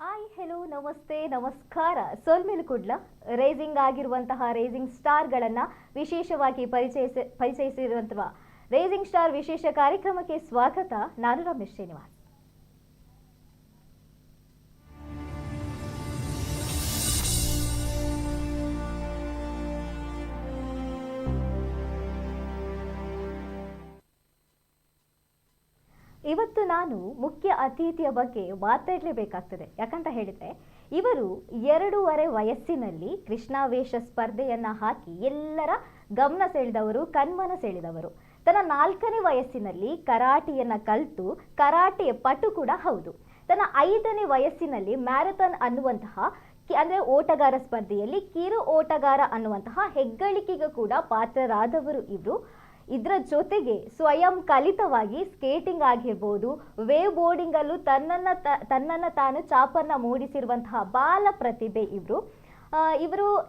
Hi hello ನಮಸ್ತೆ ನಮಸ್ಕಾರ ಸೋಲ್ಮೇಲುಕುಡ್ಲ racing ಆಗಿರುವಂತಹ ರೇಸಿಂಗ್ ಸ್ಟಾರ್ಗಳನ್ನು ವಿಶೇಷವಾಗಿ ಪರಿಚಯಿಸಿರುವಂತಹ ರೇಸಿಂಗ್ ಸ್ಟಾರ್ ವಿಶೇಷ ಕಾರ್ಯಕ್ರಮಕ್ಕೆ ಸ್ವಾಗತ. ನಾನು ರಮೇಶ್ ಶ್ರೀನಿವಾಸ್. ಇವತ್ತು ನಾನು ಮುಖ್ಯ ಅತಿಥಿಯ ಬಗ್ಗೆ ಮಾತಾಡಲೇಬೇಕಾಗ್ತದೆ. ಯಾಕಂತ ಹೇಳಿದ್ರೆ ಇವರು 2.5 ವಯಸ್ಸಿನಲ್ಲಿ ಕೃಷ್ಣಾವೇಶ ಸ್ಪರ್ಧೆಯನ್ನ ಹಾಕಿ ಎಲ್ಲರ ಗಮನ ಸೆಳೆದವರು, ಕಣ್ಮನ ಸೆಳೆದವರು. ತನ್ನ 4ನೇ ವಯಸ್ಸಿನಲ್ಲಿ ಕರಾಟೆಯನ್ನ ಕಲಿತು ಕರಾಟೆ ಪಟು ಕೂಡ ಹೌದು. ತನ್ನ 5ನೇ ವಯಸ್ಸಿನಲ್ಲಿ ಮ್ಯಾರಥಾನ್ ಅನ್ನುವಂತಹ ಅಂದ್ರೆ ಓಟಗಾರ ಸ್ಪರ್ಧೆಯಲ್ಲಿ ಕಿರು ಓಟಗಾರ ಅನ್ನುವಂತಹ ಹೆಗ್ಗಳಿಕೆಗೂ ಕೂಡ ಪಾತ್ರರಾದವರು ಇವರು. ಇದರ ಜೊತೆಗೆ ಸ್ವಯಂ ಕಲಿತವಾಗಿ ಸ್ಕೇಟಿಂಗ್ ಆಗಿರ್ಬೋದು, ವೇವ್ ಬೋರ್ಡಿಂಗ್ ಅಲ್ಲೂ ತನ್ನನ್ನು ತಾನು ಚಾಪನ್ನ ಮೂಡಿಸಿರುವಂತಹ ಬಾಲ ಪ್ರತಿಭೆ ಇವರು.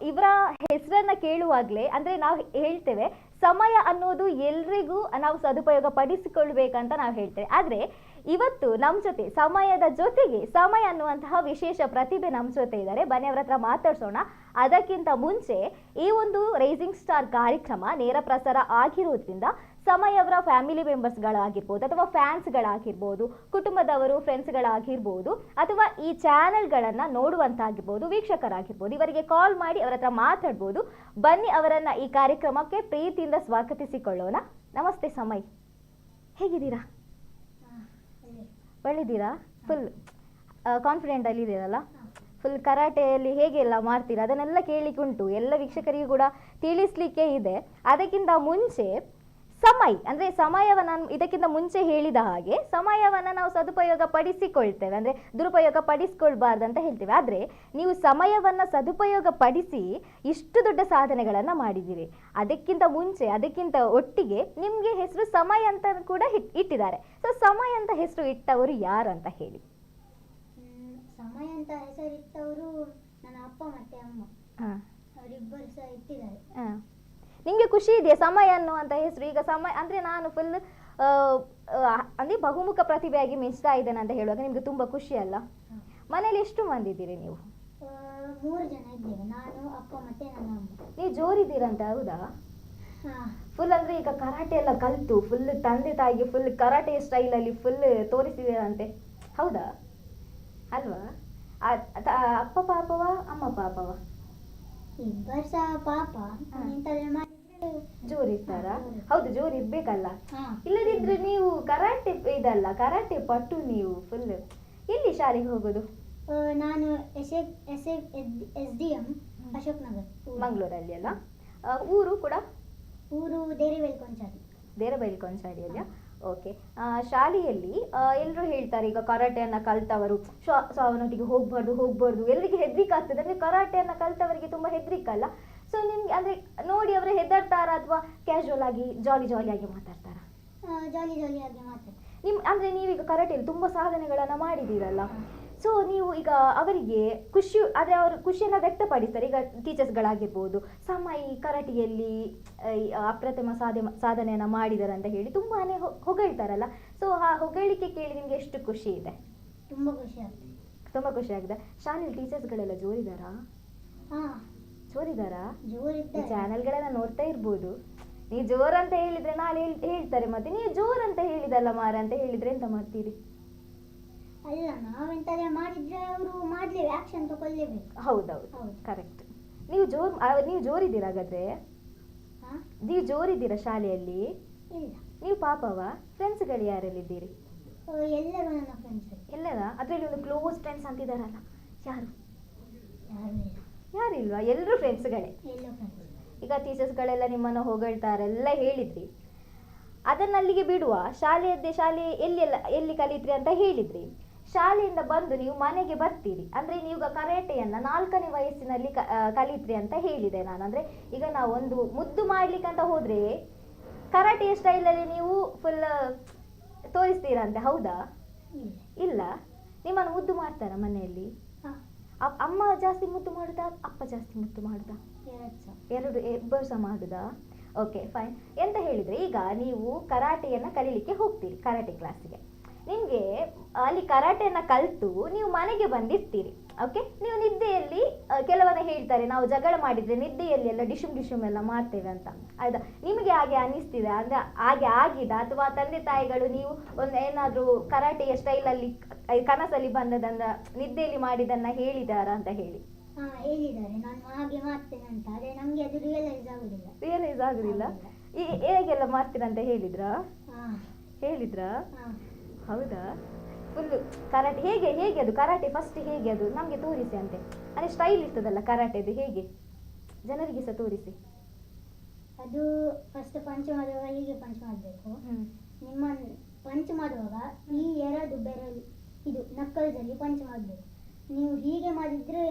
ಇವರ ಹೆಸರನ್ನ ಕೇಳುವಾಗಲೇ ಅಂದ್ರೆ ನಾವು ಹೇಳ್ತೇವೆ ಸಮಯ ಅನ್ನೋದು ಎಲ್ರಿಗೂ ನಾವು ಸದುಪಯೋಗ ಪಡಿಸಿಕೊಳ್ಬೇಕಂತ ನಾವು ಹೇಳ್ತೇವೆ. ಆದ್ರೆ ಇವತ್ತು ನಮ್ಮ ಜೊತೆ ಸಮಯದ ಜೊತೆಗೆ ಸಮಯ ಅನ್ನುವಂತಹ ವಿಶೇಷ ಪ್ರತಿಭೆ ನಮ್ಮ ಜೊತೆ ಇದ್ದಾರೆ. ಬನ್ನಿ ಅವರ ಹತ್ರ ಮಾತಾಡ್ಸೋಣ. ಅದಕ್ಕಿಂತ ಮುಂಚೆ ಈ ಒಂದು ರೈಸಿಂಗ್ ಸ್ಟಾರ್ ಕಾರ್ಯಕ್ರಮ ನೇರ ಪ್ರಸಾರ ಆಗಿರೋದ್ರಿಂದ ಸಮಯವರ ಫ್ಯಾಮಿಲಿ ಮೆಂಬರ್ಸ್ಗಳಾಗಿರ್ಬೋದು ಅಥವಾ ಫ್ಯಾನ್ಸ್ಗಳಾಗಿರ್ಬೋದು, ಕುಟುಂಬದವರು ಫ್ರೆಂಡ್ಸ್ಗಳಾಗಿರ್ಬೋದು ಅಥವಾ ಈ ಚಾನೆಲ್ಗಳನ್ನು ನೋಡುವಂತಾಗಿರ್ಬೋದು, ವೀಕ್ಷಕರಾಗಿರ್ಬೋದು, ಇವರಿಗೆ ಕಾಲ್ ಮಾಡಿ ಅವರ ಹತ್ರ ಮಾತಾಡ್ಬೋದು. ಬನ್ನಿ ಅವರನ್ನ ಈ ಕಾರ್ಯಕ್ರಮಕ್ಕೆ ಪ್ರೀತಿಯಿಂದ ಸ್ವಾಗತಿಸಿಕೊಳ್ಳೋಣ. ನಮಸ್ತೆ ಸಮಯ್, ಹೇಗಿದ್ದೀರಾ? ಒಳ್ಳಿದ್ದೀರಾ? ಫುಲ್ ಕಾನ್ಫಿಡೆಂಟ್ ಅಲ್ಲಿ ಇದೆಯಲ್ಲ, ಫುಲ್ ಕರಾಟೆಯಲ್ಲಿ ಹೇಗೆಲ್ಲ ಮಾಡ್ತೀರಾ ಅದನ್ನೆಲ್ಲ ಕೇಳಿಕುಂಟು, ಎಲ್ಲ ವೀಕ್ಷಕರಿಗೂ ಕೂಡ ತಿಳಿಸ್ಲಿಕ್ಕೆ ಇದೆ. ಅದಕ್ಕಿಂತ ಮುಂಚೆ ಸಮಯವನ್ನು ಇದಕ್ಕಿಂತ ಮುಂಚೆ ಹೇಳಿದ ಹಾಗೆ ಸಮಯವನ್ನು ನಾವು ಸದುಪಯೋಗ ಪಡಿಸಿಕೊಳ್ತೇವೆ, ಅಂದರೆ ದುರುಪಯೋಗ ಪಡಿಸ್ಕೊಳ್ಬಾರ್ದು ಅಂತ ಹೇಳ್ತೇವೆ. ಆದರೆ ನೀವು ಸಮಯವನ್ನು ಸದುಪಯೋಗ ಪಡಿಸಿ ಇಷ್ಟು ದೊಡ್ಡ ಸಾಧನೆಗಳನ್ನು ಮಾಡಿದ್ದೀರಿ. ಅದಕ್ಕಿಂತ ಒಟ್ಟಿಗೆ ನಿಮಗೆ ಹೆಸರು ಸಮಯ ಅಂತ ಕೂಡ ಇಟ್ಟಿದ್ದಾರೆ. ಸೊ ಸಮಯ ಅಂತ ಹೆಸರು ಇಟ್ಟವರು ಯಾರು ಅಂತ ಹೇಳಿ. ಸಮಯ ಅಂತ ಹೆಸರಿಟ್ಟವರು ನನ್ನ ಅಪ್ಪ ಮತ್ತೆ ಅಮ್ಮ, ಅವರಿಬ್ಬರು ಸಹ ಇಟ್ಟಿದ್ದಾರೆ. ನಿಮಗೆ ಖುಷಿ ಇದೆಯಾ ಸಮಯ ಅನ್ನುವಂಥ ಹೆಸರು? ಈಗ ಸಮಯ ಅಂದರೆ ನಾನು ಫುಲ್ ಅಂದರೆ ಬಹುಮುಖ ಪ್ರತಿಭೆಯಾಗಿ ಮಿಂಚ್ತಾ ಇದ್ದೇನೆ ಅಂತ ಹೇಳುವಾಗ ನಿಮಗೆ ತುಂಬ ಖುಷಿ ಅಲ್ಲ? ಮನೇಲಿ ಎಷ್ಟು ಮಂದಿ ಇದ್ದೀರಿ ನೀವು? 3 ಜನ ಇದ್ದೇವೆ, ನಾನು ಅಪ್ಪ ಮತ್ತೆ ನನ್ನ ಅಮ್ಮ. ನೀವು ಜೋರಿದ್ದೀರಂತೆ, ಹೌದಾ? ಫುಲ್ ಅಂದರೆ ಈಗ ಕರಾಟೆ ಎಲ್ಲ ಕಲಿತು ಫುಲ್ ತಂದೆ ತಾಯಿಗೆ ಫುಲ್ ಕರಾಟೆ ಸ್ಟೈಲಲ್ಲಿ ಫುಲ್ ತೋರಿಸಿದ್ದೀರಂತೆ, ಹೌದಾ? ಅಲ್ವಾ? ಅಪ್ಪ ಪಾಪವ ಅಮ್ಮ ಪಾಪವ? ಇಬ್ಬರು ಸಹ ಪಾಪ. ಜೋರಿರ್ತಾರ? ಹೌದು, ಜೋರ್ ಇರ್ಬೇಕಲ್ಲ, ಇಲ್ಲದಿದ್ರೆ ನೀವು ಕರಾಟೆ ಪಟ್ಟು ನೀವು ಫುಲ್. ಎಲ್ಲಿ ಶಾಲೆಗೆ ಹೋಗೋದು? ನಾನು SDM ಅಶೋಕ್ ನಗರ್, ಮಂಗಳೂರಲ್ಲಿ ಅಲ್ಲ? ಊರು ಕೂಡ? ಊರು ದೇರಬೈಲ್ಕೊಂಚಾಡಿಯಲ್ಲಿ. ಓಕೆ. ಶಾಲೆಯಲ್ಲಿ ಎಲ್ಲರೂ ಹೇಳ್ತಾರೆ ಈಗ ಕರಾಟೆಯನ್ನು ಕಲ್ತವರು ಸೊ ಅವನೊಟ್ಟಿಗೆ ಹೋಗ್ಬಾರ್ದು ಎಲ್ಲರಿಗೆ ಹೆದರಿಕೆ ಆಗ್ತದೆ. ಅಂದರೆ ಕರಾಟೆಯನ್ನು ಕಲ್ತವರಿಗೆ ತುಂಬ ಹೆದರಿಕಲ್ಲ. ಸೊ ನಿಮ್ಗೆ ಅಂದರೆ ನೋಡಿ ಅವರೇ ಹೆದರ್ತಾರ ಅಥವಾ ಕ್ಯಾಶುವಲ್ ಆಗಿ ಜಾಲಿಯಾಗಿ ಮಾತಾಡ್ತಾರ? ಜಾಲಿಯಾಗಿ ಮಾತಾಡ್ತಾರೆ. ಅಂದರೆ ನೀವೀಗ ಕರಾಟೆಯಲ್ಲಿ ತುಂಬ ಸಾಧನೆಗಳನ್ನು ಮಾಡಿದ್ದೀರಲ್ಲ, ಸೊ ನೀವು ಈಗ ಅವರಿಗೆ ಆದರೆ ಅವರು ಖುಷಿಯನ್ನು ವ್ಯಕ್ತಪಡಿಸ್ತಾರೆ. ಈಗ ಟೀಚರ್ಸ್ಗಳಾಗಿರ್ಬೋದು, ಸಮಯ ಕರಾಟೆಯಲ್ಲಿ ಅಪ್ರತಿಮ ಸಾಧನೆಯನ್ನು ಮಾಡಿದ್ದಾರೆ ಅಂತ ಹೇಳಿ ತುಂಬಾ ಹೊಗಳ್ತಾರಲ್ಲ. ಸೊ ಆ ಹೊಗಳಿಕೆ ಕೇಳಿ ನಿಮಗೆ ಎಷ್ಟು ಖುಷಿ ಇದೆ? ತುಂಬ ಖುಷಿ ಆಗಿದೆ. ಶಾಲೆಯಲ್ಲಿ ಟೀಚರ್ಸ್ಗಳೆಲ್ಲ ಜೋರಿದಾರಾ? ಜೋರಿದಾರಾ? ಚಾನೆಲ್ಗಳೆಲ್ಲ ನೋಡ್ತಾ ಇರ್ಬೋದು. ನೀವು ಜೋರಂತ ಹೇಳಿದ್ರೆ ನಾಳೆ ಹೇಳ್ತಾರೆ, ಮತ್ತೆ ನೀವು ಜೋರಂತ ಹೇಳಿದಲ್ಲ ಮಾರ ಅಂತ ಹೇಳಿದ್ರೆ ಎಂತ ಮಾಡ್ತೀರಿ? ಅಲ್ಲ, ನಾವೆಂತಾದ್ರೆ ಮಾಡಿದ್ರೆ ಅವರು ಮಾಡ್ಲೇವೆ, ಆಕ್ಷನ್ ತಗೊಳ್ಳೇಬೇಕು. ಹೌದೌದು, ಕರೆಕ್ಟ್. ನೀವು ಜೋರಿದ್ದೀರಾ? ಹಾಗಾದ್ರೆ ನೀವು ಜೋರಿದ್ದೀರಾ ಶಾಲೆಯಲ್ಲಿ? ಇಲ್ಲ. ನೀವು ಪಾಪವ? ಫ್ರೆಂಡ್ಸ್ಗಳು ಯಾರೆಲ್ಲಿದ್ದೀರಿ? ಎಲ್ಲರೂ ನನ್ನ ಫ್ರೆಂಡ್ಸ್. ಎಲ್ಲರ? ಅದರಲ್ಲಿ ಒಂದು ಕ್ಲೋಸ್ ಫ್ರೆಂಡ್ಸ್ ಅಂತಿದ್ದಾರಲ್ಲ, ಯಾರು? ಯಾರಿಲ್ವಾ? ಎಲ್ಲರೂ ಫ್ರೆಂಡ್ಸ್ಗಳೇ. ಈಗ ಟೀಚರ್ಸ್ಗಳೆಲ್ಲ ನಿಮ್ಮನ್ನು ಹೊಗಳ್ತಾರೆ ಎಲ್ಲ ಹೇಳಿದ್ರಿ, ಅದನ್ನಲ್ಲಿಗೆ ಬಿಡುವ. ಶಾಲೆ ಎಲ್ಲಿ ಕಲಿತ್ರಿ ಅಂತ ಹೇಳಿದ್ರಿ. ಶಾಲೆಯಿಂದ ಬಂದು ನೀವು ಮನೆಗೆ ಬರ್ತೀರಿ, ಅಂದ್ರೆ ನೀವು ಕರಾಟೆಯನ್ನ 4ನೇ ವಯಸ್ಸಿನಲ್ಲಿ ಕಲಿತ್ರಿ ಅಂತ ಹೇಳಿದೆ ನಾನು. ಅಂದ್ರೆ ಈಗ ನಾವು ಒಂದು ಮುದ್ದು ಮಾಡ್ಲಿಕ್ಕಂತ ಹೋದ್ರೆ ಕರಾಟೆಯ ಸ್ಟೈಲಲ್ಲಿ ನೀವು ಫುಲ್ ತೋರಿಸ್ತೀರಂತೆ, ಹೌದಾ? ಇಲ್ಲ. ನಿಮ್ಮನ್ನು ಮುದ್ದು ಮಾಡ್ತಾರ ಮನೆಯಲ್ಲಿ? ಅಮ್ಮ ಜಾಸ್ತಿ ಮುದ್ದು ಮಾಡುದಾ, ಅಪ್ಪ ಜಾಸ್ತಿ ಮುದ್ದು ಮಾಡುದಾ? ಇಬ್ಬರು ಸಹ ಮಾಡುದಾ? Okay, fine. ಎಂತ ಹೇಳಿದ್ರೆ ಈಗ ನೀವು ಕರಾಟೆಯನ್ನು ಕಲೀಲಿಕ್ಕೆ ಹೋಗ್ತೀರಿ, ಕರಾಟೆ ಕ್ಲಾಸಿಗೆ. ನಿಮಗೆ ಅಲ್ಲಿ ಕರಾಟೆಯನ್ನ ಕಲಿತು ನೀವು ಮನೆಗೆ ಬಂದಿರ್ತೀರಿ. ಓಕೆ, ನೀವು ನಿದ್ದೆಯಲ್ಲಿ ಕೆಲವನ್ನ ಹೇಳ್ತಾರೆ ನಾವು ಜಗಳ ಮಾಡಿದ್ರೆ ನಿದ್ದೆಯಲ್ಲಿ ಎಲ್ಲ ಡಿಶುಮ್ ಎಲ್ಲ ಮಾಡ್ತೇವೆ ಅಂತ, ಆಯ್ತಾ? ನಿಮಗೆ ಹಾಗೆ ಅನಿಸ್ತಿದೆ ಅಂದ್ರೆ ಹಾಗೆ ಆಗಿದೆ, ಅಥವಾ ತಂದೆ ತಾಯಿಗಳು ನೀವು ಒಂದು ಏನಾದ್ರೂ ಕರಾಟೆಯ ಸ್ಟೈಲಲ್ಲಿ ಕನಸಲ್ಲಿ ಬಂದದನ್ನ ನಿದ್ದೆಯಲ್ಲಿ ಮಾಡಿದನ್ನ ಹೇಳಿದಾರ ಅಂತ ಹೇಳಿ? ಹಾ, ಹೇಳಿದ್ದಾರೆ ನಾನು ಹಾಗೆ ಮಾಡ್ತೇನೆ ಅಂತ. ಆದ್ರೆ ನಮ್ಗೆ ಅದು ರಿಯಲೈಸ್ ಆಗುದಿಲ್ಲ. ರಿಯಲೈಸ್ ಆಗುದಿಲ್ಲ? ಹೇಗೆಲ್ಲ ಮಾಡ್ತೀರಂತ ಹೇಳಿದ್ರಾ? ಹಾ, ಹೇಳಿದ್ರಾ? ಹಾ. ಹೌದಾ? ಫುಲ್ ಕರಾಟೆ ಹೇಗೆ ಹೇಗೆ ಅದು ಕರಾಟೆ ಫಸ್ಟ್ ಹೇಗೆ ಅದು ನಮಗೆ ತೋರಿಸಿ ಅಂತೆ, ಅಂದ್ರೆ ಸ್ಟೈಲ್ ಇರ್ತದಲ್ಲ ಕರಾಟೆದು, ಹೇಗೆ ಜನರಿಗೆ ಸಹ ತೋರಿಸಿ. ಅದು ಫಸ್ಟ್ ಪಂಚ್ ಮಾಡುವಾಗ ಹೀಗೆ ಪಂಚ್ ಮಾಡಬೇಕು. ನಿಮ್ಮ ಪಂಚ್ ಮಾಡುವಾಗ ಈ ಎರಡು ಬೆರಳು ಇದು ನಕ್ಕಲ್ಸಲ್ಲಿ ಪಂಚ್ ಮಾಡಬೇಕು. ನೀವು ಹೀಗೆ ಮಾಡಿದ್ರೆ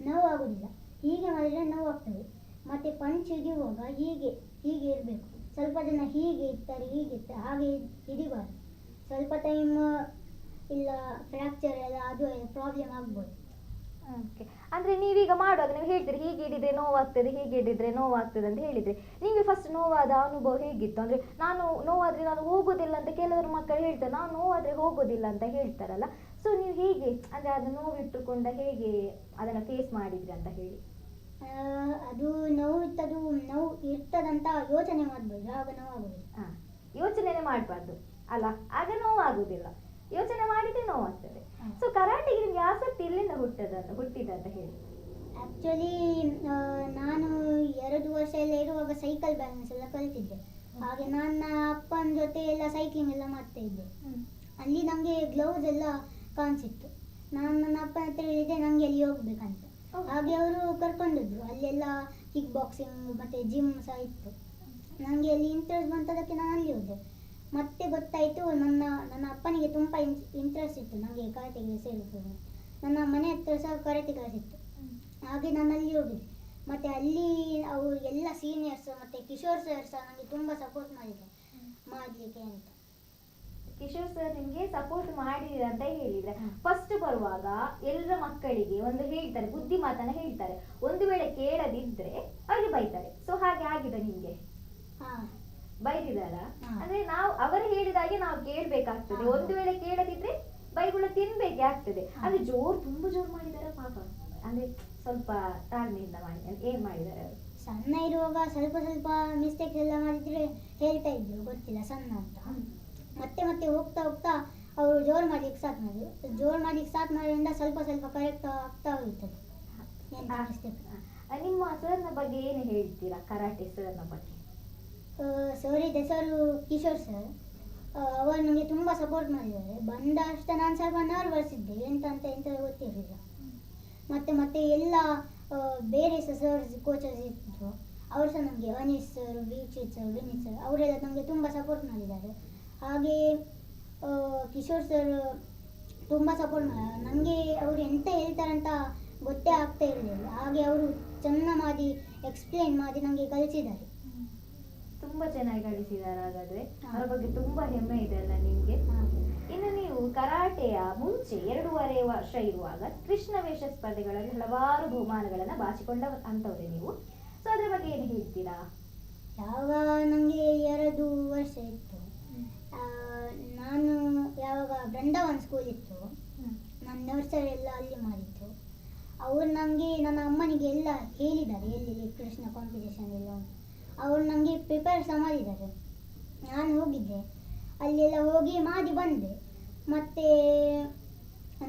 ನೋವು ಆಗುದಿಲ್ಲ, ಹೀಗೆ ಮಾಡಿದ್ರೆ ನೋವು ಆಗ್ತದೆ. ಮತ್ತೆ ಪಂಚ್ ಹಿಡಿಯುವಾಗ ಹೀಗೆ ಹೀಗೆ ಇರಬೇಕು. ಸ್ವಲ್ಪ ಜನ ಹೀಗೆ ಇರ್ತಾರೆ, ಹೀಗೆ ಇರ್ತಾರೆ, ಹಾಗೆ ಹಿಡಿಬಾರ್ದು. ಸ್ವಲ್ಪ ಟೈಮ್ ಇಲ್ಲ ಫ್ರ್ಯಾಕ್ಚರ್ ಎಲ್ಲ ಅದು ಪ್ರಾಬ್ಲಮ್ ಆಗ್ಬೋದು. ಓಕೆ, ಅಂದ್ರೆ ನೀವೀಗ ಮಾಡುವಾಗ ನೀವು ಹೇಳ್ತೀರಿ ಹೀಗೆ ಹಿಡಿದ್ರೆ ನೋವಾಗ್ತದೆ, ಹೀಗೆ ಹಿಡಿದ್ರೆ ನೋವಾಗ್ತದೆ ಅಂತ ಹೇಳಿದ್ರೆ, ನಿಮಗೆ ಫಸ್ಟ್ ನೋವಾದ ಅನುಭವ ಹೇಗಿತ್ತು? ಅಂದ್ರೆ ನಾನು ನೋವಾದ್ರೆ ನಾನು ಹೋಗೋದಿಲ್ಲ ಅಂತ ಕೆಲವರು ಮಕ್ಕಳು ಹೇಳ್ತಾರೆ, ನಾನು ನೋವಾದ್ರೆ ಹೋಗೋದಿಲ್ಲ ಅಂತ ಹೇಳ್ತಾರಲ್ಲ. ಸೊ ನೀವು ಹೇಗೆ ಅಂದ್ರೆ ಅದು ನೋವಿಟ್ಟುಕೊಂಡ ಹೇಗೆ ಅದನ್ನ ಫೇಸ್ ಮಾಡಿದ್ರಿ ಅಂತ ಹೇಳಿ. ಅದು ನೋವು ಇರ್ತದಂತ ಯೋಚನೆ ಮಾಡ್ಬೋದು, ಆಗ ನೋವಾಗುದಿಲ್ಲ. ಯೋಚನೆನೇ ಮಾಡಬಾರ್ದು ಅಲ್ಲ, ಆಗ ನೋವಾಗುದಿಲ್ಲ. ಯೋಚನೆ ಮಾಡಿದ್ರೆ ನೋವಾಗ್ತದೆ. ಸೊ ಕರಾಟೆಗೆ ನಿಮ್ಗೆ ಆಸಕ್ತಿ ಎಲ್ಲಿಂದ ಹುಟ್ಟಿದಂತ ಹೇಳಿ? ಆಕ್ಚುಲಿ ನಾನು 2 ವರ್ಷ ಎಲ್ಲ ಇರುವಾಗ ಸೈಕಲ್ ಬ್ಯಾಲೆನ್ಸ್ ಎಲ್ಲ ಕಲಿತಿದ್ದೆ. ಹಾಗೆ ನನ್ನ ಅಪ್ಪನ ಜೊತೆ ಎಲ್ಲ ಸೈಕ್ಲಿಂಗ್ ಎಲ್ಲ ಮಾಡ್ತಾ ಇದ್ದೆ. ಅಲ್ಲಿ ನನಗೆ ಗ್ಲೌಸ್ ಎಲ್ಲ ಕಾಣಿಸಿತ್ತು. ನಾನು ನನ್ನ ಅಪ್ಪನ ಹತ್ರ ಹೇಳಿದೆ ನನಗೆ ಅಲ್ಲಿ ಹೋಗ್ಬೇಕಂತ. ಹಾಗೆ ಅವರು ಕರ್ಕೊಂಡಿದ್ರು. ಅಲ್ಲೆಲ್ಲ ಕಿಕ್ ಬಾಕ್ಸಿಂಗ್ ಮತ್ತೆ ಜಿಮ್ ಸಹ ಇತ್ತು. ನನಗೆ ಅಲ್ಲಿ ಇಂಟ್ರೆಸ್ಟ್ ಬಂತದಕ್ಕೆ ನಾನು ಅಲ್ಲಿ ಹೋದೆ. ಮತ್ತೆ ಗೊತ್ತಾಯಿತು ನನ್ನ ಅಪ್ಪನಿಗೆ ತುಂಬ ಇಂಟ್ರೆಸ್ಟ್ ಇತ್ತು ನನಗೆ ಕರಾಟೆಗೆ ಸೇರಿಸೋದು. ನನ್ನ ಮನೆ ಹತ್ರ ಸಹ ಕರಾಟೆ ಕ್ಲಾಸ್ ಇತ್ತು. ಹಾಗೆ ನಾನು ಅಲ್ಲಿ ಹೋಗಿದ್ದೆ. ಮತ್ತು ಅಲ್ಲಿ ಅವರು ಎಲ್ಲ ಸೀನಿಯರ್ಸ್ ಮತ್ತು ಕಿಶೋರ್ ಸರ್ ಸಹ ನನಗೆ ತುಂಬ ಸಪೋರ್ಟ್ ಮಾಡಲಿಕ್ಕೆ ಅಂತ. ಕಿಶೋರ್ ಸರ್ ನಿಮಗೆ ಸಪೋರ್ಟ್ ಮಾಡಿದ್ರ ಅಂತ ಹೇಳಿದ್ರೆ, ಫಸ್ಟ್ ಬರುವಾಗ ಎಲ್ಲರ ಮಕ್ಕಳಿಗೆ ಒಂದು ಹೇಳ್ತಾರೆ, ಬುದ್ಧಿ ಮಾತನ್ನ ಹೇಳ್ತಾರೆ, ಒಂದು ವೇಳೆ ಕೇಳದಿದ್ರೆ ಅವ್ರಿಗೆ ಬೈತಾರೆ. ಸೊ ಹಾಗೆ ಆಗಿದೆ ನಿಮ್ಗೆ? ಬೈದಿದಾರ? ಅಂದ್ರೆ ನಾವು ಅವರು ಹೇಳಿದಾಗೆ ನಾವು ಕೇಳ್ಬೇಕಾಗ್ತದೆ. ಒಂದು ವೇಳೆ ಕೇಳದಿದ್ರೆ ಬೈಗುಳ ತಿನ್ಬೇಕೆ ಆಗ್ತದೆ. ಅಂದ್ರೆ ತುಂಬಾ ಜೋರ್ ಮಾಡಿದಾರ ಪಾಪ? ಅಂದ್ರೆ ಸ್ವಲ್ಪ ತಾಳ್ಮೆಯಿಂದ ಮಾಡಿ ಏನ್ ಮಾಡಿದಾರೆ ಅವರು? ಸಣ್ಣ ಇರುವಾಗ ಸ್ವಲ್ಪ ಸ್ವಲ್ಪ ಮಿಸ್ಟೇಕ್ಸ್ ಎಲ್ಲ ಮಾಡಿದ್ರೆ ಹೇಳ್ತಾ ಇದ್ರು, ಗೊತ್ತಿಲ್ಲ ಸಣ್ಣ ಅಂತ. ಮತ್ತೆ ಮತ್ತೆ ಹೋಗ್ತಾ ಹೋಗ್ತಾ ಅವರು ಜೋರ್ ಮಾಡ್ಲಿಕ್ಕೆ ಸ್ಟಾರ್ಟ್ ಮಾಡಿದ್ರು. ಜೋರ್ ಮಾಡ್ಲಿಕ್ಕೆ ಸ್ಟಾರ್ಟ್ ಮಾಡೋದ್ರಿಂದ ಸ್ವಲ್ಪ ಸ್ವಲ್ಪ ಕರೆಕ್ಟ್ ಆಗ್ತಾ ಹೋಗ್ತದೆ. ನಿಮ್ಮ ಸರ್ನ ಬಗ್ಗೆ ಏನು ಹೇಳ್ತೀರಾ, ಕರಾಟೆ ಸರ್ನ ಬಗ್ಗೆ? ಸರ್ ಇದೆ, ಸರ್ ಕಿಶೋರ್ ಸರ್. ಅವರು ನನಗೆ ತುಂಬ ಸಪೋರ್ಟ್ ಮಾಡಿದ್ದಾರೆ. ಬಂದ ಅಷ್ಟೇ ನಾನು ಸ್ವಲ್ಪ ನರ್ವಸ್ ಇದ್ದೆ, ಎಂತ ಗೊತ್ತಿರಲಿಲ್ಲ. ಮತ್ತೆ ಎಲ್ಲ ಬೇರೆ ಸರ್ಸ್ ಕೋಚರ್ಸ್ ಇದ್ದರು, ಅವರು ಸಹ ನನಗೆ Anish sir, Vikshith sir, Vineeth sir ಅವರೆಲ್ಲ ನನಗೆ ತುಂಬ ಸಪೋರ್ಟ್ ಮಾಡಿದ್ದಾರೆ. ಹಾಗೆ ಕಿಶೋರ್ ಸರ್ ತುಂಬ ಸಪೋರ್ಟ್ ಮಾಡಿ ನನಗೆ ಅವರು ಎಂತ ಹೇಳ್ತಾರಂತ ಗೊತ್ತೇ ಆಗ್ತಾ ಇರಲಿಲ್ಲ. ಹಾಗೆ ಅವರು ಚೆನ್ನಾಗಿ ಎಕ್ಸ್ಪ್ಲೇನ್ ಮಾಡಿ ನನಗೆ ಕಲಿಸಿದ್ದಾರೆ. ತುಂಬಾ ಚೆನ್ನಾಗಿ ಕಲಿಸಿದ್ದಾರೆ. ಹಾಗಾದ್ರೆ ಅವರ ಬಗ್ಗೆ ತುಂಬಾ ಹೆಮ್ಮೆ ಇದೆ ಅಲ್ಲ ನಿಮ್ಗೆ? ಇನ್ನು ನೀವು ಕರಾಟೆಯ ಮುಂಚೆ 2.5 ವರ್ಷ ಇರುವಾಗ ಕೃಷ್ಣ ವೇಷ ಸ್ಪರ್ಧೆಗಳಲ್ಲಿ ಹಲವಾರು ಬಹುಮಾನಗಳನ್ನ ಬಾಚಿಕೊಂಡ ಅಂತವ್ರೆ ನೀವು. ಸೊ ಅದ್ರ ಬಗ್ಗೆ ಏನು ಹೇಳ್ತೀರಾ? ಯಾವಾಗ ನನಗೆ 2 ವರ್ಷ ಇತ್ತು, ನಾನು ಯಾವಾಗ ಬೃಂದಾವನ್ ಸ್ಕೂಲ್ ಇತ್ತು, ನನ್ನ ನರ್ಸರಿ ಎಲ್ಲ ಅಲ್ಲಿ ಮಾಡಿತ್ತು. ಅವರು ನನಗೆ ನನ್ನ ಅಮ್ಮನಿಗೆ ಎಲ್ಲ ಹೇಳಿದ್ದಾರೆ ಎಲ್ಲಿ ಕೃಷ್ಣ ಕಾಂಪಿಟೇಷನ್ ಎಲ್ಲ ಉಂಟು. ಅವರು ನನಗೆ ಪ್ರಿಪೇರ್ ಸಹ ಮಾಡಿದ್ದಾರೆ. ನಾನು ಹೋಗಿದ್ದೆ, ಅಲ್ಲೆಲ್ಲ ಹೋಗಿ ಮಾಡಿ ಬಂದೆ. ಮತ್ತು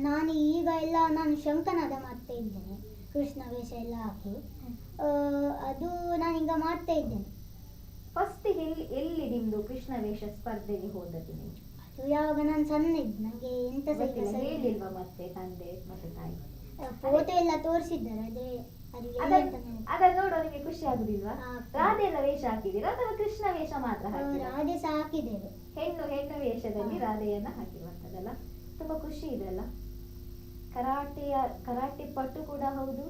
ನಾನು ಈಗ ಎಲ್ಲ ಶಂಕನಾದ ಮಾಡ್ತಾ ಇದ್ದೇನೆ, ಕೃಷ್ಣ ವೇಷ ಎಲ್ಲ ಹಾಕಿ. ಅದು ನಾನೀಗ ಮಾಡ್ತಾ ಇದ್ದೇನೆ. ಫಸ್ಟ್ ಎಲ್ಲಿ ನಿಮ್ದು ಕೃಷ್ಣ ವೇಷ ಸ್ಪರ್ಧೆಗೆ ಹೋದದ್ದು ನೀವು? ಅದು ಯಾವಾಗ ನಾನು ಸಣ್ಣ ಇದ್ದೆ, ನನಗೆ ಎಂತ ಹೇಳಿಲ್ವಾ ಮತ್ತೆ ತಂದೆ ಮತ್ತೆ ತಾಯಿ? ಫೋಟೋ ಎಲ್ಲ ತೋರಿಸಿದ್ದಾರೆ. ಅದನ್ನ ನೋಡೋ ನಿಮಗೆ ಖುಷಿ ಆಗುದಿಲ್ವಾ? ರಾಧೆ ಎಲ್ಲ ವೇಷ ಹಾಕಿದ್ದೀರಾ ಅಥವಾ ಕೃಷ್ಣ ವೇಷ ಮಾತ್ರ? ರಾಧೆ ಸಹ ಹಾಕಿದ್ದೇವೆ. ಹೆಣ್ಣು ವೇಷದಲ್ಲಿ ರಾಧೆಯನ್ನ ಹಾಕಿರುವಂತದಲ್ಲ, ತುಂಬಾ ಖುಷಿ ಇದೆಲ್ಲ. ಕರಾಟೆ ಪಟು ಕೂಡ ಹೌದು,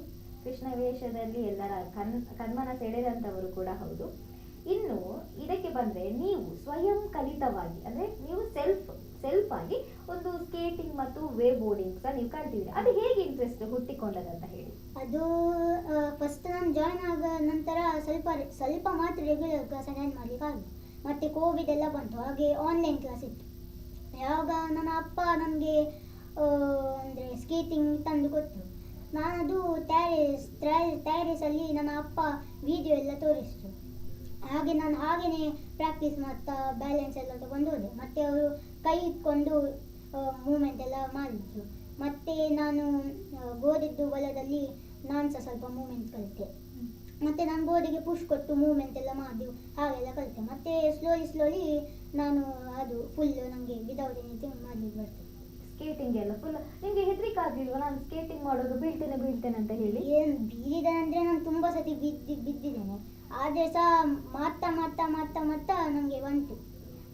ಕೃಷ್ಣ ವೇಷದಲ್ಲಿ ಎಲ್ಲರ ಕಣ್ಮನ ಸೆಳೆದಂತವರು ಕೂಡ ಹೌದು. ಇನ್ನು ಇದಕ್ಕೆ ಬಂದ್ರೆ ನೀವು ಸ್ವಯಂ ಕಲಿತವಾಗಿ ಅಂದ್ರೆ ನೀವು ಸೆಲ್ಫ್ ಆಗಿ ಒಂದು ಸ್ಕೇಟಿಂಗ್ ಮತ್ತು ವೇವ್ ಬೋರ್ಡಿಂಗ್ ಸಹ ನೀವು ಕಲ್ತಿದ್ದೀರಿ. ಅದು ಹೇಗೆ ಇಂಟ್ರೆಸ್ಟ್ ಹುಟ್ಟಿಕೊಂಡದಂತ ಹೇಳಿ? ಅದು ಫಸ್ಟ್ ನಾನು ಜಾಯ್ನ್ ಆಗ ನಂತರ ಸ್ವಲ್ಪ ಮಾತ್ರ ರೆಗ್ಯುಲರ್ ಕ್ಲಾಸ್ ಅಟೆಂಡ್ ಮಾಡ್ಲಿಕ್ಕೆ ಆಗಿದೆ. ಮತ್ತೆ ಕೋವಿಡ್ ಎಲ್ಲ ಬಂತು, ಹಾಗೆ ಆನ್ಲೈನ್ ಕ್ಲಾಸ್ ಇತ್ತು. ಯಾವಾಗ ನನ್ನ ಅಪ್ಪ ನನಗೆ ಅಂದರೆ ಸ್ಕೇಟಿಂಗ್ ತಂದು ಕೊಟ್ಟರು. ನಾನದು ಟ್ಯಾರೇಸಲ್ಲಿ ನನ್ನ ಅಪ್ಪ ವಿಡಿಯೋ ಎಲ್ಲ ತೋರಿಸಿದ್ರು. ಹಾಗೆ ನಾನು ಹಾಗೆಯೇ ಪ್ರಾಕ್ಟೀಸ್ ಮಾಡ್ತಾ ಬ್ಯಾಲೆನ್ಸ್ ಎಲ್ಲ ತಗೊಂಡು ಹೋದೆ. ಮತ್ತು ಅವರು ಕೈ ಇಟ್ಕೊಂಡು ಮೂಮೆಂಟ್ ಎಲ್ಲ ಮಾಡಿದ್ರು. ಮತ್ತು ನಾನು ಗೋಡೆದ್ದು ಬಲದಲ್ಲಿ ನಾನು ಸಹ ಸ್ವಲ್ಪ ಮೂಮೆಂಟ್ ಕಲಿತೆ. ಮತ್ತು ನಾನು ಗೋಡೆಗೆ ಪುಷ್ ಕೊಟ್ಟು ಮೂಮೆಂಟ್ ಎಲ್ಲ ಮಾಡಿ ಹಾಗೆಲ್ಲ ಕಲಿತೆ. ಮತ್ತು ಸ್ಲೋಲಿ ನಾನು ಅದು ಫುಲ್ ನನಗೆ ವಿದೌಟ್ ಎನಿಥಿಂಗ್ ಮಾಡಲಿಕ್ಕೆ ಬರ್ತದೆ. ಸ್ಕೇಟಿಂಗ್ ಎಲ್ಲ ಫುಲ್ ನಿಮಗೆ ಹೆದರಿಕೆ ಆಗಲಿಲ್ವಾ? ನಾನು ಸ್ಕೇಟಿಂಗ್ ಮಾಡೋದು ಬೀಳ್ತೇನೆ ಅಂತ ಹೇಳಿ. ಏನು ಬೀಳಿದೆ ಅಂದರೆ ನಾನು ತುಂಬ ಸತಿ ಬಿದ್ದಿದ್ದೇನೆ. ಆದರೆ ಸಹ ಮಾಡ್ತಾ ನನಗೆ ಬಂತು.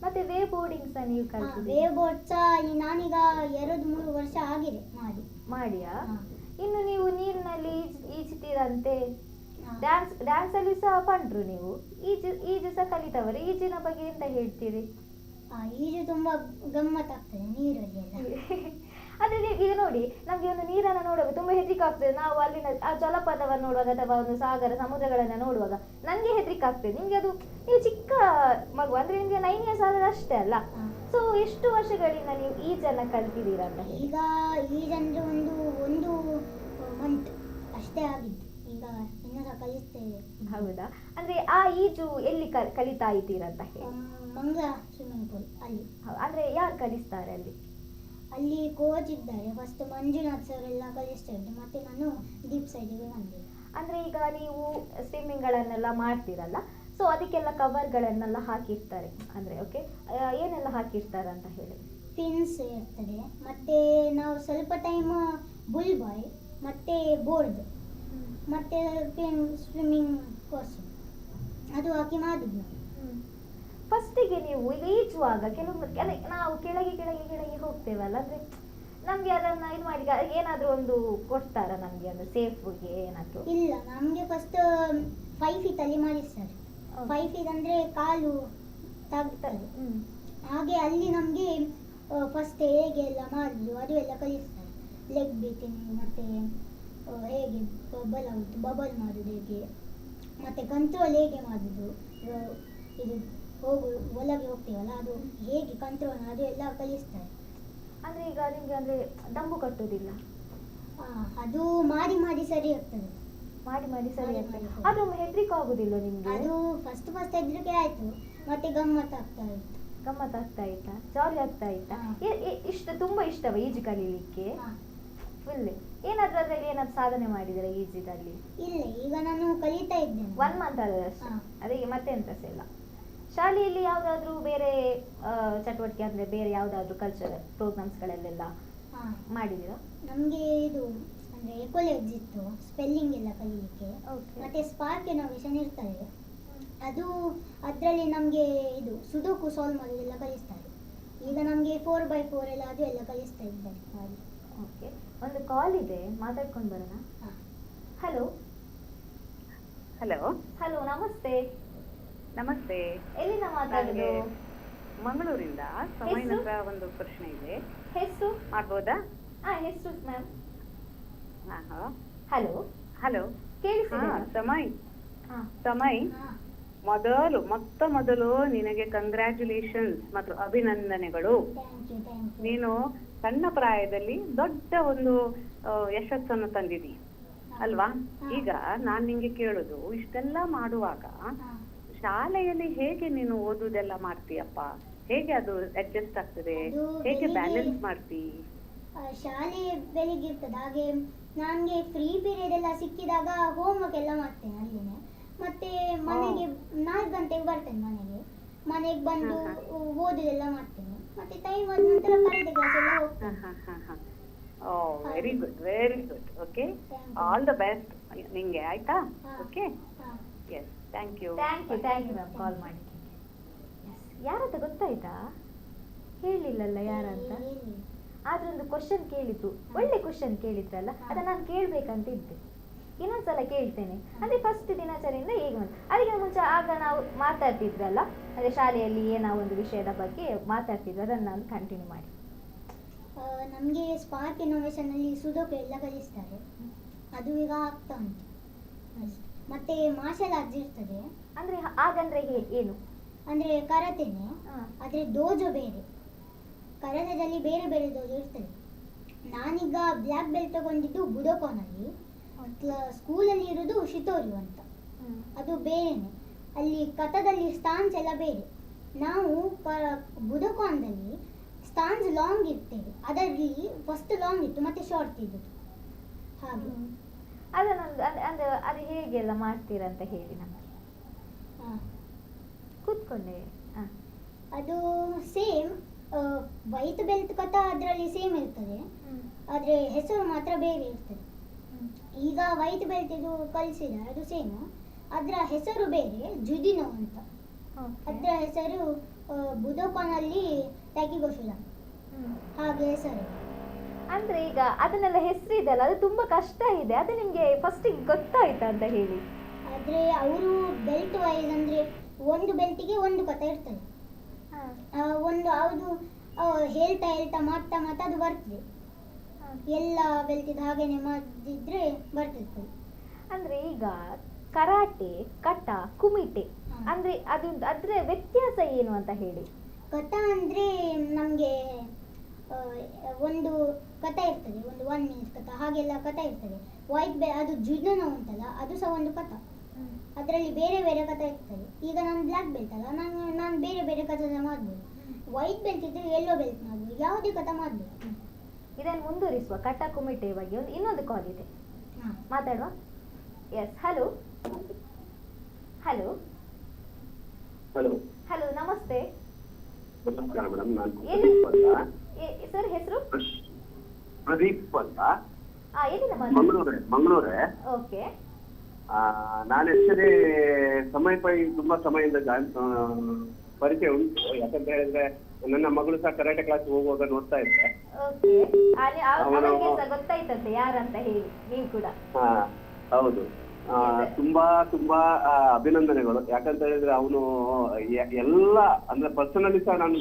ಮತ್ತೆ ವೇವ್ ಬೋರ್ಡಿಂಗ್ ಸಹ ನೀವು ಕಲಿತಿದ್ದೀರಿ? ವೇವ್ ಬೋರ್ಡ್ ಸಹ ನಾನೀಗ 2-3 ವರ್ಷ ಆಗಿದೆ ಮಾಡಿಯಾ? ಇನ್ನು ನೀವು ನೀರಿನಲ್ಲಿ ಈಜ್ತೀರಂತೆ, ಡ್ಯಾನ್ಸ್ ಅಲ್ಲಿ ಸಹ ಪಂಡ್ರು ನೀವು. ಈಜು ಸಹ ಕಲಿತವರು. ಈಜಿನ ಬಗ್ಗೆ ಎಂತ ಹೇಳ್ತೀರಿ? ಈಜು ತುಂಬಾ ಗಮ್ಮತ್ತಾಗ್ತದೆ ನೀರಲ್ಲಿ ಎಲ್ಲ. ಅದೇ ಈಗ ನೋಡಿ, ನಮ್ಗೆ ಒಂದು ನೀರನ್ನ ನೋಡುವಾಗ ತುಂಬಾ ಹೆದರಿಕೆ ಆಗ್ತದೆ. ನಾವು ಅಲ್ಲಿನ ಆ ಜಲಪಾತವನ್ನು ನೋಡುವಾಗ ಅಥವಾ ಒಂದು ಸಾಗರ ಸಮುದ್ರಗಳನ್ನ ನೋಡುವಾಗ ನನ್ಗೆ ಹೆದರಿಕೆ ಆಗ್ತದೆ. ನಿಮ್ಗೆ ಅದು, ನೀವು ಚಿಕ್ಕ ಮಗು ಅಂದ್ರೆ ನಿಮ್ಗೆ 9 years ಆದ್ರೆ ಅಷ್ಟೇ ಅಲ್ಲ. ಸೊ ಎಷ್ಟು ವರ್ಷಗಳಿಂದ ನೀವು ಈಜನ್ನ ಕಲ್ತಿದ್ದೀರಾ ಅಂತ ಹೇಳಿ? ಈಗ ಈಜಂದ್ರೆ ಒಂದು ಮಂತ್ ಅಷ್ಟೇ ಆಗಿದ್ದು. ಈಗ ಇನ್ನೂ ಸಹ ಕಲಿಸ್ತೇವೆ. ಹೌದಾ? ಅಂದ್ರೆ ಆ ಈಜು ಎಲ್ಲಿ ಕಲಿತಾ ಇದ್ದೀರಾ ಅಂತ ಹೇಳಿ? ಮಂಗಳ ಸ್ವಿಮ್ಮಿಂಗ್ ಪೂಲ್ ಅಲ್ಲಿ. ಅಂದ್ರೆ ಯಾರು ಕಲಿಸ್ತಾರೆ ಅಲ್ಲಿ? ಅಲ್ಲಿ ಕೋಚ್ ಇದ್ದಾರೆ. ಫಸ್ಟ್ ಮಂಜುನಾಥ್ ಸರ್ ಎಲ್ಲ ಕಲಿಸ್ತಾ ಇದ್ರು. ಮತ್ತೆ ನಾನು ಡೀಪ್ ಸೈಡಿಗೆ ಬಂದೆ. ಅಂದ್ರೆ ಈಗ ನೀವು ಸ್ವಿಮ್ಮಿಂಗ್ ಗಳನ್ನೆಲ್ಲ ಮಾಡ್ತೀರಲ್ಲ, ಸೊ ಅದಕ್ಕೆಲ್ಲ ಕವರ್ಗಳನ್ನೆಲ್ಲ ಹಾಕಿರ್ತಾರೆ. ಅಂದ್ರೆ ಓಕೆ, ಏನೆಲ್ಲ ಹಾಕಿರ್ತಾರೆ ಅಂತ ಹೇಳಿ? ಫಿನ್ಸ್ ಇರ್ತದೆ. ಮತ್ತೆ ನಾವು ಸ್ವಲ್ಪ ಟೈಮ್ ಬುಲ್ ಬಾಯ್, ಮತ್ತೆ ಬೋರ್ಡ್, ಮತ್ತೆ ಸ್ವಿಮ್ಮಿಂಗ್ ಕೋರ್ಸ್ ಅದು ಹಾಕಿ ಮಾಡಿದ್ವಿ. ಫಸ್ಟಿಗೆ ನೀವು ಈಗ ಈಜುವಾಗ ನಾವು ಕೆಳಗೆ ಹೋಗ್ತೇವಲ್ಲ, ಅಂದ್ರೆ ನಮ್ಗೆ ಅದನ್ನ ಇದು ಮಾಡಿ ಏನಾದ್ರೂ ಒಂದು ಕೊಡ್ತಾರ ನಮ್ಗೆ, ಅಂದ್ರೆ ಸೇಫ್ಗೆ ಏನಾದ್ರು? ಇಲ್ಲ, ನಮ್ಗೆ ಫಸ್ಟ್ 5 feet ಅಲ್ಲಿ ಮಾಡಿಸ್ತಾರೆ. 5 feet ಅಂದ್ರೆ ಕಾಲು ತಾಗ್ತಾರೆ. ಹಾಗೆ ಅಲ್ಲಿ ನಮ್ಗೆ ಫಸ್ಟ್ ಹೇಗೆ ಎಲ್ಲ ಮಾಡುದು ಅದು ಎಲ್ಲ ಕಲಿಸ್ತಾರೆ. ಲೆಗ್ ಬ್ರೀತಿಂಗ್, ಮತ್ತೆ ಹೇಗೆ ಬಬಲ್ ಮಾಡುದು ಹೇಗೆ, ಮತ್ತೆ ಕಂಟ್ರೋಲ್ ಹೇಗೆ ಮಾಡುದು, ಇದು ಒಳಗೆ ಹೋಗ್ತೇವಲ್ಲ ಅದು ಹೇಗೆ ಕಂಟ್ರೋಲ್, ಅದು ಎಲ್ಲ ಕಲಿಸ್ತಾರೆ. ಅಂದ್ರೆ ಈಗ ನಿಮ್ಗೆ ಅಂದ್ರೆ ದಂಬು ಕಟ್ಟುವುದಿಲ್ಲ? ಅದು ಮಾಡಿ ಸರಿ ಆಗ್ತದೆ. ಮಾಡಿ ಸರಿ ಆಗ್ತದೆ. ಅದು ಹೆದರಿಕೆ ಆಗುದಿಲ್ಲ ನಿಮ್ಗೆ? ಅದು ಫಸ್ಟ್ ಹೆದರಿಕೆ ಆಯ್ತು, ಮತ್ತೆ ಗಮ್ಮತ್ತಾಗ್ತಾ ಇತ್ತಾ? ಜಾಲಿ ಆಗ್ತಾ ಇತ್ತಾ? ತುಂಬಾ ಇಷ್ಟವಾ ಈಜು ಕಲೀಲಿಕ್ಕೆ? ಫುಲ್. ಏನಾದ್ರೂ ಅದ್ರಲ್ಲಿ ಏನಾದ್ರು ಸಾಧನೆ ಮಾಡಿದ್ರೆ ಈಜಿದಲ್ಲಿ? ಇಲ್ಲ, ಈಗ ನಾನು ಕಲಿತಾ ಇದ್ದೇನೆ. 1 month ಆದ್ರೆ ಅಷ್ಟೇ. ಅದೇ ಮತ್ತೆ ಎಂತಸ ಇಲ್ಲ. ಶಾಲೆಯಲ್ಲಿ ಯಾವ್ದಾದ್ರು ಬೇರೆ ಚಟುವಟಿಕೆ, ಅಂದ್ರೆ ಬೇರೆ ಯಾವ್ದಾದ್ರು ಕಲ್ಚರಲ್ ಪ್ರೋಗ್ರಾಮ್ಸ್ ಗಳಲ್ಲೆಲ್ಲ ಮಾಡಿದೀರಾ? ನಮ್ಗೆ ಇದು ಅಂದ್ರೆ ಕಾಲೇಜ್ ಇತ್ತು, ಸ್ಪೆಲ್ಲಿಂಗ್ ಎಲ್ಲ ಕಲೀಲಿಕ್ಕೆ. ಮತ್ತೆ ಸ್ಪಾರ್ಕ್ ಇನೋವೇಷನ್ ಇರ್ತದೆ. ಅದು ಅದರಲ್ಲಿ ನಮ್ಗೆ ಇದು ಸುಡೋಕು ಸಾಲ್ವ್ ಮಾಡೋದೆಲ್ಲ ಕಲಿಸ್ತಾರೆ. ಈಗ ನಮ್ಗೆ 4x4 ಎಲ್ಲ ಅದು ಎಲ್ಲ ಕಲಿಸ್ತಾ ಇದ್ದಾರೆ. ಓಕೆ, ಒಂದು ಕಾಲ್ ಇದೆ, ಮಾತಾಡ್ಕೊಂಡು ಬರೋಣ. ಹಲೋ ಹಲೋ, ನಮಸ್ತೆ. ನಮಸ್ತೆ. ಎಲ್ಲಿಂದ ಮಾತಾಡೋದು? ಮಂಗಳೂರಿಂದ. ಸಮಯನ ಹತ್ರ ಒಂದು ಪ್ರಶ್ನೆ ಇದೆ. ಹೆಸರು ಮಾಡ್ಬೋದಾ? ಹೆಸರು ಮ್ಯಾಮ್. ಹಲೋ ಕೇಳಿಸ್ತಿದೆಯಾ? ಸಮಯ್, ಮೊದಲು ನಿನಗೆ ಕಂಗ್ರ್ಯಾಚುಲೇಷನ್ಸ್ ಮತ್ತು ಅಭಿನಂದನೆಗಳು. ನೀನು ಸಣ್ಣ ಪ್ರಾಯದಲ್ಲಿ ದೊಡ್ಡ ಒಂದು ಯಶಸ್ಸನ್ನು ತಂದಿದಿ ಅಲ್ವಾ? ಈಗ ನಾನ್ ನಿಂಗೆ ಕೇಳುದು, ಇಷ್ಟೆಲ್ಲ ಮಾಡುವಾಗ ಶಾಲೆಯಲ್ಲಿ ಹೇಗೆ ನೀನು ಓದುದೆಲ್ಲ ಮಾಡ್ತೀಯಪ್ಪ? ಹೇಗೆ ಅದು ಅಡ್ಜಸ್ಟ್ ಆಗ್ತದೆ? ಹೇಗೆ ಬ್ಯಾಲೆನ್ಸ್ ಮಾಡ್ತಿ? ಶಾಲೆ ಬೆಳಿಗ್ಗೆ ಇರ್ತದೆ. ಹಾಗೆ ನನಗೆ ಫ್ರೀ ಪೀರಿಯಡ್ ಎಲ್ಲ ಸಿಕ್ಕಿದಾಗ ಹೋಮ್ವರ್ಕ್ ಎಲ್ಲ ಮಾಡ್ತೇನೆ ಅಲ್ಲಿನೇ. ಮತ್ತೆ ಮನೆಗೆ 4 ಗಂಟೆಗೆ ಬರ್ತೇನೆ. ಮನೆಗೆ ಬಂದು ಓದುದೆಲ್ಲ ಮಾಡ್ತೇನೆ. ಮತ್ತೆ ಟೈಮ್ ಆದ ನಂತರ ಕರಾಟೆ ಕ್ಲಾಸ್ ಎಲ್ಲ ಹೋಗ್ತೇನೆ. Very good. Okay, all the best ನಿಂಗೆ. ಆಯ್ತಾ? Okay, yes, thank you ma'am call ಮಾಡಿ. ಯಾರಂತ ಗೊತ್ತಾಯ್ತಾ? ಹೇಳಿಲ್ಲಲ್ಲ ಯಾರಂತ. ಆದ್ರೆ ಒಂದು ಕ್ವಶನ್ ಕೇಳಿದ್ರು, ಒಳ್ಳೆ ಕ್ವಶನ್ ಕೇಳಿದ್ರಲ್ಲ, ಅದನ್ನ ನಾನು ಕೇಳ್ಬೇಕಂತ ಇದ್ದೆ. ಇನ್ನೊಂದ್ಸಲ ಕೇಳ್ತೇನೆ. ಅಂದ್ರೆ ಫಸ್ಟ್ ದಿನಾಚರಣೆಯಿಂದ ಹೇಗೆ ಅದಕ್ಕೆ ಮುಂಚೆ ಆಗ ನಾವು ಮಾತಾಡ್ತಿದ್ರಲ್ಲ, ಅಂದ್ರೆ ಶಾಲೆಯಲ್ಲಿ ಏನೋ ಒಂದು ವಿಷಯದ ಬಗ್ಗೆ ಮಾತಾಡ್ತಿದ್ರು, ಅದನ್ನ ನಾನು ಕಂಟಿನ್ಯೂ ಮಾಡಿ. ನಮಗೆ ಸ್ಪಾರ್ಕ್ ಇನೋವೇಷನ್ ಅಲ್ಲಿ ಸುಡೋಕು ಎಲ್ಲ ಕಲಿಸ್ತಾರೆ. ಅದು ಈಗ ಆಗ್ತಾ ಉಂಟು. ಮತ್ತೆ ಮಾರ್ಷಲ್ ಆರ್ಟ್ಸ್ ಇರ್ತದೆ. ಅಂದ್ರೆ ಹಾಗಂದ್ರೆ ಏನು? ಅಂದ್ರೆ ಕರಾಟೆನೆ, ಆದ್ರೆ ಡೋಜೋ ಬೇರೆ. ಕರಾಟೆದಲ್ಲಿ ಬೇರೆ ಬೇರೆದವರು ಇರ್ತದೆ. ನಾನೀಗ ಬ್ಲ್ಯಾಕ್ ಬೆಲ್ಟ್ ತಗೊಂಡಿದ್ದು ಬುಡೋಕಾನಲ್ಲಿ, ಸ್ಕೂಲಲ್ಲಿ ಇರೋದು ಶಿತೋರಿ ಅಂತ, ಅದು ಬೇರೆನೆ. ಅಲ್ಲಿ ಕಥದಲ್ಲಿ ಸ್ಟಾನ್ಸ್ ಎಲ್ಲ ಬೇರೆ. ನಾವು ಬುಡೋಕಾನ್ದಲ್ಲಿ ಸ್ಟಾನ್ಸ್ ಲಾಂಗ್ ಇರ್ತೇವೆ, ಅದರಲ್ಲಿ ಫಸ್ಟ್ ಲಾಂಗ್ ಇತ್ತು ಮತ್ತೆ ಶಾರ್ಟ್ ಇದ್ದದ್ದು ಹಾಗೆ. ಅಂದ್ರೆ ಅದು ಹೇಗೆಲ್ಲ ಮಾಡ್ತೀರಾ ಅಂತ ಹೇಳಿ ನಮಗೆ. ಕೂತ್ಕೊಂಡೆ ಅದು ಸೇಮ್ ವೈಟ್ ಬೆಲ್ಟ್ ಕಥಾ ಅದರಲ್ಲಿ ಸೇಮ್ ಇರ್ತದೆ, ಆದರೆ ಹೆಸರು ಮಾತ್ರ ಬೇರೆ ಇರ್ತದೆ. ಈಗ ವೈಟ್ ಬೆಲ್ಟ್ ಇದು ಕಲಿಸಿದ್ದಾರೆ ಅದು ಸೇಮ್, ಅದರ ಹೆಸರು ಬೇರೆ, ಜುದಿನೋ ಅಂತ. ಅದರ ಹೆಸರು ಬುಡೋಕಾನಲ್ಲಿ ಟೈಕಿಗೋಶಿಲ ಹಾಗೆ ಹೆಸರು. ಅಂದ್ರೆ ಈಗ ಅದನ್ನೆಲ್ಲ ಹೆಸರು ಇದೆಲ್ಲ, ಅದು ತುಂಬಾ ಕಷ್ಟ ಇದೆ, ಅದು ನಿಮ್ಗೆ ಫಸ್ಟ್ ಗೊತ್ತಾಯ್ತಾ ಅಂತ ಹೇಳಿ? ಆದ್ರೆ ಅವರು ಬೆಲ್ಟ್ ವೈಸ್ ಅಂದ್ರೆ ಒಂದು ಬೆಲ್ಟಿಗೆ ಒಂದು ಕಥೆ ಇರ್ತದೆ, ಒಂದು ಅದು ಹೇಳ್ತಾ ಹೇಳ್ತಾ ಮಾಡ್ತಾ ಮಾಡ್ತಾ ಅದು ಬರ್ತದೆ. ಎಲ್ಲ ಬೆಲ್ಟಿದ ಹಾಗೇನೆ ಮಾಡಿದ್ರೆ ಬರ್ತಿರ್ತದೆ. ಅಂದ್ರೆ ಈಗ ಕರಾಟೆ, ಕಟ, ಕುಮಿಟೆ ಅಂದ್ರೆ ಅದ್ರ ವ್ಯತ್ಯಾಸ ಏನು ಅಂತ ಹೇಳಿ? ಕಥಾ ಅಂದ್ರೆ ನಮ್ಗೆ ಒಂದು ಕಥೆ ಇರ್ತದೆ, ಒಂದು 1 minute ಕಥಾ ಹಾಗೆಲ್ಲ ಕಥೆ ಇರ್ತದೆ. ಅದು ಜುಡೋನೋ ಉಂಟಲ್ಲ, ಅದು ಸಹ ಒಂದು ಕಥಾ, ಅದರಲ್ಲಿ ಬೇರೆ ಬೇರೆ ಕಥೆ ಇರ್ತದೆ. ಈಗ ನಾನು ಬ್ಲ್ಯಾಕ್ ಬೆಲ್ಟ್ ಅಲ್ಲ, ನಾನು ಬೇರೆ ಬೇರೆ ಕಥೆ ಮಾಡ್ಬೋದು. ವೈಟ್ ಬೆಲ್ಟ್ ಇದ್ರೆ ಯೆಲ್ಲೋ ಬೆಲ್ಟ್ ಮಾಡ್ಬೋದು, ಯಾವುದೇ ಕಥೆ ಮಾಡ್ಬೋದು. ಇದನ್ನು ಮುಂದುವರಿಸುವ ಕಟ ಕುಮಿಟೆ ಬಗ್ಗೆ ಇನ್ನೊಂದು ಕಾಲ್ ಇದೆ, ಮಾತಾಡುವ. Yes, hello hello hello hello, ನಮಸ್ತೆ. ನಮಸ್ಕಾರ ಮೇಡಮ್, ನಾನು ಸರ್ ಹೆಸರು? ಪ್ರದೀಪ್ ಅಂತ, ಎಲ್ಲಿಂದ ಮಂಗಳೂರೇ. ಓಕೆ. ನಾನು ಆಕ್ಚುಲಿ ಸಮಯ ತುಂಬಾ ಸಮಯದಿಂದ ಪರಿಚಯ ಉಂಟು. ಯಾಕಂತ ಹೇಳಿದ್ರೆ ನನ್ನ ಮಗಳು ಸಹ ಕರಾಟೆ ಕ್ಲಾಸ್ ಹೋಗುವಾಗ ನೋಡ್ತಾ ಇದ್ದೆ. ಗೊತ್ತಾಯ್ತಂತೆ ಯಾರಂತ ಹೇಳಿ, ನೀವು ಕೂಡ? ಹೌದು, ತುಂಬಾ ತುಂಬಾ ಅಭಿನಂದನೆಗಳು. ಯಾಕಂತ ಹೇಳಿದ್ರೆ ಅವನು ಎಲ್ಲ ಅಂದ್ರೆ ಪರ್ಸನಲಿ ಸಹ ನಾನು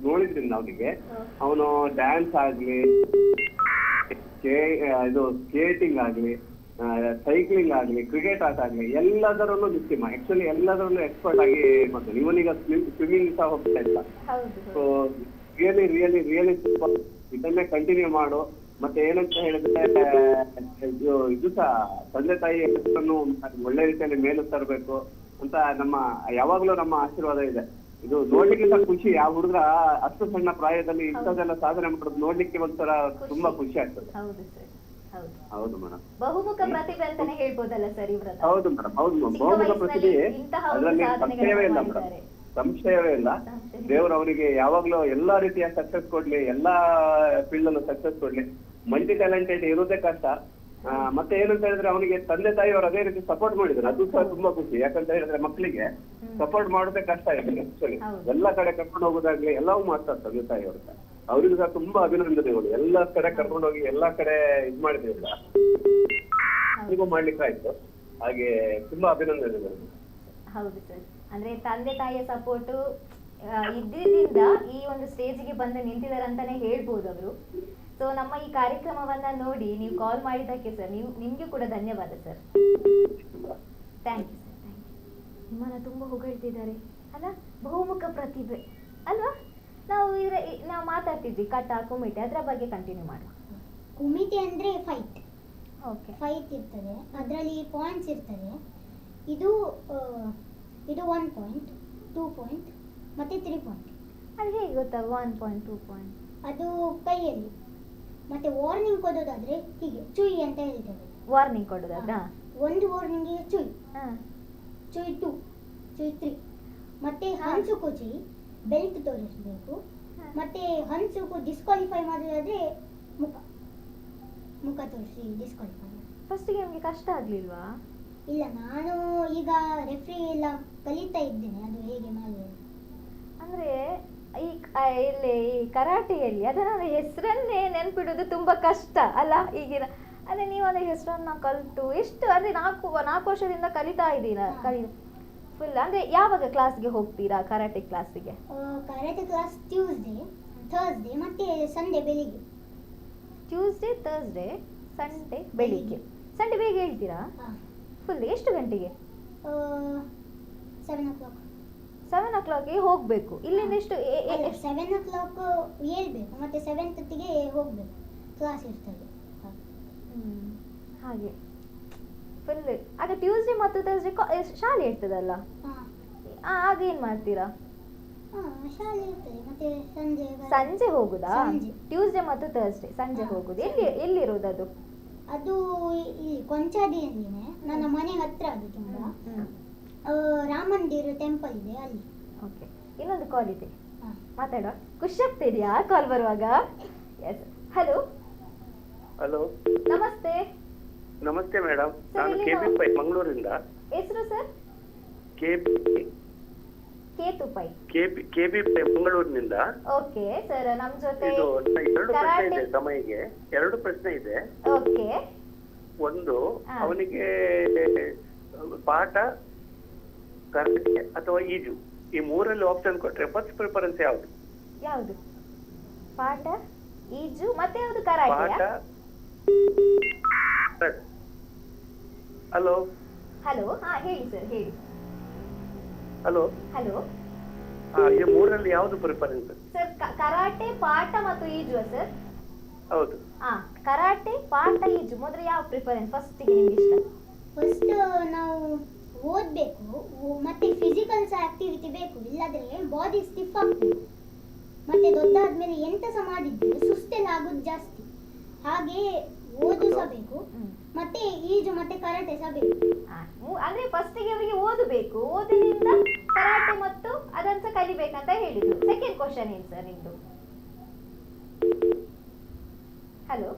ನೋಡಿದ್ರಿಂದ ಅವನಿಗೆ, ಅವನು ಡ್ಯಾನ್ಸ್ ಆಗ್ಲಿ, ಇದು ಸ್ಕೇಟಿಂಗ್ ಆಗ್ಲಿ, ಸೈಕ್ಲಿಂಗ್ ಆಗ್ಲಿ, ಕ್ರಿಕೆಟ್ ಆಟ ಆಗ್ಲಿ, ಎಲ್ಲದರಲ್ಲೂ ನಿಶ್ಚಿಮ. ಆಕ್ಚುಲಿ ಎಲ್ಲದರಲ್ಲೂ ಎಕ್ಸ್ಪರ್ಟ್ ಆಗಿ ಮಾಡ್ತಾನೆ. ಇವನೀಗ ಸ್ವಿಮ್ಮಿಂಗ್ ಸಹ ಹೋಗ್ತಾ ಇಲ್ಲ. ಸೊ ರಿಯಲಿ ರಿಯಲಿ ರಿಯಲಿ ಇದನ್ನೇ ಕಂಟಿನ್ಯೂ ಮಾಡು. ಮತ್ತೆ ಏನಂತ ಹೇಳಿದ್ರೆ ಇದು ಸಹ ತಂದೆ ತಾಯಿ ಹೆಸರನ್ನು ಒಳ್ಳೆ ರೀತಿಯಲ್ಲಿ ಮೇಲೆ ತರಬೇಕು ಅಂತ ಯಾವಾಗ್ಲೂ ನಮ್ಮ ಆಶೀರ್ವಾದ ಇದೆ. ಇದು ನೋಡ್ಲಿಕ್ಕೆ ಸಹ ಖುಷಿ. ಆ ಹುಡುಗ ಅಷ್ಟು ಸಣ್ಣ ಪ್ರಾಯದಲ್ಲಿ ಇಂಥದ್ದೆಲ್ಲ ಸಾಧನೆ ಮಾಡೋದು ನೋಡ್ಲಿಕ್ಕೆ ಒಂಥರ ತುಂಬಾ ಖುಷಿ ಆಗ್ತದೆ. ಹೌದು ಮೇಡಮ್, ಬಹುಮುಖ ಪ್ರತಿಭೆ ಅಂತಾನೆ ಹೇಳ್ಬೋದಲ್ಲ ಸರ್ ಇವ್ರನ್ನ? ಹೌದು ಮೇಡಮ್, ಹೌದು ಮೇಡಮ್, ಬಹುಮುಖ ಪ್ರತಿಭೆ, ಅದರಲ್ಲಿ ಸಂಶಯವೇ ಇಲ್ಲ ಮೇಡಮ್, ಸಂಶಯವೇ ಇಲ್ಲ. ದೇವರು ಅವನಿಗೆ ಯಾವಾಗ್ಲೂ ಎಲ್ಲಾ ರೀತಿಯ ಸಕ್ಸಸ್ ಕೊಡ್ಲಿ, ಎಲ್ಲಾ ಫೀಲ್ಡ್ ಅಲ್ಲೂ ಸಕ್ಸಸ್ ಕೊಡ್ಲಿ. ಮಲ್ಟಿ ಟ್ಯಾಲೆಂಟೆಡ್ ಇರೋದೇ ಕಷ್ಟ. ಮತ್ತೆ ಏನಂತ ಹೇಳಿದ್ರೆ ಅವನಿಗೆ ತಂದೆ ತಾಯಿಯವರು ಅದೇ ರೀತಿ ಸಪೋರ್ಟ್ ಮಾಡಿದ್ರು, ಅದು ಸಹ ತುಂಬಾ ಖುಷಿ. ಯಾಕಂತ ಹೇಳಿದ್ರೆ ಮಕ್ಕಳಿಗೆ ಸಪೋರ್ಟ್ ಮಾಡೋದೇ ಕಷ್ಟ ಇದೆ ಆಕ್ಚುಲಿ. ಎಲ್ಲಾ ಕಡೆ ಕರ್ಕೊಂಡು ಹೋಗೋದಾಗ್ಲಿ ಎಲ್ಲವೂ ಮಾಡ್ತಾರೆ ತಂದೆ ತಾಯಿಯವರು. ಅವ್ರಿಗೂ ಸಹ ತುಂಬಾ ಅಭಿನಂದನೆಗಳು. ಎಲ್ಲಾ ಕಡೆ ಕರ್ಕೊಂಡು ಹೋಗಿ ಎಲ್ಲಾ ಕಡೆ ಇದ್ ಮಾಡಿದ್ರಿಲ್ಲ, ಈಗೂ ಮಾಡ್ಲಿಕ್ಕೆ ಆಯ್ತು. ಹಾಗೆ ತುಂಬಾ ಅಭಿನಂದನೆಗಳು. ಹೌದು ಸರ್, ಅಂದ್ರೆ ತಂದೆ ತಾಯಿಯ ಸಪೋರ್ಟ್ ಇದ್ದಿದ್ರಿಂದ ಈ ಒಂದು ಸ್ಟೇಜ್ಗೆ ಬಂದು ನಿಂತಿದ್ದಾರೆ ಅಂತಾನೆ ಹೇಳ್ಬೋದು ಅವರು. ಸೊ ನಮ್ಮ ಈ ಕಾರ್ಯಕ್ರಮವನ್ನ ನೋಡಿ ನೀವು ಕಾಲ್ ಮಾಡಿದ್ದಕ್ಕೆ ಸರ್ ನಿಮ್ಗೆ ಕೂಡ ಧನ್ಯವಾದ sir. Thank you sir, thank you. ನಿಮ್ಮನ್ನ ತುಂಬಾ ಹೊಗಳ್ತಿದ್ದಾರೆ ಅಲ್ಲ, ಬಹುಮುಖ ಪ್ರತಿಭೆ ಅಲ್ವಾ? ನಾವು ಮಾತಾಡ್ತಿದ್ವಿ ಕಟ ಕುಮಿಟೆ, ಅದರ ಬಗ್ಗೆ ಕಂಟಿನ್ಯೂ ಮಾಡುವ. ಕುಮಿಟೆ ಅಂದ್ರೆ ಫೈಟ್. ಓಕೆ, ಫೈಟ್ ಇರ್ತದೆ, ಅದರಲ್ಲಿ ಪಾಯಿಂಟ್ಸ್ ಇರ್ತದೆ. ಇದು 1 point, 2 point ಮತ್ತೆ 3 point. ಅದು ಹೇಗೆ ಗೊತ್ತಾ 1 point 2 point? ಅದು ಕೈಯಲ್ಲಿ. ಮತ್ತೆ ವಾರ್ನಿಂಗ್ ಕೊಡೋದಾದ್ರೆ ಹೀಗೆ ಚುಯ್ ಅಂತ ಹೇಳ್ತೇವೆ. ವಾರ್ನಿಂಗ್ ಕೊಡೋದಾದ್ರಾ? ಒಂದು ವಾರ್ನಿಂಗ್ ಚುಯ್, ಚುಯ್ 2, ಚುಯ್ 3. ಮತ್ತೆ ಹನ್ಸುಕು ಚುಯ್, ಬೆಲ್ಟ್ ತೋರಿಸಬೇಕು. ಮತ್ತೆ ಹನ್ಸುಕು ಡಿಸ್ಕ್ವಾಲಿಫೈ ಮಾಡೋದಾದ್ರೆ ಮುಖ ತೋರಿಸಿ ಡಿಸ್ಕ್ವಾಲಿಫೈ. ಫಸ್ಟ್ ಗೇಮ್ಗೆ ಕಷ್ಟ ಆಗ್ಲಿಲ್ವಾ? ಇಲ್ಲ, ನಾನು ಈಗ ರೆಫ್ರಿ ಎಲ್ಲ ಕಲಿತಾ ಇದ್ದೇನೆ ಅದು ಹೇಗೆ ಮಾಡೋದು. ಅಂದ್ರೆ ಈ ಕರಾಟೆಯಲ್ಲಿ ಅದನ್ನ ಹೆಸರನ್ನೇ ನೆನ್ಪಿಡೋದು ತುಂಬಾ ಕಷ್ಟ ಅಲ್ಲ ಈಗಿನ. ಅಂದ್ರೆ ನೀವು ಅದ್ರ ಹೆಸರನ್ನ ಕಲಿತು ಎಷ್ಟು ಅಂದ್ರೆ 4 ವರ್ಷದಿಂದ ಕಲಿತಾ ಇದ್ದೀರಾ? ಫುಲ್ ಅಂದ್ರೆ ಯಾವಾಗ ಕ್ಲಾಸ್ಗೆ ಹೋಗ್ತೀರಾ ಕರಾಟೆ ಕ್ಲಾಸಿಗೆ? ಕರಾಟೆ ಕ್ಲಾಸ್ ಟ್ಯೂಸ್ಡೇ, ಥರ್ಸ್ಡೇ ಮತ್ತೆ ಸಂಡೇ ಬೆಳಿಗ್ಗೆ. ಟ್ಯೂಸ್ಡೇ, ಥರ್ಸ್ಡೇ, ಸಂಡೇ ಬೆಳಿಗ್ಗೆ. ಸಂಡೇ ಬೇಗ ಹೇಳ್ತೀರಾ? ಫುಲ್ ಎಷ್ಟು ಗಂಟೆಗೆ? 7 o'clock. 7 o'clock ಹೋಗ್ಬೇಕು. ಇಲ್ಲಿಂದ ಎಷ್ಟು 7 o'clock ಹೇಳ್ಬೇಕು, ಮತ್ತೆ 7:30ಗೆ ಹೋಗ್ಬೇಕು, ಕ್ಲಾಸ್ ಇರ್ತದೆ. ಹಾಗೆ ಫುಲ್. ಆಗ ಟ್ಯೂಸ್ಡೇ ಮತ್ತು ಥರ್ಸ್ಡೇ ಶಾಲೆ ಇರ್ತದಲ್ಲ, ಆಗ ಏನ್ ಮಾಡ್ತೀರಾ? ಶಾಲೆ ಇರ್ತದೆ, ಮತ್ತೆ ಸಂಜೆ ಹೋಗುದಾ? ಸಂಜೆ. ಟ್ಯೂಸ್ಡೇ ಮತ್ತು ಥರ್ಸ್ಡೇ ಸಂಜೆ ಹೋಗುದು. ಎಲ್ಲಿರೋದು ಅದು? ಅದು ಈ ಕೊಂಚಾದಿಯಲ್ಲಿನೇ, ನನ್ನ ಮನೆ ಹತ್ರ ಅದು ತುಂಬಾ. ರಾಮ ಮಂದಿರ ಟೆಂಪಲ್ ಇದೆ ಅಲ್ಲಿ. ಓಕೆ, ಇನ್ನೊಂದು ಕಾಲ್ ಇದೆ, ಹಾ. ಮಾತಾಡುವ. ಖುಷಿ ಆಗ್ತಿದ್ಯಾ ಕಾಲ್ ಬರುವಾಗ? ಎಸ್. ಹಲೋ ಹಲೋ, ನಮಸ್ತೆ. ನಮಸ್ತೆ ಮೇಡಮ್, ಸರ್, ನಾನು ಇಲ್ಲಿ ಕೆಬಿ ಪೈ ಮಂಗಳೂರಿಂದ. ಹೆಸರು ಸರ್? ಕೇತು ಪೈ. ಕೆಬಿ ಪೈ ಮಂಗಳೂರಿನಿಂದ. ಓಕೆ ಸರ್, ನಮ್ ಜೊತೆ ಇದು 2 ಪ್ರಶ್ನೆ ಕರಾಟೆ. ಇದೆ ಸಮಯಿಗೆ, 2 ಪ್ರಶ್ನೆ ಇದೆ. ಓಕೆ. ಒಂದು, ಹಾ. ಅವನಿಗೆ ಪಾಠ, ಕರಾಟೆ ಅಥವಾ ಈಜು, ಈ 3ರಲ್ಲಿ ಆಪ್ಷನ್ ಕೊಟ್ರೆ ಫಸ್ಟ್ ಪ್ರಿಫರೆನ್ಸ್ ಯಾವುದು? ಯಾವುದು? ಪಾಠ, ಈಜು, ಮತ್ತೆ ಯಾವುದು? ಪಾಠ. ಕರಾಟೆಯಾ? ಹಲೋ ಹಲೋ, ಹಾ ಹೇಳಿ ಸರ್, ಹೇಳಿ. ಹಲೋ, ಹಲೋ ಈ 3ರಲ್ಲಿ ಯಾವುದು ಪ್ರಿಫರೆನ್ಸ್? ಸರ್, ಕರಾಟೆ, ಪಾಠ ಮತ್ತು ಈಜುವ ಸರ್? ಹೌದು. ಕರಾಟೆ, ಪಾಠ, ಈಜು, ಮೊದಲು ಯಾವ ಪ್ರಿಫರೆನ್ಸ್ ಫಸ್ಟಿಗೆ ನಿಮ್ಗೆ ಇಷ್ಟ? ಫಸ್ಟ್ ನಾವು ಓದ್ಬೇಕು, ಮತ್ತೆ ಫಿಸಿಕಲ್ ಆಕ್ಟಿವಿಟಿ ಬೇಕು, ಇಲ್ಲದ್ರೆ ಬಾಡಿ ಸ್ಟಿಫ್ ಆಗ್ತದೆ. ಮತ್ತೆ ದೊಡ್ಡಾದ್ಮೇಲೆ ಎಂತ ಸಹ ಮಾಡಿದ್ರು ಸುಸ್ತೆಲ್ಲ ಆಗೋದು ಜಾಸ್ತಿ. ಹಾಗೆ ಓದು ಸಹ ಬೇಕು, ಮತ್ತೆ ಈಜು ಮತ್ತೆ ಕರಾಟೆ ಸಹ ಬೇಕು. ಅಂದ್ರೆ ಫಸ್ಟಿಗೆ ಅವರಿಗೆ ಓದಬೇಕು, ಓದಿನಿಂದ ಕರಾಟೆ ಮತ್ತು ಅದನ್ನ ಕಲಿಬೇಕಂತ ಹೇಳಿದ್ರು. ಸೆಕೆಂಡ್ ಕ್ವಶನ್ ಏನ್ ಸರ್ ನಿಮ್ದು? ಹಲೋ.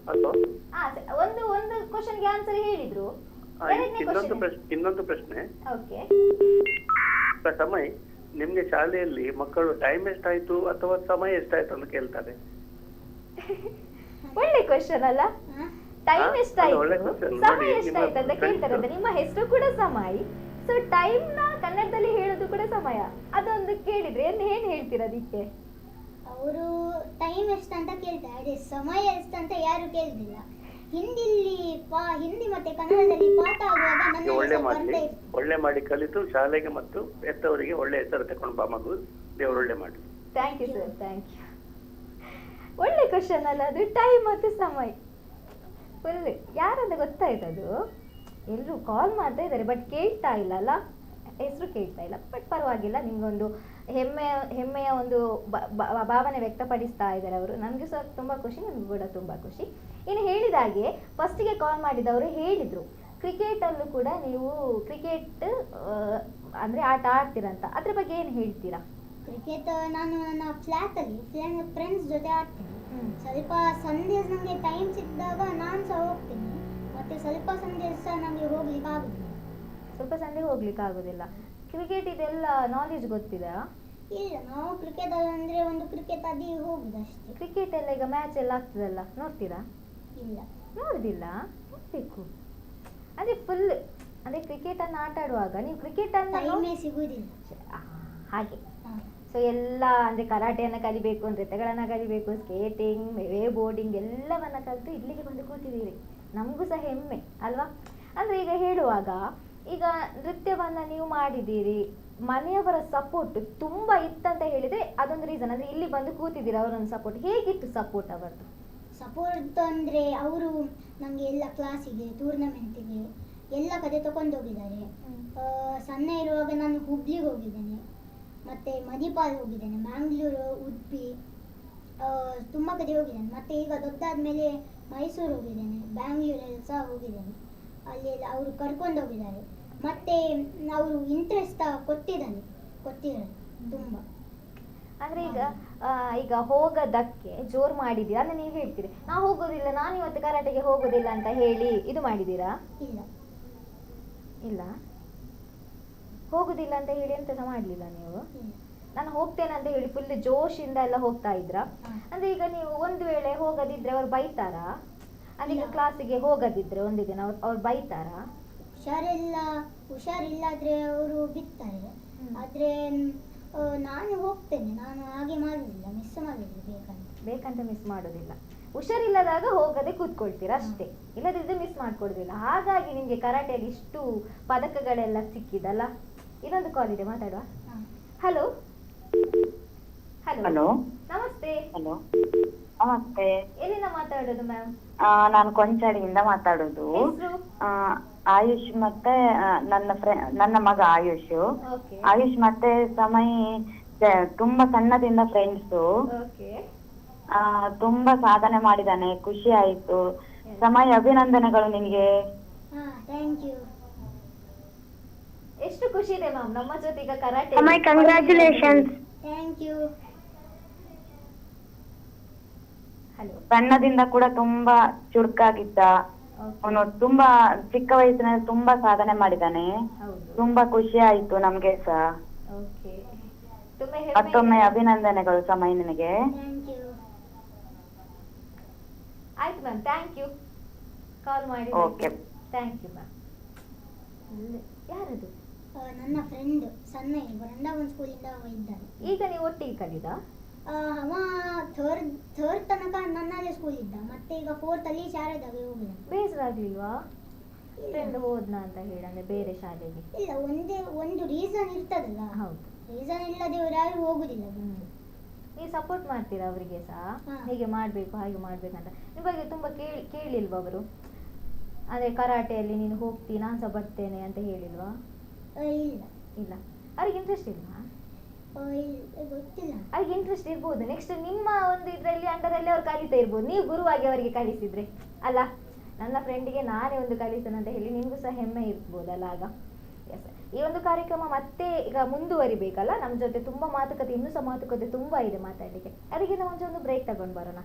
ಹಲೋ, ಒಂದು ಕ್ವಶನ್ಗೆ ಆನ್ಸರ್ ಹೇಳಿದ್ರು. ಎರಡನೇ ಇನ್ನೊಂದು ಪ್ರಶ್ನೆ. ಓಕೆ. ಸಮಯ, ನಿಮ್ಗೆ ಶಾಲೆಯಲ್ಲಿ ಮಕ್ಕಳು ಟೈಮ್ ಎಷ್ಟಾಯ್ತು ಅಥವಾ ಸಮಯ ಎಷ್ಟಾಯ್ತು ಅಂತ ಕೇಳ್ತಾರೆ. ಒಳ್ಳೆ ಕ್ವಶನ್ ಅಲ್ಲ? ಟೈಮ್ ಒಳ್ಳೆ ಎಷ್ಟಾಯ್ತು, question. ಸಮಯ ನೋಡಿ, ಎಷ್ಟಾಯ್ತು ಅಂತ ನಿಮ್ಮ ಕೇಳ್ತಾರೆ. friends. ನಿಮ್ಮ ಹೆಸರು ಕೂಡ ಸಮಯ್, ಸೊ ಟೈಮ್ ನ ಕನ್ನಡದಲ್ಲಿ ಹೇಳೋದು ಕೂಡ ಸಮಯ. ಅದೊಂದು ಕೇಳಿದ್ರೆ ಏನ್ ಹೇಳ್ತೀರಾ ಅದಕ್ಕೆ? ಅವರು ಟೈಮ್ ಎಷ್ಟಂತ ಕೇಳ್ತಾರೆ, ಅದೇ ಸಮಯ ಎಷ್ಟಂತ ಯಾರು ಕೇಳಿದಿಲ್ಲ. ಹಿಂದಿ ಮತ್ತೆ ಕನ್ನಡದಲ್ಲಿ ಪಾಠ ಆಗುವಾಗ ನನ್ನ ಒಳ್ಳೆ ಹೆಸರು ಮಾಡಿ ಬರ್ತಾ ಇತ್ತು. ಒಳ್ಳೆ ಮಾಡಿ ಕಲಿತು ಶಾಲೆಗೆ ಮತ್ತು ಹೆತ್ತವರಿಗೆ ಒಳ್ಳೆ ಹೆಸರು ತಕೊಂಡು ಬಾ ಮಗು, ದೇವರು ಒಳ್ಳೆ ಮಾಡಿ. Thank you sir, thank you. ಒಳ್ಳೆ ಕ್ವಶನ್ ಅಲ್ಲ ಅದು, ಟೈಮ್ ಮತ್ತು ಸಮಯ. ಫುಲ್ ಯಾರಂತ ಗೊತ್ತಾಯ್ತದು. ಎಲ್ಲರೂ ಕಾಲ್ ಮಾಡ್ತಾ ಇದ್ದಾರೆ ಬಟ್ ಕೇಳ್ತಾ ಇಲ್ಲ ಅಲ್ಲ, ಹೆಸರು ಕೇಳ್ತಾ ಇಲ್ಲ. ಬಟ್ ಪರವಾಗಿಲ್ಲ, ನಿಮ್ಗೊಂದು ಹೆಮ್ಮೆಯ ಒಂದು ಭಾವನೆ ವ್ಯಕ್ತಪಡಿಸ್ತಾ ಇದ್ದಾರೆ ಅವರು. ನನಗೆ ಸಹ ತುಂಬ ಖುಷಿ, ನನಗೂ ಕೂಡ ತುಂಬ ಖುಷಿ. ಇನ್ನು ಹೇಳಿದ ಹಾಗೆ ಫಸ್ಟಿಗೆ ಕಾಲ್ ಮಾಡಿದವರು ಹೇಳಿದರು, ಕ್ರಿಕೆಟಲ್ಲೂ ಕೂಡ ನೀವು ಕ್ರಿಕೆಟ್ ಅಂದರೆ ಆಟ ಆಡ್ತೀರಂತ. ಅದ್ರ ಬಗ್ಗೆ ಏನು ಹೇಳ್ತೀರಾ? ಕ್ರಿಕೆಟ್ ನಾನು ನನ್ನ ಫ್ಲ್ಯಾಟಲ್ಲಿ ಫ್ರೆಂಡ್ಸ್ ಜೊತೆ ಆಡ್ತೀನಿ. ಸ್ವಲ್ಪ ಸಂಡೇಸ್ ನನಗೆ ಟೈಮ್ ಸಿಕ್ಕಿದಾಗ ನಾನು ಸಹ ಹೋಗ್ತೀನಿ, ಮತ್ತೆ ಸ್ವಲ್ಪ ಸಂಡೇಸ್ ಸಹ ನನಗೆ ಹೋಗ್ಲಿಕ್ಕೆ ಆಗುದಿಲ್ಲ. ಸ್ವಲ್ಪ ಸಂಡೆ ಹೋಗ್ಲಿಕ್ಕೆ ಆಗೋದಿಲ್ಲ. ಕ್ರಿಕೆಟ್ ಇದೆಲ್ಲ ನಾಲೆಜ್ ಗೊತ್ತಿದಾ? ಇಲ್ಲ, ನಾವು ಕ್ರಿಕೆಟ್ ಅಂದ್ರೆ ಒಂದು ಕ್ರಿಕೆಟ್ ಅದಿ ಹೋಗುದು ಅಷ್ಟೇ. ಕ್ರಿಕೆಟ್ ಎಲ್ಲ ಈಗ ಮ್ಯಾಚ್ ಎಲ್ಲ ಆಗ್ತದಲ್ಲ, ನೋಡ್ತೀರಾ? ಇಲ್ಲ, ನೋಡುದಿಲ್ಲ, ನೋಡ್ಬೇಕು. ಅದೇ ಫುಲ್ ಅಂದ್ರೆ ಕ್ರಿಕೆಟ್ ಅನ್ನು ಆಟ ಆಡುವಾಗ ನೀವು ಕ್ರಿಕೆಟ್ ಟೈಮೇ ಸಿಗುದಿಲ್ಲ ಹಾಗೆ. ಹಾ. ಸೊ ಎಲ್ಲ ಅಂದ್ರೆ ಕರಾಟೆಯನ್ನು ಕಲಿಬೇಕು, ನೃತ್ಯಗಳನ್ನ ಕಲಿಬೇಕು, ಸ್ಕೇಟಿಂಗ್, ವೇವ್ ಬೋರ್ಡಿಂಗ್ ಎಲ್ಲವನ್ನ ಕಲಿತು ಇಲ್ಲಿಗೆ ಬಂದು ಕೂತಿದ್ದೀರಿ. ನಮಗೂ ಸಹ ಹೆಮ್ಮೆ ಅಲ್ವಾ? ಅಂದ್ರೆ ಈಗ ಹೇಳುವಾಗ, ಈಗ ನೃತ್ಯವನ್ನ ನೀವು ಮಾಡಿದ್ದೀರಿ, ಮನೆಯವರ ಸಪೋರ್ಟ್ ತುಂಬಾ ಇತ್ತಂತ ಹೇಳಿದ್ರೆ ಅದೊಂದು ರೀಸನ್. ಅಂದ್ರೆ ಇಲ್ಲಿ ಬಂದು ಕೂತಿದ್ದೀರಾ, ಅವರೊಂದು ಸಪೋರ್ಟ್ ಹೇಗಿತ್ತು? ಸಪೋರ್ಟ್ ಅವರದ್ದು ಸಪೋರ್ಟ್ ಅಂದ್ರೆ ಅವರು ನಮಗೆ ಎಲ್ಲ ಕ್ಲಾಸಿಗೆ, ಟೂರ್ನಮೆಂಟಿಗೆ ಎಲ್ಲ ಕಡೆ ತಗೊಂಡೋಗಿದ್ದಾರೆ. ಸಣ್ಣ ಇರುವಾಗ ನಾನು ಹುಬ್ಳಿಗೆ ಹೋಗಿದ್ದೇನೆ, ಮತ್ತೆ ಮಣಿಪಾಲ್ ಹೋಗಿದ್ದೇನೆ, ಮ್ಯಾಂಗ್ಳೂರು, ಉಡುಪಿ, ತುಂಬ ಕಡೆ ಹೋಗಿದ್ದೇನೆ. ಮತ್ತೆ ಈಗ ದೊಡ್ಡಾದ್ಮೇಲೆ ಮೈಸೂರು ಹೋಗಿದ್ದೇನೆ, ಬ್ಯಾಂಗ್ಳೂರಲ್ಲಿ ಸಹ ಹೋಗಿದ್ದೇನೆ. ಅಲ್ಲಿ ಎಲ್ಲ ಅವರು ಕರ್ಕೊಂಡು ಹೋಗಿದ್ದಾರೆ. ಮತ್ತೆ ಅವರು ಇಂಟ್ರೆಸ್ಟ್ ಕೊಟ್ಟಿದ್ದಾರೆ ತುಂಬ. ಅಂದ್ರೆ ಈಗ ಹೋಗೋದಕ್ಕೆ ಜೋರ್ ಮಾಡಿದೀರಾ ಅಂದ್ರೆ ನೀವು ಹೇಳ್ತೀರಿ ನಾ ಹೋಗೋದಿಲ್ಲ, ನಾನು ಇವತ್ತು ಕರಾಟೆಗೆ ಹೋಗೋದಿಲ್ಲ ಅಂತ ಹೇಳಿ ಇದು ಮಾಡಿದೀರಾ? ಇಲ್ಲ ಇಲ್ಲ, ಹೋಗುದಿಲ್ಲ ಅಂತ ಹೇಳಿ ಎಂತ ಮಾಡ್ಲಿಲ್ಲ ನೀವು? ನಾನು ಹೋಗ್ತೇನೆ ಅಂತ ಹೇಳಿ ಫುಲ್ ಜೋಶಿಂದ ಎಲ್ಲ ಹೋಗ್ತಾ ಇದ್ರಾ? ಅಂದ್ರೆ ಈಗ ನೀವು ಒಂದು ವೇಳೆ ಹೋಗದಿದ್ರೆ ಅವ್ರು ಬೈತಾರಾ? ಅಂದ್ರೆ ಈಗ ಕ್ಲಾಸಿಗೆ ಹೋಗದಿದ್ರೆ ಒಂದು ದಿನ ಅವ್ರು ಬೈತಾರಾ? ಹುಷಾರಿಲ್ಲಾದ್ರೆ ಅವರು ಬಿಡ್ತಾರೆ. ಆದ್ರೆ ನಾನು ಹೋಗ್ತೇನೆ, ನಾನು ಹಾಗೆ ಮಾಡುದಿಲ್ಲ, ಮಿಸ್ ಮಾಡುದಿಲ್ಲ, ಬೇಕಂತ ಮಿಸ್ ಮಾಡೋದಿಲ್ಲ. ಹುಷಾರಿಲ್ಲದಾಗ ಹೋಗದೆ ಕೂತ್ಕೊಳ್ತೀರಾ ಅಷ್ಟೇ, ಇಲ್ಲದಿದ್ರೆ ಮಿಸ್ ಮಾಡ್ಕೊಡುದಿಲ್ಲ. ಹಾಗಾಗಿ ನಿಮ್ಗೆ ಕರಾಟೆಯಲ್ಲಿ ಇಷ್ಟು ಪದಕಗಳೆಲ್ಲ ಸಿಕ್ಕಿದಲ್ಲ, ಇನ್ನೊಂದು ಕಾಲ್ ಇದೆ, ಮಾತಾಡುವ. ಹಲೋ ಹಲೋ ಹಲೋ ನಮಸ್ತೆ. ಹಲೋ ನಮಸ್ತೆ. ಎಲ್ಲಿಂದ ಮಾತಾಡೋದು ಮ್ಯಾಮ್? ನಾನು ಕೊಂಚಾಡಿಯಿಂದ ಮಾತಾಡೋದು. ಹೆಸರು? ಆಯುಷ್ ಮತ್ತೆ ನನ್ನ ಮಗ ಆಯುಷ್. ಓಕೆ ಆಯುಷ್ ಮತ್ತೆ ಸಮಯ್ ತುಂಬಾ ಸಣ್ಣದಿಂದ ಫ್ರೆಂಡ್ಸು. ಓಕೆ ತುಂಬಾ ಸಾಧನೆ ಮಾಡಿದಾನೆ, ಖುಷಿ ಆಯ್ತು. ಸಮಯ್ ಅಭಿನಂದನೆಗಳು ನಿನ್ಗೆ. Thank you. ಎಷ್ಟು ಖುಷಿ ಇದೆ ಮ್ಯಾಮ್ ನಮ್ಮ ಜೊತೆ ಈಗ karate. Congratulations. Thank you. Hello ಸಣ್ಣದಿಂದ ಕೂಡ ತುಂಬಾ ಚುರುಕಾಗಿದ್ದ ಅವನು. ತುಂಬಾ ಚಿಕ್ಕ ವಯಸ್ಸಿನಲ್ಲಿ ತುಂಬಾ ಸಾಧನೆ ಮಾಡಿದಾನೆ. ಹೌದು. ತುಂಬಾ ಖುಷಿ ಆಯ್ತು ನಮ್ಗೆ ಸಹ. ಓಕೆ ತುಂಬಾ ಮತ್ತೊಮ್ಮೆ ಅಭಿನಂದನೆಗಳು ಸಮಯ್ ನಿನಗೆ. Thank you. ಆಯ್ತು ಮ್ಯಾಮ್, ಥ್ಯಾಂಕ್ ಯು ಕಾಲ್ ಮಾಡಿ. ಓಕೆ. Thank you ma'am. ಯಾರದು? ನನ್ನ ಫ್ರೆಂಡ್ ಸಣ್ಣ ವೃಂದಾವನ್ ಸ್ಕೂಲಿಂದ ಇದ್ದಾನೆ. ಈಗ ನೀವು ಒಟ್ಟಿಗೆ ಕಲಿದ? ಅವ ಥರ್ಡ್ ತನಕ ನನ್ನಲ್ಲೇ ಸ್ಕೂಲ್ ಇದ್ದ, ಮತ್ತೆ ಈಗ ಫೋರ್ತ್ ಅಲ್ಲಿ ಶಾರದಾಗೆ ಹೋಗಿದ. ಬೇಸರ ಆಗ್ಲಿಲ್ವಾ ಫ್ರೆಂಡ್ ಹೋದ್ನಾ ಅಂತ ಹೇಳಂದ್ರೆ ಬೇರೆ ಶಾಲೆಗೆ? ಇಲ್ಲ, ಒಂದು ರೀಸನ್ ಇರ್ತದಲ್ಲ. ಹೌದು, ರೀಸನ್ ಇಲ್ಲದೆ ಯಾರು ಹೋಗುದಿಲ್ಲ. ನೀವು ಸಪೋರ್ಟ್ ಮಾಡ್ತೀರಾ ಅವರಿಗೆ ಸಹ? ಹಾ. ಹೀಗೆ ಮಾಡ್ಬೇಕು ಹಾಗೆ ಮಾಡ್ಬೇಕಂತ ನಿಮ್ಮ ಬಗ್ಗೆ ತುಂಬಾ ಕೇಳಿಲ್ವಾ ಅವರು? ಅಂದ್ರೆ ಕರಾಟೆಯಲ್ಲಿ ನೀನು ಹೋಗ್ತಿ ನಾನು ಸಹ ಬರ್ತೇನೆ ಅಂತ ಹೇಳಿಲ್ವಾ? ಇಲ್ಲ ಇಲ್ಲ. ಅವ್ರಿಗೆ ಇಂಟ್ರೆಸ್ಟ್ ಇಲ್ವಾ? ಗೊತ್ತಿಲ್ಲ. ಅವ್ರಿಗೆ ಇಂಟ್ರೆಸ್ಟ್ ಇರ್ಬೋದು. ನೆಕ್ಸ್ಟ್ ನಿಮ್ಮ ಒಂದು ಇದರಲ್ಲಿ ಅಂಡರಲ್ಲಿ ಅವ್ರು ಕಲಿತಾ ಇರ್ಬೋದು, ನೀವು ಗುರುವಾಗಿ ಅವರಿಗೆ ಕಲಿಸಿದ್ರೆ ಅಲ್ಲ. ನನ್ನ ಫ್ರೆಂಡಿಗೆ ನಾನೇ ಒಂದು ಕಲಿಸ್ತೇನೆ ಅಂತ ಹೇಳಿ ನಿಮಗೂ ಸಹ ಹೆಮ್ಮೆ ಇರ್ಬೋದಲ್ಲ ಆಗ. ಎಸ್, ಈ ಒಂದು ಕಾರ್ಯಕ್ರಮ ಮತ್ತೆ ಈಗ ಮುಂದುವರಿಬೇಕಲ್ಲ. ನಮ್ಮ ಜೊತೆ ತುಂಬಾ ಮಾತುಕತೆ, ಇನ್ನೂ ಸಹ ಮಾತುಕತೆ ತುಂಬಾ ಇದೆ ಮಾತಾಡಲಿಕ್ಕೆ. ಅದಕ್ಕಿಂತ ಮುಂಚೆ ಒಂದು ಬ್ರೇಕ್ ತಗೊಂಡು ಬರೋಣ.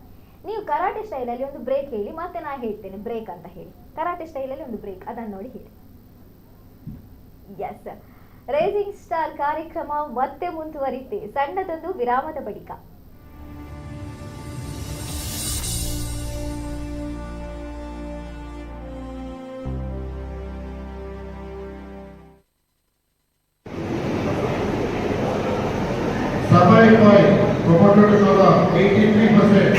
ನೀವು ಕರಾಟೆ ಸ್ಟೈಲಲ್ಲಿ ಒಂದು ಬ್ರೇಕ್ ಹೇಳಿ, ಮತ್ತೆ ನಾ ಹೇಳ್ತೇನೆ ಬ್ರೇಕ್ ಅಂತ ಹೇಳಿ. ಕರಾಟೆ ಸ್ಟೈಲಲ್ಲಿ ಒಂದು ಬ್ರೇಕ್, ಅದನ್ನು ನೋಡಿ ಹೇಳಿ. ಎಸ್, ರೈಸಿಂಗ್ ಸ್ಟಾರ್ ಕಾರ್ಯಕ್ರಮ ಮತ್ತೆ ಮುಂದುವರಿತೆ ಸಣ್ಣದೊಂದು ವಿರಾಮದ ಬಳಿಕ. Samay Boy, promoted to Nova, 83%.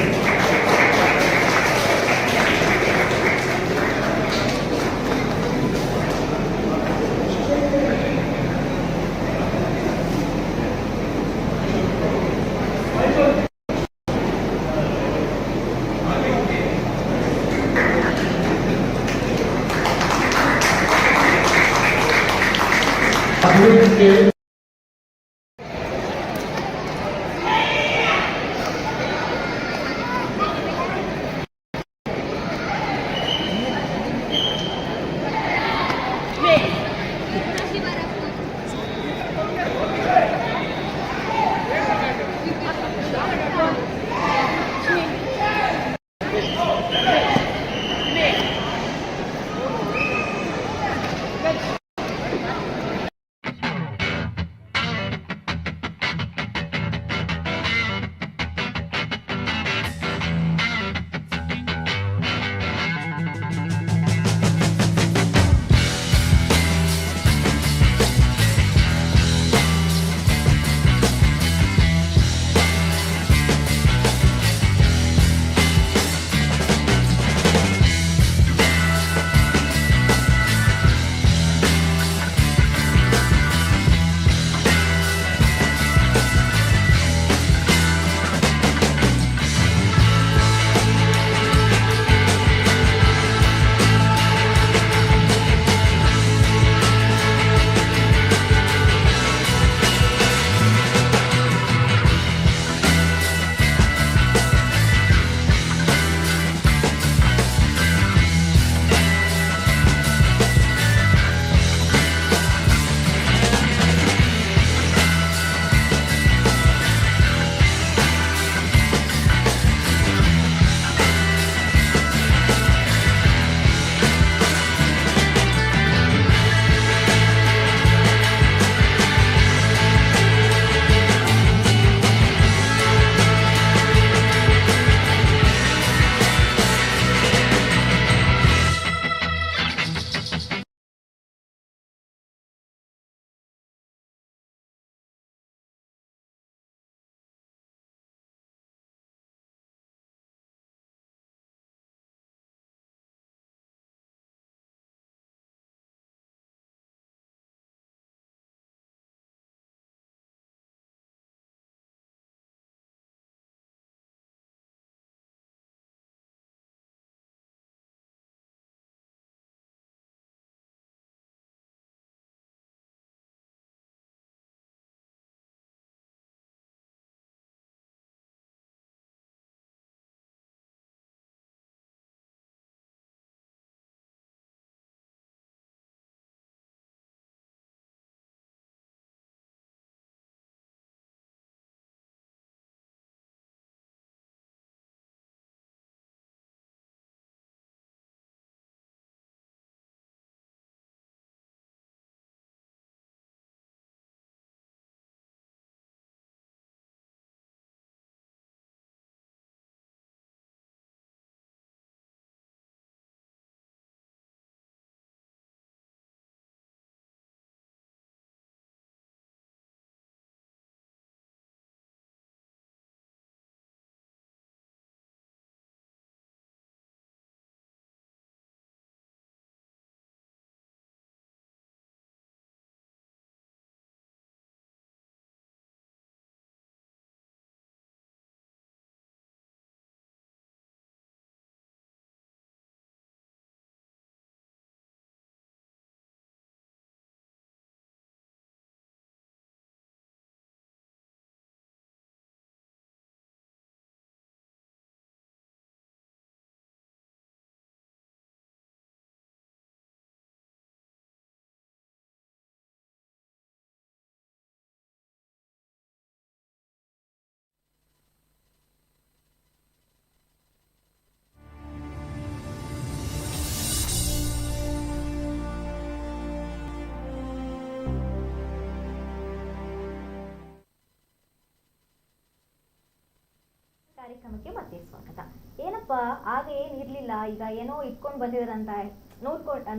ಕಾರ್ಯಕ್ರಮಕ್ಕೆ ಮತ್ತೆ ಸ್ವಾಗತ. ಏನಪ್ಪ ಆಗ ಏನಿರ್ಲಿಲ್ಲ, ಈಗ ಏನೋ ಇಟ್ಕೊಂಡು ಬಂದಿದಾರಂತ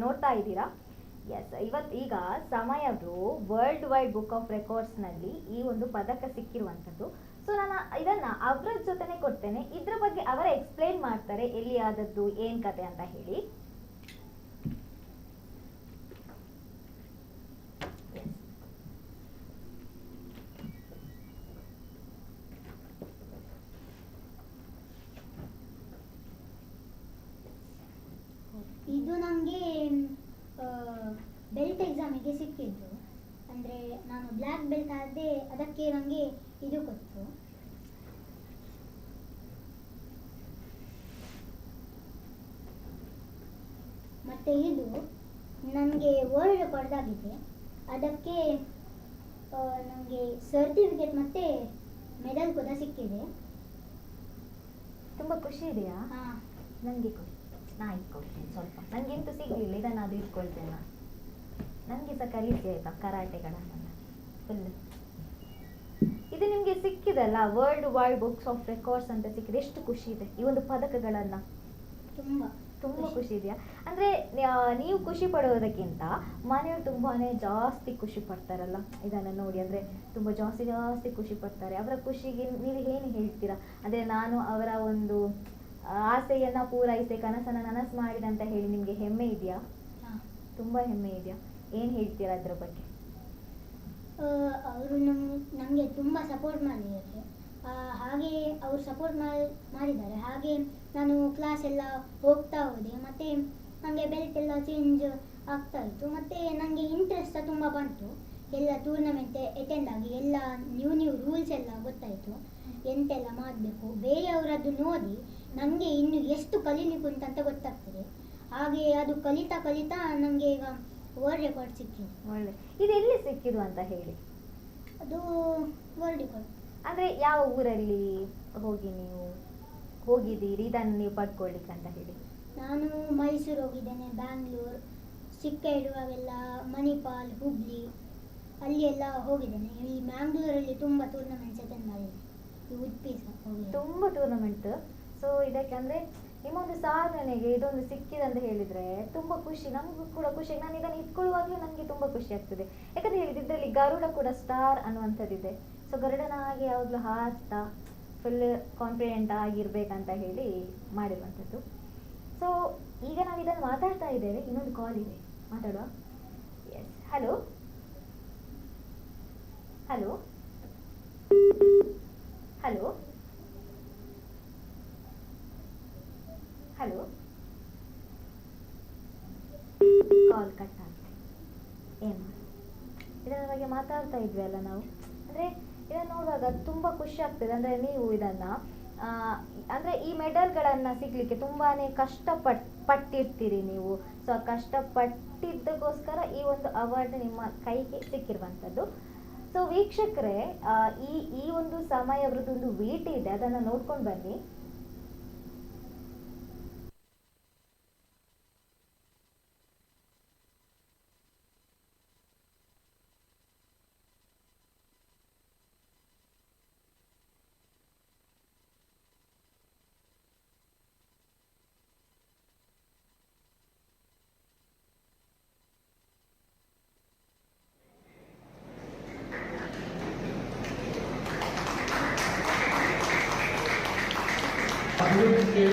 ನೋಡ್ತಾ ಇದ್ದೀರಾ. ಎಸ್, ಈಗ ಸಮಯ ಅವರು world wide book of records ನಲ್ಲಿ ಈ ಒಂದು ಪದಕ ಸಿಕ್ಕಿರುವಂತದ್ದು. ಸೊ ನಾನು ಇದನ್ನ ಅವರ ಜೊತೆನೆ ಕೊಡ್ತೇನೆ. ಇದ್ರ ಬಗ್ಗೆ ಅವರ ಎಕ್ಸ್ಪ್ಲೈನ್ ಮಾಡ್ತಾರೆ, ಎಲ್ಲಿ ಆದದ್ದು, ಏನ್ ಕತೆ ಅಂತ ಹೇಳಿ. ಇದು ನನಗೆ ಬೆಲ್ಟ್ ಎಕ್ಸಾಮಿಗೆ ಸಿಕ್ಕಿದ್ದು. ಅಂದರೆ ನಾನು ಬ್ಲ್ಯಾಕ್ ಬೆಲ್ಟ್ ಆದ್ರೆ ಅದಕ್ಕೆ ನನಗೆ ಇದು ಕೊಟ್ಟರು. ಮತ್ತು ಇದು ನನಗೆ ವರ್ಲ್ಡ್ ರೆಕಾರ್ಡ್ ಆಗಿದೆ. ಅದಕ್ಕೆ ನನಗೆ ಸರ್ಟಿಫಿಕೇಟ್ ಮತ್ತು ಮೆಡಲ್ ಕೂಡ ಸಿಕ್ಕಿದೆ. ತುಂಬಾ ಖುಷಿ ಇದೆಯಾ? ಹಾಂ, ನನಗೆ ಕೊಡಿ, ನಾ ಇಟ್ಕೊಳ್ತೇನೆ. ಸ್ವಲ್ಪ ನನಗೆಂತೂ ಸಿಗಲಿಲ್ಲ, ಇದನ್ನು ಅದು ಇಟ್ಕೊಳ್ತೇನೆ. ನನಗೆ ಸಹ ಕಲಿಸಿ ಆಯ್ತಾ ಕರಾಟೆಗಳನ್ನು ಫುಲ್. ಇದು ನಿಮಗೆ ಸಿಕ್ಕಿದಲ್ಲ, world wide books of records ಅಂತ ಸಿಕ್ಕಿದೆ. ಎಷ್ಟು ಖುಷಿ ಇದೆ ಈ ಒಂದು ಪದಕಗಳನ್ನು. ತುಂಬ ತುಂಬ ಖುಷಿ ಇದೆಯಾ? ಅಂದರೆ ನೀವು ಖುಷಿ ಪಡೋದಕ್ಕಿಂತ ಮನೆಯವರು ತುಂಬಾನೇ ಜಾಸ್ತಿ ಖುಷಿ ಪಡ್ತಾರಲ್ಲ ಇದನ್ನು ನೋಡಿ. ಅಂದರೆ ತುಂಬ ಜಾಸ್ತಿ ಖುಷಿ ಪಡ್ತಾರೆ. ಅವರ ಖುಷಿಗೆ ನೀವು ಏನು ಹೇಳ್ತೀರಾ? ಅಂದರೆ ನಾನು ಅವರ ಒಂದು ಆಸೆಯನ್ನ ಪೂರೈಸಿ ಕನಸನ್ನ ನನಸು ಮಾಡಿದೆ ಅಂತ ಹೇಳಿ ನಿಮ್ಗೆ ಹೆಮ್ಮೆ ಇದೆಯಾ? ತುಂಬಾ ಹೆಮ್ಮೆ ಇದೆಯಾ? ಏನ್ ಹೇಳ್ತೀರಾ ಅದ್ರ ಬಗ್ಗೆ? ಅವರು ನಮಗೆ ತುಂಬ ಸಪೋರ್ಟ್ ಮಾಡಿದ್ದಾರೆ. ಹಾಗೆ ಅವರು ಸಪೋರ್ಟ್ ಮಾಡಿದ್ದಾರೆ. ಹಾಗೆ ನಾನು ಕ್ಲಾಸ್ ಎಲ್ಲ ಹೋಗ್ತಾ ಹೋದೆ. ಮತ್ತು ನನಗೆ ಬೆಲ್ಟ್ ಎಲ್ಲ ಚೇಂಜ್ ಆಗ್ತಾ ಇತ್ತು. ಮತ್ತು ನನಗೆ ಇಂಟ್ರೆಸ್ಟ್ ತುಂಬ ಬಂತು. ಎಲ್ಲ ಟೂರ್ನಮೆಂಟ್ ಅಟೆಂಡ್ ಆಗಿ ಎಲ್ಲ ನ್ಯೂ ರೂಲ್ಸ್ ಎಲ್ಲ ಗೊತ್ತಾಯಿತು, ಎಂತೆಲ್ಲ ಮಾಡಬೇಕು. ಬೇರೆಯವರದ್ದು ನೋಡಿ ನನಗೆ ಇನ್ನು ಎಷ್ಟು ಕಲೀಲಿಕ್ಕೆ ಉಂಟಂತ ಗೊತ್ತಾಗ್ತದೆ. ಹಾಗೆ ಅದು ಕಲಿತಾ ನನಗೆ ಈಗ ವರ್ಲ್ಡ್ ರೆಕಾರ್ಡ್ ಸಿಕ್ಕಿದೆ. ಒಳ್ಳೆ. ಇದು ಎಲ್ಲಿ ಸಿಕ್ಕಿದು ಅಂತ ಹೇಳಿ? ಅದು ವರ್ಲ್ಡ್ ರೆಕಾರ್ಡ್ ಅಂದರೆ ಯಾವ ಊರಲ್ಲಿ ಹೋಗಿ ನೀವು ಹೋಗಿದ್ದೀರಿ ಇದನ್ನು ನೀವು ಪಡ್ಕೊಳ್ಳಿಕ್ಕೆ ಅಂತ ಹೇಳಿ? ನಾನು ಮೈಸೂರು ಹೋಗಿದ್ದೇನೆ, ಬ್ಯಾಂಗ್ಳೂರು, ಚಿಕ್ಕ ಇಡುವಾಗೆಲ್ಲ ಮಣಿಪಾಲ್, ಹುಬ್ಳಿ ಅಲ್ಲಿ ಎಲ್ಲ ಹೋಗಿದ್ದೇನೆ. ಈ ಮ್ಯಾಂಗ್ಳೂರಲ್ಲಿ ತುಂಬ ಟೂರ್ನಮೆಂಟ್ಸ್ ಅಟೆಂಡ್ ಮಾಡಿದ್ದೇನೆ. ಉಡುಪಿ ಸಹ ಹೋಗಿದ್ದೇನೆ. ತುಂಬ ಟೂರ್ನಮೆಂಟ್. ಸೊ ಇದಕ್ಕೆ ಅಂದರೆ ನಿಮ್ಮೊಂದು ಸಾಧನೆಗೆ ಇದೊಂದು ಸಿಕ್ಕಿದೆ ಅಂತ ಹೇಳಿದರೆ ತುಂಬ ಖುಷಿ. ನಮಗೂ ಕೂಡ ಖುಷಿ. ನಾನು ಇದನ್ನು ಇಟ್ಕೊಳ್ಳುವಾಗಲೂ ನನಗೆ ತುಂಬ ಖುಷಿ ಆಗ್ತದೆ. ಯಾಕಂದರೆ ಹೇಳಿದ್ರೆ ಇದರಲ್ಲಿ ಗರುಡ ಕೂಡ ಸ್ಟಾರ್ ಅನ್ನುವಂಥದ್ದಿದೆ. ಸೊ ಗರುಡನ ಹಾಗೆ ಯಾವಾಗಲೂ ಹಾರ್ತಾ ಫುಲ್ ಕಾನ್ಫಿಡೆಂಟ್ ಆಗಿರ್ಬೇಕಂತ ಹೇಳಿ ಮಾಡಿರುವಂಥದ್ದು. ಸೊ ಈಗ ನಾವು ಇದನ್ನು ಮಾತಾಡ್ತಾ ಇದ್ದೇವೆ. ಇನ್ನೊಂದು ಕಾಲ್ ಇದೆ, ಮಾತಾಡುವ. Yes, hello hello hello hello call cut ಆಗಿದೆ. ಏನು ಇದರ ಬಗ್ಗೆ ಮಾತಾಡ್ತಾ ಇದ್ವಿ ಅಲ್ಲ ನಾವು. ಅಂದರೆ ಇದನ್ನು ನೋಡುವಾಗ ತುಂಬ ಖುಷಿ ಆಗ್ತದೆ. ಅಂದರೆ ನೀವು ಇದನ್ನು ಅಂದರೆ ಈ ಮೆಡಲ್ಗಳನ್ನು ಸಿಗಲಿಕ್ಕೆ ತುಂಬಾ ಕಷ್ಟಪಟ್ಟಿರ್ತೀರಿ ನೀವು. ಸೊ ಆ ಕಷ್ಟಪಟ್ಟಿದ್ದಕ್ಕೋಸ್ಕರ ಈ ಒಂದು ಅವಾರ್ಡ್ ನಿಮ್ಮ ಕೈಗೆ ಸಿಕ್ಕಿರುವಂಥದ್ದು. ಸೊ ವೀಕ್ಷಕರೇ, ಈ ಒಂದು ಸಮಯ ಅವರದ್ದೊಂದು ವೀಟ್ ಇದೆ, ಅದನ್ನು ನೋಡ್ಕೊಂಡು ಬನ್ನಿ. अभिवृद्धि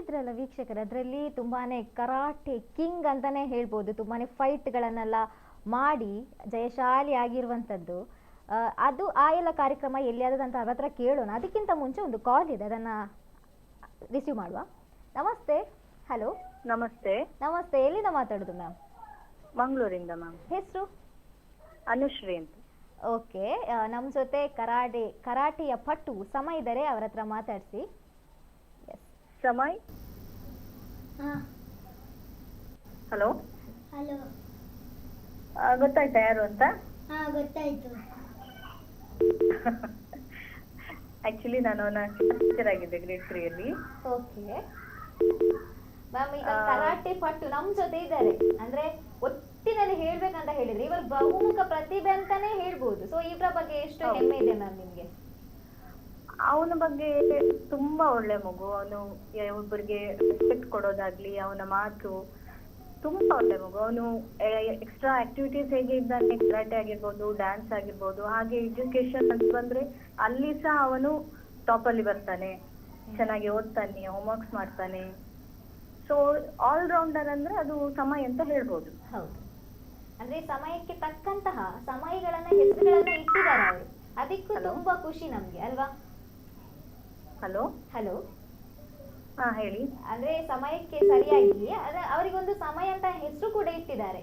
ನೋಡಿದ್ರಲ್ಲ ವೀಕ್ಷಕರು, ಅದರಲ್ಲಿ ತುಂಬಾನೇ ಕರಾಟೆ ಕಿಂಗ್ ಅಂತಾನೆ ಹೇಳ್ಬೋದು. ತುಂಬಾನೇ ಫೈಟ್ಗಳನ್ನೆಲ್ಲ ಮಾಡಿ ಜಯಶಾಲಿ ಆಗಿರುವಂಥದ್ದು. ಅದು ಆ ಎಲ್ಲ ಕಾರ್ಯಕ್ರಮ ಎಲ್ಲಿಯಾದಂತ ಅವ್ರ ಹತ್ರ ಕೇಳೋಣ. ಅದಕ್ಕಿಂತ ಮುಂಚೆ ಒಂದು ಕಾಲ್ ಇದೆ, ಅದನ್ನ ರಿಸೀವ್ ಮಾಡುವ. ನಮಸ್ತೆ. ಹಲೋ. ನಮಸ್ತೆ. ನಮಸ್ತೆ. ಎಲ್ಲಿಂದ ಮಾತಾಡೋದು ಮ್ಯಾಮ್? ಮಂಗಳೂರಿಂದ ಮ್ಯಾಮ್. ಹೆಸರು? ಅನುಶ್ರೀ ಅಂತ. ಓಕೆ. ನಮ್ಮ ಜೊತೆ ಕರಾಟೆಯ ಪಟು ಸಮಯ ಇದ್ದಾರೆ, ಅವರ ಹತ್ರ ಮಾತಾಡಿಸಿ. ಸಮಯ್. ಹಲೋ. ಹಲೋ. ಗೊತ್ತಾಯ್ತಾ ಯಾರು ಅಂತ? ಗೊತ್ತಾಯ್ತು. ಆಕ್ಚುಲಿ ನಾನು ಅವನ ಟೀಚರ್ ಆಗಿದ್ದೆ ಗ್ರೇಡ್ 3 ಅಲ್ಲಿ. ಓಕೆ ಮ್ಯಾಮ್, ಈಗ ಕರಾಟೆ ಪಟು ನಮ್ ಜೊತೆ ಇದ್ದಾರೆ. ಅಂದ್ರೆ ಒಟ್ಟಿನಲ್ಲಿ ಹೇಳ್ಬೇಕಂತ ಹೇಳಿದ್ರೆ ಇವರು ಬಹುಮುಖ ಪ್ರತಿಭೆ ಅಂತಾನೆ ಹೇಳ್ಬೋದು. ಸೊ ಇವರ ಬಗ್ಗೆ ಎಷ್ಟು ಹೆಮ್ಮೆ ಇದೆ ಮ್ಯಾಮ್ ನಿಮ್ಗೆ? ಅವನ ಬಗ್ಗೆ ತುಂಬಾ ಒಳ್ಳೆ ಮಗು. ಅವನು ಒಬ್ಬರಿಗೆ ರೆಸ್ಪೆಕ್ಟ್ ಕೊಡೋದಾಗ್ಲಿ, ಅವನ ಮಾತು ತುಂಬಾ ಒಳ್ಳೆ ಮಗು. ಅವನು ಎಕ್ಸ್ಟ್ರಾ ಆಕ್ಟಿವಿಟೀಸ್ ಹೇಗೆ ಇದ್ದಾನೆ, ಕರಾಟೆ ಆಗಿರ್ಬೋದು, ಡ್ಯಾನ್ಸ್ ಆಗಿರ್ಬೋದು, ಹಾಗೆ ಎಜುಕೇಶನ್ ಅಂತ ಬಂದ್ರೆ ಅಲ್ಲಿ ಸಹ ಅವನು ಟಾಪ್ ಅಲ್ಲಿ ಬರ್ತಾನೆ, ಚೆನ್ನಾಗಿ ಓದ್ತಾನೆ, ಹೋಮ್ವರ್ಕ್ಸ್ ಮಾಡ್ತಾನೆ. ಸೊ ಆಲ್ ರೌಂಡರ್ ಅಂದ್ರೆ ಅದು ಸಮಯ ಅಂತ ಹೇಳ್ಬೋದು. ಹೌದು, ಅಂದ್ರೆ ಸಮಯಕ್ಕೆ ತಕ್ಕಂತಹ ಸಮಯಗಳನ್ನ ಹೆಸರುಗಳನ್ನ ಇಟ್ಟಿದ್ದಾರೆ ಅವರು. ಅದಕ್ಕೂ ತುಂಬಾ ಖುಷಿ ನಮ್ಗೆ ಅಲ್ವಾ? ಹಲೋ. ಹಲೋ. ಹಾ ಹೇಳಿ. ಅಂದ್ರೆ ಸಮಯಕ್ಕೆ ಸರಿಯಾಗಿ ಅವರಿಗೊಂದು ಸಮಯ ಅಂತ ಹೆಸರು ಕೂಡ ಇಟ್ಟಿದ್ದಾರೆ.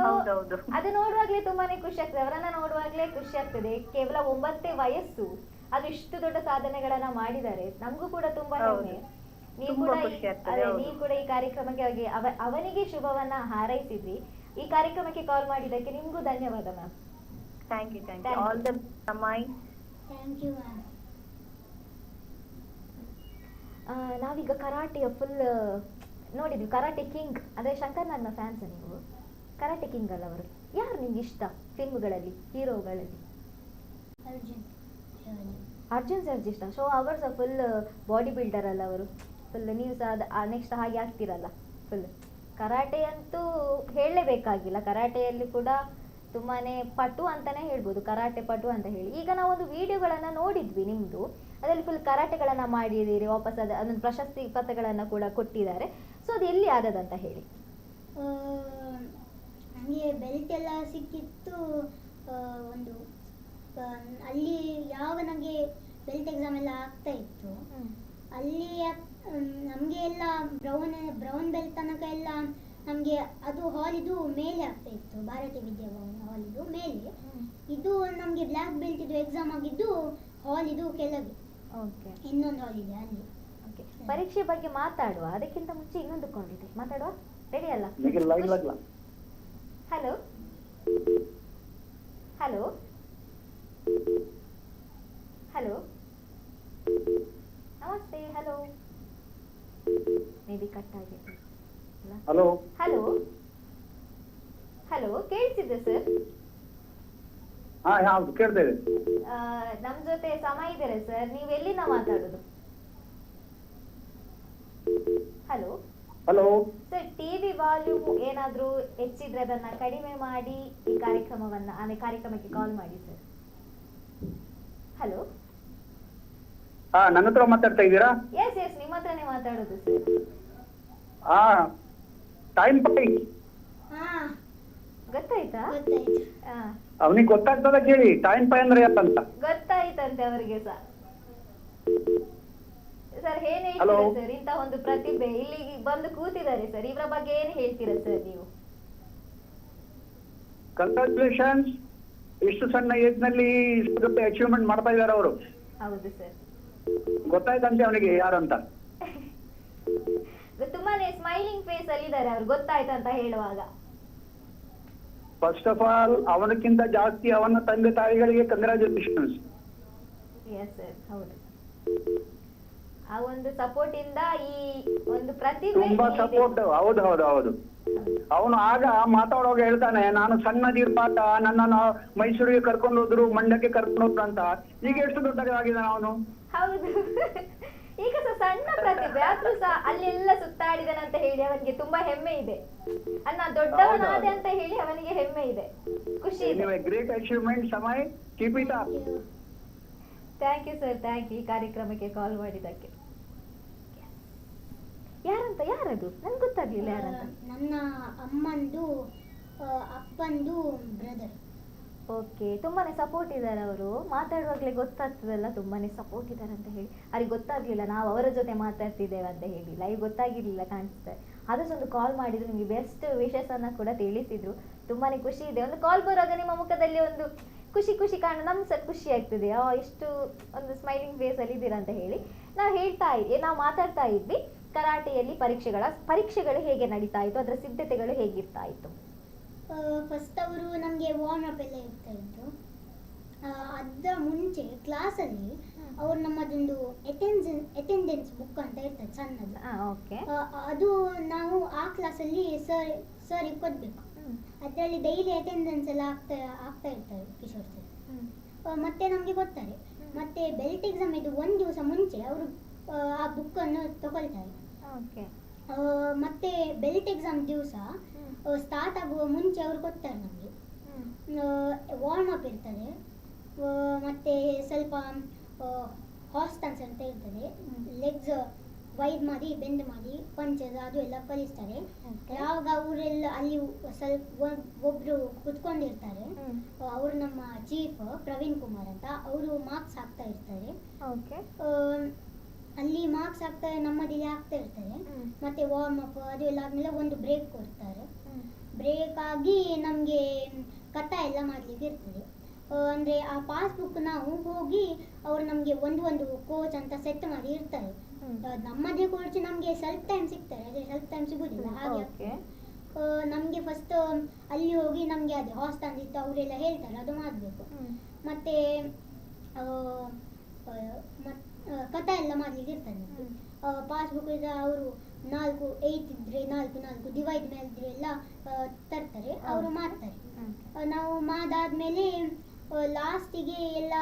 ಹೌದೌದು. ಅದು ನೋಡುವಾಗ್ಲೇ ತುಂಬಾನೇ ಖುಷಿ ಆಗ್ತದೆ, ಅವರನ್ನ ನೋಡುವಾಗ್ಲೇ ಖುಷಿ ಆಗ್ತದೆ. ಕೇವಲ 9 ವಯಸ್ಸು, ಅದು ಇಷ್ಟು ದೊಡ್ಡ ಸಾಧನೆಗಳನ್ನ ಮಾಡಿದ್ದಾರೆ. ನಮಗೂ ಕೂಡ ತುಂಬಾ ಹೆಮ್ಮೆ. ನೀವು ಕೂಡ ಈ ಕಾರ್ಯಕ್ರಮಕ್ಕೆ ಅವನಿಗೆ ಶುಭವನ್ನ ಹಾರೈಸಿದ್ರಿ. ಈ ಕಾರ್ಯಕ್ರಮಕ್ಕೆ ಕಾಲ್ ಮಾಡಿದ್ದಕ್ಕೆ ನಿಮ್ಗೂ ಧನ್ಯವಾದ ma'am. Thank you. All the Samay. Thank you ma'am. ನಾವೀಗ ಕರಾಟೆಯ ಫುಲ್ ನೋಡಿದ್ವಿ. ಕರಾಟೆ ಕಿಂಗ್ ಅಂದ್ರೆ ಶಂಕರ್ ನಾಗ್ನ ಫ್ಯಾನ್ಸ್ ನೀವು? ಕರಾಟೆ ಕಿಂಗ್ ಅಲ್ಲ ಅವರು? ಯಾರು ನಿಮ್ಗೆ ಇಷ್ಟ ಫಿಲ್ಮ್ಗಳಲ್ಲಿ, ಹೀರೋಗಳಲ್ಲಿ? ಅರ್ಜುನ್ ಸರ್ಜ್ ಇಷ್ಟ. ಸೊ ಅವರು ಸಹ ಫುಲ್ ಬಾಡಿ ಬಿಲ್ಡರ್ ಅಲ್ಲ ಅವರು? ಫುಲ್ ನೀವು ಸಹ ನೆಕ್ಸ್ಟ್ ಹಾಗೆ ಆಗ್ತಿರಲ್ಲ ಫುಲ್. ಕರಾಟೆ ಅಂತೂ ಹೇಳಲೇಬೇಕಾಗಿಲ್ಲ, ಕರಾಟೆಯಲ್ಲಿ ಕೂಡ ತುಂಬಾನೇ ಪಟು ಅಂತಾನೆ ಹೇಳ್ಬೋದು, ಕರಾಟೆ ಪಟು ಅಂತ ಹೇಳಿ. ಈಗ ನಾವೊಂದು ವಿಡಿಯೋಗಳನ್ನ ನೋಡಿದ್ವಿ ನಿಮ್ದು, ಅದರಲ್ಲಿ ಫುಲ್ ಕರಾಟೆಗಳನ್ನ ಮಾಡಿದ್ದೀರಿ, ವಾಪಸ್ ಅದೊಂದು ಪ್ರಶಸ್ತಿ ಪತ್ರಗಳನ್ನ ಕೂಡ ಕೊಟ್ಟಿದ್ದಾರೆ. ಸೊ ಅದು ಎಲ್ಲಿ ಆದದಂತ ಹೇಳಿ. ನನಗೆ ಬೆಲ್ಟ್ ಎಲ್ಲ ಸಿಕ್ಕಿತ್ತು. ಒಂದು ಅಲ್ಲಿ ಯಾವಾಗ ನನಗೆ ಬೆಲ್ಟ್ ಎಕ್ಸಾಮ್ ಎಲ್ಲ ಆಗ್ತಾ ಇತ್ತು, ಅಲ್ಲಿ ನಮಗೆ ಎಲ್ಲ ಬ್ರೌನ್ ಬೆಲ್ಟ್ ತನಕ ಎಲ್ಲ ನಮಗೆ ಅದು ಹಾಲಿದು ಮೇಲೆ ಆಗ್ತಾ ಇತ್ತು, ಭಾರತೀಯ ವಿದ್ಯಾಭವನ ಹಾಲಿದು ಮೇಲೆ. ಇದು ನಮಗೆ ಬ್ಲ್ಯಾಕ್ ಬೆಲ್ಟ್ ಇದು ಎಕ್ಸಾಮ್ ಆಗಿದ್ದು ಹಾಲಿದು ಕೆಳಗೆ, ಇನ್ನೊಂದು ಹಾಲ್ ಇದೆ ಅಲ್ಲಿ. ಪರೀಕ್ಷೆ ಬಗ್ಗೆ ಮಾತಾಡುವ, ಅದಕ್ಕಿಂತ ಮುಂಚೆ ಇನ್ನೊಂದು ಕಾಲ್ ಇದೆ, ಮಾತಾಡುವ. ರೆಡಿ ಅಲ್ಲ? ಹಲೋ. ಹಲೋ. ಹಲೋ. ನಮಸ್ತೆ. ಹಲೋ. ಮೇ ಬಿ ಕಟ್ ಆಗಿದೆ. ಹಲೋ. ಹಲೋ. ಹಲೋ, ಕೇಳಿಸಿದೆ ಸರ್? ಹೌದು ಕೇಳ್ತೇವೆ. ನಮ್ ಜೊತೆ ಸಮಯ ಇದ್ದಾರೆ ಸರ್, ನೀವು ಎಲ್ಲಿಂದ ಮಾತಾಡೋದು? Hello. Hello sir, TV volume ಏನಾದ್ರೂ ಹೆಚ್ಚಿದ್ರೆ ಅದನ್ನ ಕಡಿಮೆ ಮಾಡಿ ಈ ಕಾರ್ಯಕ್ರಮಕ್ಕೆ ಕಾಲ್ ಮಾಡಿ ಸರ್. ಹಲೋ. ನನ್ನ ಹತ್ರ ಮಾತಾಡ್ತಾ ಇದ್ದೀರಾ? ಎಸ್ ನಿಮ್ಮ ಹತ್ರನೇ ಮಾತಾಡೋದು ಸರ್. ಟೈಮ್ ಪೈ ಗೊತ್ತಾಯ್ತಾ? ಅವನಿಗೆ ಗೊತ್ತಾಗ್ತದ ಕೇಳಿ, ಟೈಮ್ ಪೈ ಅಂದ್ರೆ ಅಂತ ಗೊತ್ತಾಯ್ತಂತೆ ಅವರಿಗೆ ಸಹ. ಸರ್ ಏನ್ ಹೇಳ್ತೀರಾ ಸರ್, ಇಂತ ಒಂದು ಪ್ರತಿಭೆ ಇಲ್ಲಿ ಬಂದು ಕೂತಿದ್ದಾರೆ ಸರ್, ಇವರ ಬಗ್ಗೆ ಏನ್ ಹೇಳ್ತೀರಾ ಸರ್ ನೀವು? ಕಂಗ್ರಾಚುಲೇಷನ್ಸ್. ಇಷ್ಟು ಸಣ್ಣ ಏಜ್ ನಲ್ಲಿ ಇಷ್ಟು ದೊಡ್ಡ ಅಚೀವ್ಮೆಂಟ್ ಮಾಡ್ತಾ ಇದ್ದಾರೆ ಅವರು. ಹೌದು ಸರ್. ಗೊತ್ತಾಯ್ತಂತೆ ಅವನಿಗೆ ಯಾರಂತ. ತುಂಬಾನೇ ಸ್ಮೈಲಿಂಗ್ ಫೇಸ್ ಅಲ್ಲಿ ಇದ್ದಾರೆ ಅವ್ರು, ಗೊತ್ತಾಯ್ತಂತ ಹೇಳುವಾಗ. ಫಸ್ಟ್ ಆಫ್ ಆಲ್ ಅವನಕ್ಕಿಂತ ಜಾಸ್ತಿ ಅವನ ತಂದೆ ತಾಯಿಗಳಿಗೆ ಕಂಗ್ರಾಚುಲೇಷನ್ಸ್. ಎಸ್ ಸರ್, ಹೌದು. ಆ ಒಂದು ಸಪೋರ್ಟ್ ಇಂದ ಈ ಒಂದು ಪ್ರತಿಭೆ ತುಂಬಾ ಸಪೋರ್ಟ್. ಹೌದು ಹೌದು ಹೌದು. ಅವನು ಆಗ ಮಾತಾಡುವಾಗ ಹೇಳ್ತಾನೆ, ನಾನು ಸಣ್ಣದಿರ್ಪಾಟ ನನ್ನನ್ನು ಮೈಸೂರಿಗೆ ಕರ್ಕೊಂಡು ಹೋದ್ರು, ಮಂಡ್ಯಕ್ಕೆ ಕರ್ಕೊಂಡು ಹೋದ್ರು ಅಂತ. ಈಗ ಎಷ್ಟು ದೊಡ್ಡದಾಗಿದ್ದಾನೆ ಅವನು. ಹೌದು, ಈಗ ಸಣ್ಣ ಪ್ರತಿಭೆ ಆದ್ರೂ ಸಹ ಅಲ್ಲೆಲ್ಲ ಸುತ್ತಾಡಿದನಂತ ಹೇಳಿ ಅವನಿಗೆ ತುಂಬಾ ಹೆಮ್ಮೆ ಇದೆ. ಅನ್ನ ದೊಡ್ಡವನಾದೆ ಅಂತ ಹೇಳಿ ಅವನಿಗೆ ಹೆಮ್ಮೆ ಇದೆ, ಖುಷಿ ಇದೆ. Great achievement Samay, keep it up. Thank you sir, thank you ಈ ಕಾರ್ಯಕ್ರಮಕ್ಕೆ ಕಾಲ್ ಮಾಡಿದ್ದಕ್ಕೆ. ಯಾರದು? ನನ್ಗೆ ಗೊತ್ತಾಗ್ಲಿಲ್ಲ ಯಾರಂತ. ನನ್ನ ಅಮ್ಮಂದು ಅಪ್ಪಂದು ಬ್ರದರ್. ಓಕೆ, ತುಂಬಾನೇ ಸಪೋರ್ಟ್ ಇದ್ದಾರೆ ಅವರು. ಮಾತಾಡುವಾಗಲೇ ಗೊತ್ತಾಗ್ತದಲ್ಲ ತುಂಬಾನೇ ಸಪೋರ್ಟ್ ಇದ್ದಾರೆ ಅಂತ ಹೇಳಿ. ಅವ್ರಿಗೆ ಗೊತ್ತಾಗ್ಲಿಲ್ಲ ನಾವು ಅವರ ಜೊತೆ ಮಾತಾಡ್ತಿದ್ದೇವೆ ಅಂತ ಹೇಳಿ. ಲೈವ್ ಗೊತ್ತಾಗಿರ್ಲಿಲ್ಲ ಕಾಣಿಸ್ತಾರೆ. ಅದಕ್ಕೆ ಒಂದು ಕಾಲ್ ಮಾಡಿದ್ರು, ನಿಮಗೆ ಬೆಸ್ಟ್ ವಿಶಸ್ ಅನ್ನ ಕೂಡ ತಿಳಿಸಿದ್ರು. ತುಂಬಾನೇ ಖುಷಿ ಇದೆ. ಒಂದು ಕಾಲ್ ಬರುವಾಗ ನಿಮ್ಮ ಮುಖದಲ್ಲಿ ಒಂದು ಖುಷಿ ಖುಷಿ ಕಾರಣ ನಮ್ಗೆ ಸಹ ಖುಷಿ ಆಗ್ತದೆ. ಎಷ್ಟು ಒಂದು ಸ್ಮೈಲಿಂಗ್ ಫೇಸ್ ಅಲ್ಲಿ ಇದ್ದೀರಾ ಅಂತ ಹೇಳಿ. ನಾವು ಮಾತಾಡ್ತಾ ಇದ್ವಿ ಕರಾಟೆಯಲ್ಲಿ ಪರೀಕ್ಷೆಗಳು ಹೇಗೆ ನಡೀತಾ ಇತ್ತು, ಅದರ ಸಿದ್ಧತೆಗಳು ಹೇಗಿರ್ತಾ ಇತ್ತು? ಫಸ್ಟ್ ಅವರು ನಮಗೆ ವಾರ್ಮ್ ಅಪ್ ಎಲ್ಲ ಇರ್ತಾ ಇತ್ತು. ಅದರ ಮುಂಚೆ ಕ್ಲಾಸಲ್ಲಿ ಅವ್ರು ನಮ್ಮದೊಂದು ಅಟೆಂಡೆನ್ಸ್ ಬುಕ್ ಅಂತ ಇರ್ತದೆ ಸಣ್ಣದು. ಅದು ನಾವು ಆ ಕ್ಲಾಸಲ್ಲಿ ಸರ್ ಕೊಡ್ಬೇಕು. ಅದರಲ್ಲಿ ಡೈಲಿ ಅಟೆಂಡೆನ್ಸ್ ಎಲ್ಲ ಆಗ್ತಾ ಇರ್ತಾರೆ ಕಿಶೋರ್ ಸರ್. ಮತ್ತೆ ನಮಗೆ ಕೊಡ್ತಾರೆ. ಮತ್ತೆ ಬೆಲ್ಟ್ ಎಕ್ಸಾಮ್ ಇದು ಒಂದು ದಿವಸ ಮುಂಚೆ ಅವರು ಆ ಬುಕ್ ಅನ್ನು ತಗೊಳ್ತಾರೆ. ಮತ್ತೆ ಬೆಲ್ಟ್ ಎಕ್ಸಾಮ್ ದಿವಸ ಸ್ಟಾರ್ಟ್ ಆಗುವ ಮುಂಚೆ ಅವರು ಕೊಡ್ತಾರೆ ನಮಗೆ. ವಾರ್ಮ್ ಅಪ್ ಇರ್ತದೆ. ಮತ್ತೆ ಸ್ವಲ್ಪ ಹಾಸ್ಟನ್ಸ್ ಅಂತ ಇರ್ತದೆ. ಲೆಗ್ಸ್ ವೈಡ್ ಮಾಡಿ ಬೆಂಡ್ ಮಾಡಿ ಪಂಚಸ್ ಅದು ಎಲ್ಲ ಕಲಿಸ್ತಾರೆ. ಯಾವಾಗ ಅವರೆಲ್ಲ ಅಲ್ಲಿ ಸ್ವಲ್ಪ ಒಬ್ರು ಕುತ್ಕೊಂಡಿರ್ತಾರೆ, ಅವರು ನಮ್ಮ ಚೀಫ್ ಪ್ರವೀಣ್ ಕುಮಾರ್ ಅಂತ, ಅವರು ಮಾರ್ಕ್ಸ್ ಹಾಕ್ತಾ ಇರ್ತಾರೆ. ಅಲ್ಲಿ ಮಾರ್ಕ್ಸ್ ನಮ್ಮದಿಲ್ಲಿ ಆಗ್ತಾ ಇರ್ತಾರೆ. ಮತ್ತೆ ವಾರ್ಮ್ ಅಪ್ ಅದು ಎಲ್ಲ ಆದ್ಮೇಲೆ ಒಂದು ಬ್ರೇಕ್ ಕೊಡ್ತಾರೆ. ಬ್ರೇಕ್ ಆಗಿ ನಮಗೆ ಕಥ ಎಲ್ಲ ಮಾಡ್ಲಿಕ್ಕೆ ಇರ್ತದೆ. ಅಂದ್ರೆ ಆ ಪಾಸ್ಬುಕ್ ನಾವು ಹೋಗಿ ಅವ್ರು ನಮಗೆ ಒಂದು ಕೋಚ್ ಅಂತ ಸೆಟ್ ಮಾಡಿ ಇರ್ತಾರೆ. ನಮ್ಮದೇ ಕೋಚ್ ನಮಗೆ ಸ್ವಲ್ಪ ಟೈಮ್ ಸಿಗ್ತಾರೆ, ಅದೇ ಸ್ವಲ್ಪ ಟೈಮ್ ಸಿಗುದಿಲ್ಲ. ಹಾಗೆ ನಮಗೆ ಫಸ್ಟ್ ಅಲ್ಲಿ ಹೋಗಿ ನಮಗೆ ಅದೇ ಹಾಸ್ಟೆಲ್ ಇತ್ತು ಅವರೆಲ್ಲ ಹೇಳ್ತಾರೆ ಅದು ಮಾಡಬೇಕು. ಮತ್ತೆ ಕಥೆ ಎಲ್ಲ ಮಾಡ್ಲಿಕ್ಕೆ ಇರ್ತದೆ. ಪಾಸ್ಬುಕ್ ಇದೆ ಅವರು 8 ಇದ್ರೆ 4 ಡಿವೈಡ್ ಮಾಡಿದ್ರೆ ಎಲ್ಲ ತರ್ತಾರೆ, ಅವರು ಮಾಡ್ತಾರೆ. ನಾವು ಮಾಡಾದ್ಮೇಲೆ ಲಾಸ್ಟಿಗೆ ಎಲ್ಲ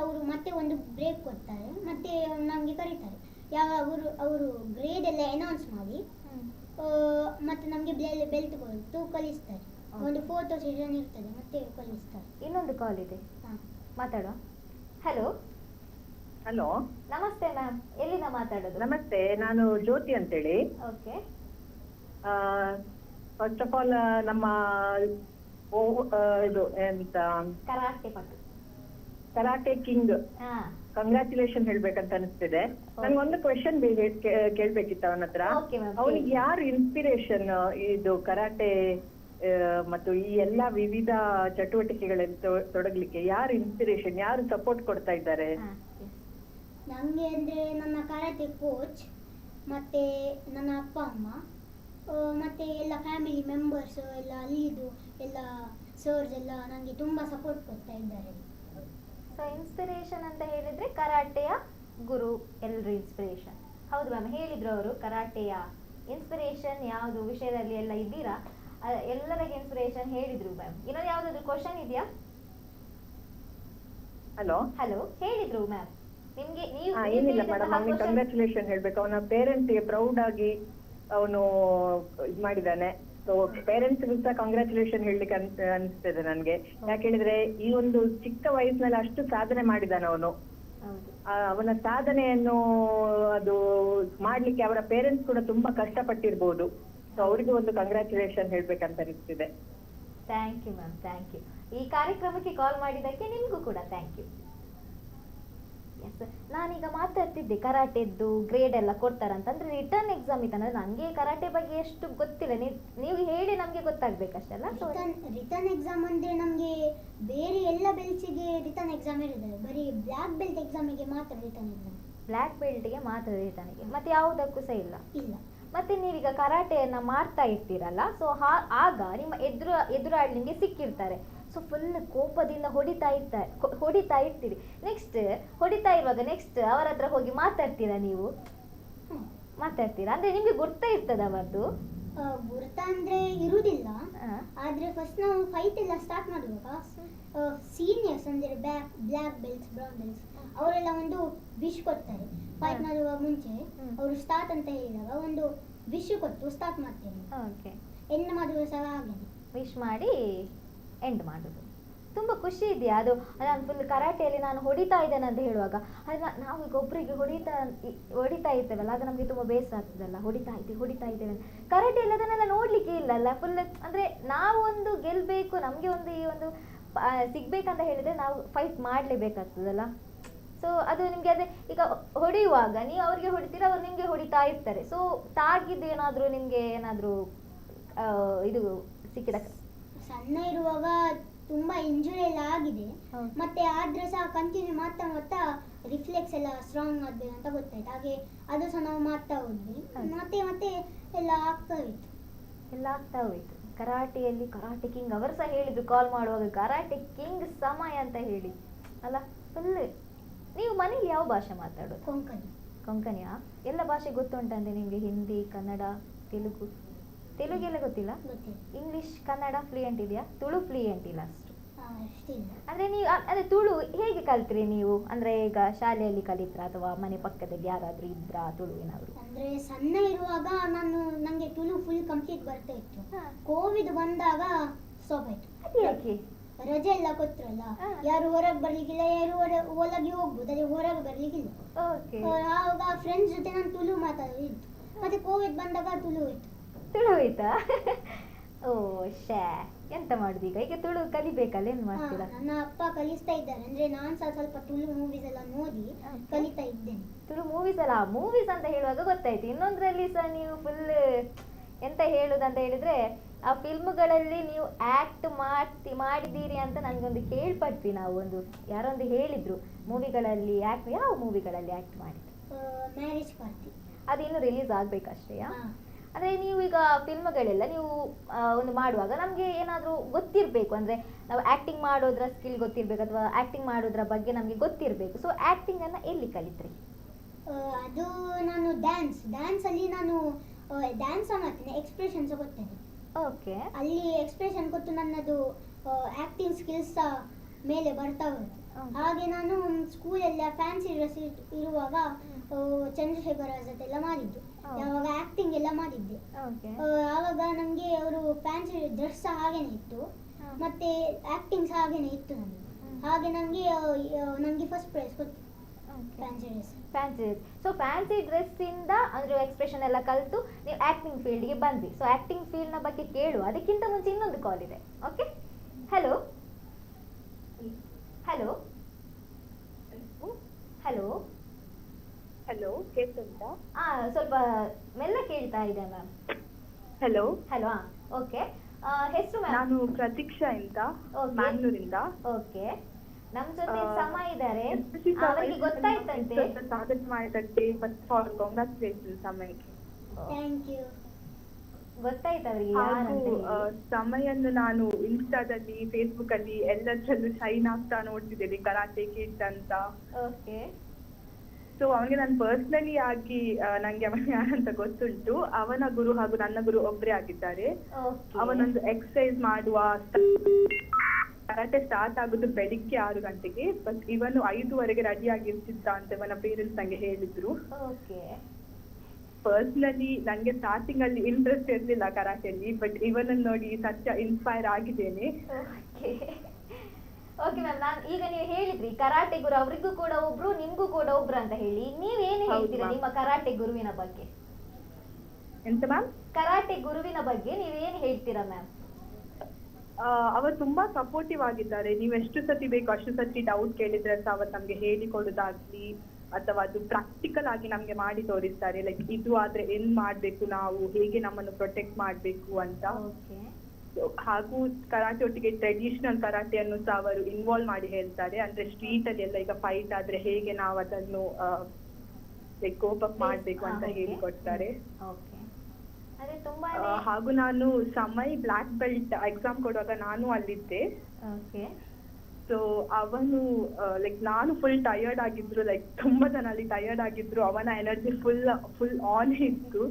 ಅವರು ಮತ್ತೆ ಒಂದು ಬ್ರೇಕ್ ಕೊಡ್ತಾರೆ. ಮತ್ತೆ ನಮಗೆ ಕರೀತಾರೆ. ಯಾವಾಗ ಅವರು ಗ್ರೇಡ್ ಎಲ್ಲ ಅನೌನ್ಸ್ ಮಾಡಿ ಮತ್ತೆ ನಮಗೆ ಬೆಲ್ಟ್ ಕೊಟ್ಟು ಕಲಿಸ್ತಾರೆ. ಒಂದು ಫೋಟೋ ಸೆಷನ್ ಇರ್ತದೆ, ಮತ್ತೆ ಕಲಿಸ್ತಾರೆ. ಇನ್ನೊಂದು ಕಾಲ್ ಇದೆ, ಮಾತಾಡೋ. ಹಲೋ ಹಲೋ, ನಮಸ್ತೆ ಮ್ಯಾಮ್, ಎಲ್ಲಿಂದ ಮಾತಾಡೋದು? ನಮಸ್ತೆ, ನಾನು ಜ್ಯೋತಿ ಅಂತೇಳಿ. ಓಕೆ, ಫಸ್ಟ್ ಆಫ್ ಆಲ್ ನಮ್ಮ ಇದು ಎಂತ ಕರಾಟೆ ಕಿಂಗ್ ಕಂಗ್ರಾಚುಲೇಷನ್ ಹೇಳ್ಬೇಕಂತ ಅನಿಸ್ತಿದೆ. ನಂಗೊಂದು ಕ್ವೆಶನ್ ಕೇಳ್ಬೇಕಿತ್ತು ಅವನ ಹತ್ರ. ಅವನಿಗೆ ಯಾರು ಇನ್ಸ್ಪಿರೇಷನ್ ಇದು ಕರಾಟೆ ಮತ್ತು ಈ ಎಲ್ಲಾ ವಿವಿಧ ಚಟುವಟಿಕೆಗಳಲ್ಲಿ ತೊಡಗ್ಲಿಕ್ಕೆ ಯಾರು ಇನ್ಸ್ಪಿರೇಷನ್, ಯಾರು ಸಪೋರ್ಟ್ ಕೊಡ್ತಾ ಇದ್ದಾರೆ? ನಂಗೆ ಅಂದ್ರೆ ನನ್ನ ಕರಾಟೆ ಕೋಚ್, ಮತ್ತೆ ನನ್ನ ಅಪ್ಪ ಅಮ್ಮ, ಮತ್ತೆ ಎಲ್ಲ ಫ್ಯಾಮಿಲಿ ಮೆಂಬರ್ಸ್ ಎಲ್ಲ ಅಲ್ಲಿದು ಎಲ್ಲ ಸರ್ಸ್ ಎಲ್ಲ ನನಗೆ ತುಂಬಾ ಸಪೋರ್ಟ್ ಕೊಡ್ತಾ ಇದ್ದಾರೆ. ಸೊ ಇನ್ಸ್ಪಿರೇಷನ್ ಅಂತ ಹೇಳಿದ್ರೆ ಕರಾಟೆಯ ಗುರು ಎಲ್ಲರೂ ಇನ್ಸ್ಪಿರೇಷನ್. ಹೌದು ಮ್ಯಾಮ್, ಹೇಳಿದ್ರು ಅವರು ಕರಾಟೆಯ ಇನ್ಸ್ಪಿರೇಷನ್ ಯಾವುದು ವಿಷಯದಲ್ಲಿ ಎಲ್ಲ ಇದ್ದೀರಾ, ಎಲ್ಲರಿಗೆ ಇನ್ಸ್ಪಿರೇಷನ್ ಹೇಳಿದ್ರು ಮ್ಯಾಮ್. ಇನ್ನೊಂದು ಯಾವ್ದಾದ್ರು ಕ್ವಶನ್ ಇದೆಯಾ? ಹಲೋ ಹಲೋ, ಹೇಳಿದ್ರು ಮ್ಯಾಮ್ ನಿಮ್ಗೆ. ಏನಿಲ್ಲ ಮೇಡಮ್, ಅವ್ನಿಗೆ ಕಂಗ್ರಾಚುಲೇಷನ್ ಹೇಳ್ಬೇಕು. ಅವನ ಪೇರೆಂಟ್ಸ್ಗೆ ಪ್ರೌಡ್ ಆಗಿ ಅವನು ಇದು ಮಾಡಿದ್ದಾನೆ. ಸೊ ಪೇರೆಂಟ್ಸ್ ಸಹ ಕಂಗ್ರಾಚುಲೇಷನ್ ಹೇಳಲಿಕ್ಕೆ ಅನಿಸ್ತದೆ ನನ್ಗೆ. ಯಾಕೆ ಹೇಳಿದ್ರೆ ಈ ಒಂದು ಚಿಕ್ಕ ವಯಸ್ಸಿನಲ್ಲಿ ಅಷ್ಟು ಸಾಧನೆ ಮಾಡಿದ್ದಾನೆ ಅವನು. ಅವನ ಸಾಧನೆಯನ್ನು ಅದು ಮಾಡ್ಲಿಕ್ಕೆ ಅವರ ಪೇರೆಂಟ್ಸ್ ಕೂಡ ತುಂಬಾ ಕಷ್ಟಪಟ್ಟಿರ್ಬೋದು. ಸೊ ಅವರಿಗೂ ಒಂದು ಕಂಗ್ರಾಚುಲೇಷನ್ ಹೇಳ್ಬೇಕಂತ ಅನಿಸ್ತಿದೆ. Thank you ma'am, thank you. ಈ ಕಾರ್ಯಕ್ರಮಕ್ಕೆ ಕಾಲ್ ಮಾಡಿದ್ದಕ್ಕೆ ನಿಮ್ಗೂ ಕೂಡ ಥ್ಯಾಂಕ್ ಯು. ಎಸ್, ನಾನೀಗ ಮಾತಾಡ್ತಿದ್ದೆ ಕರಾಟೆದ್ದು ಗ್ರೇಡ್ ಎಲ್ಲ ಕೊಡ್ತಾರಂತಂದ್ರೆ ರಿಟರ್ನ್ ಎಕ್ಸಾಮ್ ಇತ್ತಂದ್ರೆ ನನಗೆ ಕರಾಟೆ ಬಗ್ಗೆ ಎಷ್ಟು ಗೊತ್ತಿಲ್ಲ, ನೀವು ಹೇಳಿ ನಮಗೆ ಗೊತ್ತಾಗ್ಬೇಕಷ್ಟಲ್ಲ. ರಿಟರ್ನ್ ಎಕ್ಸಾಮ್ ಅಂದ್ರೆ ನಮಗೆ ಬೇರೆ ಎಲ್ಲ ಬೆಲ್ಟ್ಸಿಗೆ ರಿಟರ್ನ್ ಎಕ್ಸಾಮ್ ಇರ್ತದೆ, ಬರೀ ಬ್ಲ್ಯಾಕ್ ಬೆಲ್ಟ್ ಎಕ್ಸಾಮಿಗೆ ಮಾತ್ರ ರಿಟರ್ನ್ ಎಕ್ಸಾಮ್. ಬ್ಲ್ಯಾಕ್ ಬೆಲ್ಟ್ಗೆ ಮಾತ್ರ ರಿಟರ್ನ್ಗೆ, ಮತ್ತೆ ಯಾವುದಕ್ಕೂ ಸಹ ಇಲ್ಲ. ಮತ್ತೆ ನೀವೀಗ ಕರಾಟೆಯನ್ನ ಮಾಡ್ತಾ ಇರ್ತೀರಲ್ಲ, ಸೊ ಆಗ ನಿಮ್ಮ ಎದುರಾಳಿ ನಿಮಗೆ ಸಿಕ್ಕಿರ್ತಾರೆ. ಸೊ ಫುಲ್ ಕೋಪದಿಂದ ಹೊಡಿತಾ ಇರ್ತೀರಿ. ನೆಕ್ಸ್ಟ್ ಹೊಡಿತಾ ಇರುವಾಗ ನೆಕ್ಸ್ಟ್ ಅವರ ಹತ್ರ ಹೋಗಿ ಮಾತಾಡ್ತೀರಾ ನೀವು? ಮಾತಾಡ್ತೀರಾ ಅಂದ್ರೆ ನಿಮ್ಗೆ ಗುರ್ತ ಇರ್ತದ ಅವರದ್ದು? ಗುರ್ತ ಅಂದ್ರೆ ಇರುವುದಿಲ್ಲ, ಆದ್ರೆ ಫಸ್ಟ್ ನಾವು ಫೈಟ್ ಎಲ್ಲ ಸ್ಟಾರ್ಟ್ ಮಾಡುವಾಗ ಸೀನಿಯರ್ಸ್ ಅಂದ್ರೆ ಬ್ಲ್ಯಾಕ್ ಬೆಲ್ಟ್ಸ್, ಬ್ರೌನ್ ಬೆಲ್ಟ್ಸ್ ಅವರೆಲ್ಲ ಒಂದು ವಿಶ್ ಕೊಡ್ತಾರೆ. ಫೈಟ್ ಮಾಡುವ ಮುಂಚೆ ಅವರು ಸ್ಟಾರ್ಟ್ ಅಂತ ಹೇಳಿದಾಗ ಒಂದು ವಿಶ್ ಕೊಟ್ಟು ಸ್ಟಾರ್ಟ್ ಮಾಡ್ತೇವೆ. ಎಂಡ್ ಮಾಡುವ ಸಹ ಹಾಗೆ ವಿಶ್ ಮಾಡಿ ಎಂಡ್ ಮಾಡೋದು. ತುಂಬ ಖುಷಿ ಇದೆಯಾ ಅದು? ನಾನು ಫುಲ್ ಕರಾಟೆಯಲ್ಲಿ ನಾನು ಹೊಡಿತಾ ಇದ್ದೇನೆ ಅಂತ ಹೇಳುವಾಗ ಅದು ನಾವು ಈಗ ಒಬ್ಬರಿಗೆ ಹೊಡಿತಾ ಇರ್ತೇವಲ್ಲ, ಅದು ನಮಗೆ ತುಂಬ ಬೇಸರ ಆಗ್ತದಲ್ಲ, ಹೊಡಿತಾ ಇದ್ದೇವೆ ಅಂತ. ಕರಾಟೆಯಲ್ಲಿ ಅದನ್ನೆಲ್ಲ ನೋಡ್ಲಿಕ್ಕೆ ಇಲ್ಲಲ್ಲ, ಫುಲ್ ಅಂದರೆ ನಾವು ಒಂದು ಗೆಲ್ಲಬೇಕು, ನಮಗೆ ಒಂದು ಈ ಒಂದು ಸಿಗ್ಬೇಕಂತ ಹೇಳಿದ್ರೆ ನಾವು ಫೈಟ್ ಮಾಡಲೇಬೇಕಾಗ್ತದಲ್ಲ. ಸೊ ಅದು ನಿಮಗೆ ಅದೇ ಈಗ ಹೊಡೆಯುವಾಗ ನೀವು ಅವ್ರಿಗೆ ಹೊಡಿತೀರ, ಅವ್ರು ನಿಮಗೆ ಹೊಡಿತಾ ಇರ್ತಾರೆ. ಸೊ ತಾಗಿದ್ದು ಏನಾದರೂ ನಿಮಗೆ ಏನಾದರೂ ಇದು ಸಿಕ್ಕಿದ? ಸಣ್ಣ ಇರುವಾಗ ತುಂಬಾ ಇಂಜುರಿ ಎಲ್ಲ ಆಗಿದೆ, ಮತ್ತೆ ಆದ್ರೆ ಸಹ ಕಂಟಿನ್ಯೂ ಮಾಡ್ತಾ ರಿಫ್ಲೆಕ್ಸ್ ಎಲ್ಲ ಸ್ಟ್ರಾಂಗ್ ಆಗ್ಬೇಕು ಅಂತ ಗೊತ್ತಾಯ್ತು. ಹಾಗೆ ಅದು ಸಹ ನಾವು ಮಾಡ್ತಾ ಹೋದ್ವಿ, ಮತ್ತೆ ಎಲ್ಲ ಆಗ್ತಾ ಹೋಯ್ತು. ಕರಾಟೆಯಲ್ಲಿ ಕರಾಟೆ ಕಿಂಗ್ ಅವರು ಸಹ ಹೇಳಿದ್ರು ಕಾಲ್ ಮಾಡುವಾಗ, ಕರಾಟೆ ಕಿಂಗ್ ಸಮಯ ಅಂತ ಹೇಳಿ ಅಲ್ಲ. ಫುಲ್ ನೀವು ಮನೇಲಿ ಯಾವ ಭಾಷೆ ಮಾತಾಡೋದು? ಕೊಂಕಣಿಯಾ? ಎಲ್ಲ ಭಾಷೆ ಗೊತ್ತುಂಟಂತೆ ನಿಮಗೆ? ಹಿಂದಿ, ಕನ್ನಡ, ತೆಲುಗೆಲ್ಲ ಗೊತ್ತಿಲ್ಲ? ಇಂಗ್ಲಿಷ್, ಕನ್ನಡ ಫ್ಲೂಯೆಂಟ್ ಇದೆಯಾ? ತುಳು ಫ್ಲೂಯೆಂಟ್ ಇಲ್ಲ ಅಷ್ಟು. ಅಂದ್ರೆ ನೀವು ಅದೇ ತುಳು ಹೇಗೆ ಕಲ್ತ್ರಿ ನೀವು? ಅಂದ್ರೆ ಈಗ ಶಾಲೆಯಲ್ಲಿ ಕಲಿತ್ರಾ ಅಥವಾ ಮನೆ ಪಕ್ಕದಲ್ಲಿ ಯಾರಾದ್ರೂ ಇದ್ರಾ ತುಳುವಿನವರು? ಅಂದ್ರೆ ಸಣ್ಣ ಇರುವಾಗ ನಂಗೆ ತುಳು ಫುಲ್ ಕಂಪ್ಲೀಟ್ ಬರ್ತಾ ಇತ್ತು. ಕೋವಿಡ್ ಬಂದಾಗ ಸ್ಟಾಪ್ ಆಯ್ತು. ಯಾಕೆ? ರಜೆ ಎಲ್ಲ ಕೊಟ್ರಲ್ಲ, ಯಾರು ಹೊರಗೆ ಬರ್ಲಿಕ್ಕಿಲ್ಲ, ಯಾರು ಒಳಗೆ ಹೋಗ್ಬೋದು, ಅದೇ ಹೊರಗೆ ಬರ್ಲಿಕ್ಕಿಲ್ಲ. ಆವಾಗ ಫ್ರೆಂಡ್ಸ್ ಜೊತೆ ನಾನು ತುಳು ಮಾತಾಡೋದಿತ್ತು, ಮತ್ತೆ ಕೋವಿಡ್ ಬಂದಾಗ ತುಳು ಹೋಯ್ತಾ? ಓ ಶೇ, ಎಂತ ಮಾಡುದು ಈಗ ತುಳು ಕಲಿಬೇಕಲ್ಲ, ಏನ್ ಮಾಡ್ತೀರಾ? ನನ್ನ ಅಪ್ಪ ಕಲಿಸ್ತಾ ಇದ್ದಾರೆ, ಅಂದ್ರೆ ನಾನ್ ಸಹ ಸ್ವಲ್ಪ ತುಳು ಮೂವೀಸ್ ಎಲ್ಲ ನೋಡಿ ಕಲಿತಾ ಇದ್ದೇನೆ. ತುಳು ಮೂವೀಸ್ ಅಲ್ಲ, ಮೂವೀಸ್ ಅಂತ ಹೇಳುವಾಗ ಗೊತ್ತಾಯ್ತು. ಇನ್ನೊಂದ್ರಲ್ಲಿ ಸಹ ನೀವು ಫುಲ್ ಎಂತ ಹೇಳುದಂತ ಹೇಳಿದ್ರೆ, ಆ ಫಿಲ್ಮ್ಗಳಲ್ಲಿ ನೀವು ಆಕ್ಟ್ ಮಾಡಿದ್ದೀರಿ ಅಂತ ನನ್ಗೊಂದು ಕೇಳ್ಪಟ್ವಿ. ನಾವು ಒಂದು ಯಾರೊಂದು ಹೇಳಿದ್ರು ಮೂವಿಗಳಲ್ಲಿ ಆಕ್ಟ್, ಯಾವ ಮೂವಿಗಳಲ್ಲಿ ಆಕ್ಟ್ ಮಾಡಿದ್ರು? Marriage party. ಅದು ಇನ್ನು ರಿಲೀಸ್ ಆಗ್ಬೇಕಷ್ಟೇಯಾ? ಅಂದ್ರೆ ನೀವು ಈಗ ಫಿಲ್ಮ್ಗಳೆಲ್ಲ ನೀವು ಒಂದು ಮಾಡುವಾಗ ನಮ್ಗೆ ಏನಾದ್ರೂ ಗೊತ್ತಿರ್ಬೇಕು, ಅಂದ್ರೆ ನಾವು ಆಕ್ಟಿಂಗ್ ಮಾಡೋದ್ರ ಸ್ಕಿಲ್ ಗೊತ್ತಿರ್ಬೇಕು ಅಥವಾ ಆಕ್ಟಿಂಗ್ ಮಾಡೋದ್ರ ಬಗ್ಗೆ ನಮ್ಗೆ ಗೊತ್ತಿರ್ಬೇಕು. ಸೊ ಆಕ್ಟಿಂಗ್ ಅನ್ನ ಎಲ್ಲಿ ಕಲಿತ್ರಿ? ಅದು ನಾನು ಡ್ಯಾನ್ಸ್ ಅಲ್ಲಿ ನಾನು ಡ್ಯಾನ್ಸ್ ಮಾಡ್ತೀನಿ, ಎಕ್ಸ್ಪ್ರೆಷನ್ಸ್ ಕೊಡ್ತೇನೆ. ಓಕೆ. ಅಲ್ಲಿ ಎಕ್ಸ್ಪ್ರೆಷನ್ ಕೊಟ್ಟು ನನ್ನದು ಆಕ್ಟಿಂಗ್ ಸ್ಕಿಲ್ಸ್ ಮೇಲೆ ಬರ್ತಾ ಹೋಗುತ್ತೆ. ಹಾಗೆ ನಾನು ಸ್ಕೂಲೆಲ್ಲ ಫ್ಯಾನ್ಸಿ ಡ್ರೆಸ್ ಇರುವಾಗ ಚಂದ್ರಶೇಖರ್ ಜೊತೆ ಎಲ್ಲ ಮಾಡಿದ್ದು, ಯಾವಾಗ ಆಕ್ಟಿಂಗ್ ಎಲ್ಲ ಮಾಡಿದ್ದೆ. ಆವಾಗ ನಮ್ಗೆ ಅವರು ಫ್ಯಾನ್ಸಿ ಡ್ರೆಸ್ ಸಹ ಹಾಗೇನೆ ಇತ್ತು, ಮತ್ತೆ ಆಕ್ಟಿಂಗ್ ಸಹ ಹಾಗೇನೆ ಇತ್ತು ನನಗೆ. ಹಾಗೆ ನಂಗೆ ಫಸ್ಟ್ ಪ್ರೈಸ್ ಕೊಟ್ಟು ಫ್ಯಾನ್ಸಿ. ಸೊ ಫ್ಯಾನ್ಸಿ ಡ್ರೆಸ್ ಇಂದ ಅಂದ್ರೆ ಎಕ್ಸ್ಪ್ರೆಷನ್ ಎಲ್ಲ ಕಲಿತು ನೀವು ಆಕ್ಟಿಂಗ್ ಫೀಲ್ಡ್ಗೆ ಬಂದ್ರಿ. ಸೊ ಆಕ್ಟಿಂಗ್ ಫೀಲ್ಡ್ ನ ಬಗ್ಗೆ ಕೇಳುವ ಅದಕ್ಕಿಂತ ಮುಂಚೆ ಇನ್ನೊಂದು ಕಾಲ್ ಇದೆ. Okay, hello hello hello hello, ಕೇಳ್ತುಂಟಾ? ಸ್ವಲ್ಪ ಮೆಲ್ಲ ಕೇಳ್ತಾ ಇದೆ ಮ್ಯಾಮ್. Hello hello, okay. ಹೆಸರು ಮ್ಯಾಮ್? ನಾನು ಪ್ರತೀಕ್ಷಾ ಅಂತ, ಮ್ಯಾಂಗ್ಳೂರಿಂದ. ಓಕೆ, ನಮ್ ಜೊತೆ ಸಮ ಇದ್ದಾರೆ, ಅವರಿಗೆ ಗೊತ್ತಾಯ್ತಂತೆ ಸ್ವಾಗತ ಮಾಡಿದ್ದಕ್ಕೆ ಫಸ್ಟ್ ಆಫ್ ಆಲ್ ಕಾಂಗ್ರಾಚುಲೇಷನ್ ಸಮಯಕ್ಕೆ. Thank you. ಗೊತ್ತಾಯ್ತು ಅವರಿಗೆ. ಹಾಗೂ ಸಮಯನ್ನು ನಾನು ಇನ್ಸ್ಟಾದಲ್ಲಿ, ಫೇಸ್ಬುಕ್ ಅಲ್ಲಿ ಎಲ್ಲದರಲ್ಲೂ ಶೈನ್ ಆಗ್ತಾ ನೋಡ್ತಿದ್ದೇನೆ, ಕರಾಟೆ ಕಿಡ್ ಅಂತ. ಓಕೆ. ಸೊ ಅವನಿಗೆ ನಾನು ಪರ್ಸನಲಿ ಆಗಿ ನಂಗೆ ಅವನ ಯಾರಂತ ಗೊತ್ತುಂಟು. ಅವನ ಗುರು ಹಾಗೂ ನನ್ನ ಗುರು ಒಬ್ರೇ ಆಗಿದ್ದಾರೆ. ಅವನೊಂದು ಎಕ್ಸರ್ಸೈಸ್ ಮಾಡುವ ಕರಾಟೆ ಸ್ಟಾರ್ಟ್ ಆಗುದು ಬೆಳಿಗ್ಗೆ 6 ಗಂಟೆಗೆ, ಬಟ್ ಇವನು 5ವರೆಗೆ ರೆಡಿ ಆಗಿರ್ತಿದ್ದ ಅಂತ ಇವನ ಪೇರೆಂಟ್ಸ್ ನಂಗೆ ಹೇಳಿದ್ರು. ಪರ್ಸನಲಿ ನಂಗೆ ಸ್ಟಾರ್ಟಿಂಗ್ ಅಲ್ಲಿ ಇಂಟ್ರೆಸ್ಟ್ ಇರ್ಲಿಲ್ಲ ಕರಾಟೆಯಲ್ಲಿ, ಬಟ್ ಇವನನ್ನು ನೋಡಿ ಸತ್ಯ ಇನ್ಸ್ಪೈರ್ ಆಗಿದ್ದೇನೆ. ಓಕೆ ಮ್ಯಾಮ್, ನಾನು ಈಗ ನೀವು ಹೇಳಿದ್ರಿ ಕರಾಟೆ ಗುರು ಅವರಿಗೂ ಕೂಡ ಒಬ್ರು ನಿಮ್ಗೂ ಕೂಡ ಒಬ್ರು ಅಂತ ಹೇಳಿ, ನೀವೇನು ಹೇಳ್ತೀರಾ ನಿಮ್ಮ ಕರಾಟೆ ಗುರುವಿನ ಬಗ್ಗೆ? ಎಂತ ಮ್ಯಾಮ್? ಕರಾಟೆ ಗುರುವಿನ ಬಗ್ಗೆ ನೀವೇನು ಹೇಳ್ತೀರಾ ಮ್ಯಾಮ್? ಅವರು ತುಂಬಾ ಸಪೋರ್ಟಿವ್ ಆಗಿದ್ದಾರೆ. ನೀವು ಎಷ್ಟು ಸತಿ ಬೇಕು ಅಷ್ಟು ಸತಿ ಡೌಟ್ ಕೇಳಿದ್ರೆ ಸಹ ಅವರು ನಮ್ಗೆ ಹೇಳಿಕೊಡೋದಾಗ್ಲಿ ಅಥವಾ ಅದು ಪ್ರಾಕ್ಟಿಕಲ್ ಆಗಿ ನಮ್ಗೆ ಮಾಡಿ ತೋರಿಸ್ತಾರೆ. ಲೈಕ್ ಇದು ಆದ್ರೆ ಏನ್ ಮಾಡ್ಬೇಕು, ನಾವು ಹೇಗೆ ನಮ್ಮನ್ನು ಪ್ರೊಟೆಕ್ಟ್ ಮಾಡ್ಬೇಕು ಅಂತ. ಹಾಗೂ ಕರಾಟೆ ಒಟ್ಟಿಗೆ ಟ್ರೆಡಿಷನಲ್ ಕರಾಟೆಯನ್ನು ಸಹ ಅವರು ಇನ್ವಾಲ್ವ್ ಮಾಡಿ ಹೇಳ್ತಾರೆ. ಅಂದ್ರೆ ಸ್ಟ್ರೀಟ್ ಅಲ್ಲಿ ಎಲ್ಲ ಈಗ ಫೈಟ್ ಆದ್ರೆ ಹೇಗೆ ನಾವು ಅದನ್ನು ಕೋಪ್ ಅಪ್ ಮಾಡ್ಬೇಕು ಅಂತ ಹೇಳಿಕೊಡ್ತಾರೆ. ಹಾಗೂ ನಾನು ಸಮಯ್ ಬ್ಲಾಕ್ ಬೆಲ್ಟ್ ಎಕ್ಸಾಮ್ ಕೊಡುವಾಗ ನಾನು ಅಲ್ಲಿದ್ದೆ. ಸೊ ಅವನು ಲೈಕ್ ನಾನು ಫುಲ್ ಟಯರ್ಡ್ ಆಗಿದ್ರು, ಲೈಕ್ ತುಂಬಾ ಜನ ಅಲ್ಲಿ ಟಯರ್ಡ್ ಆಗಿದ್ರು, ಅವನ ಎನರ್ಜಿ ಫುಲ್ ಆನ್ ಇತ್ತು.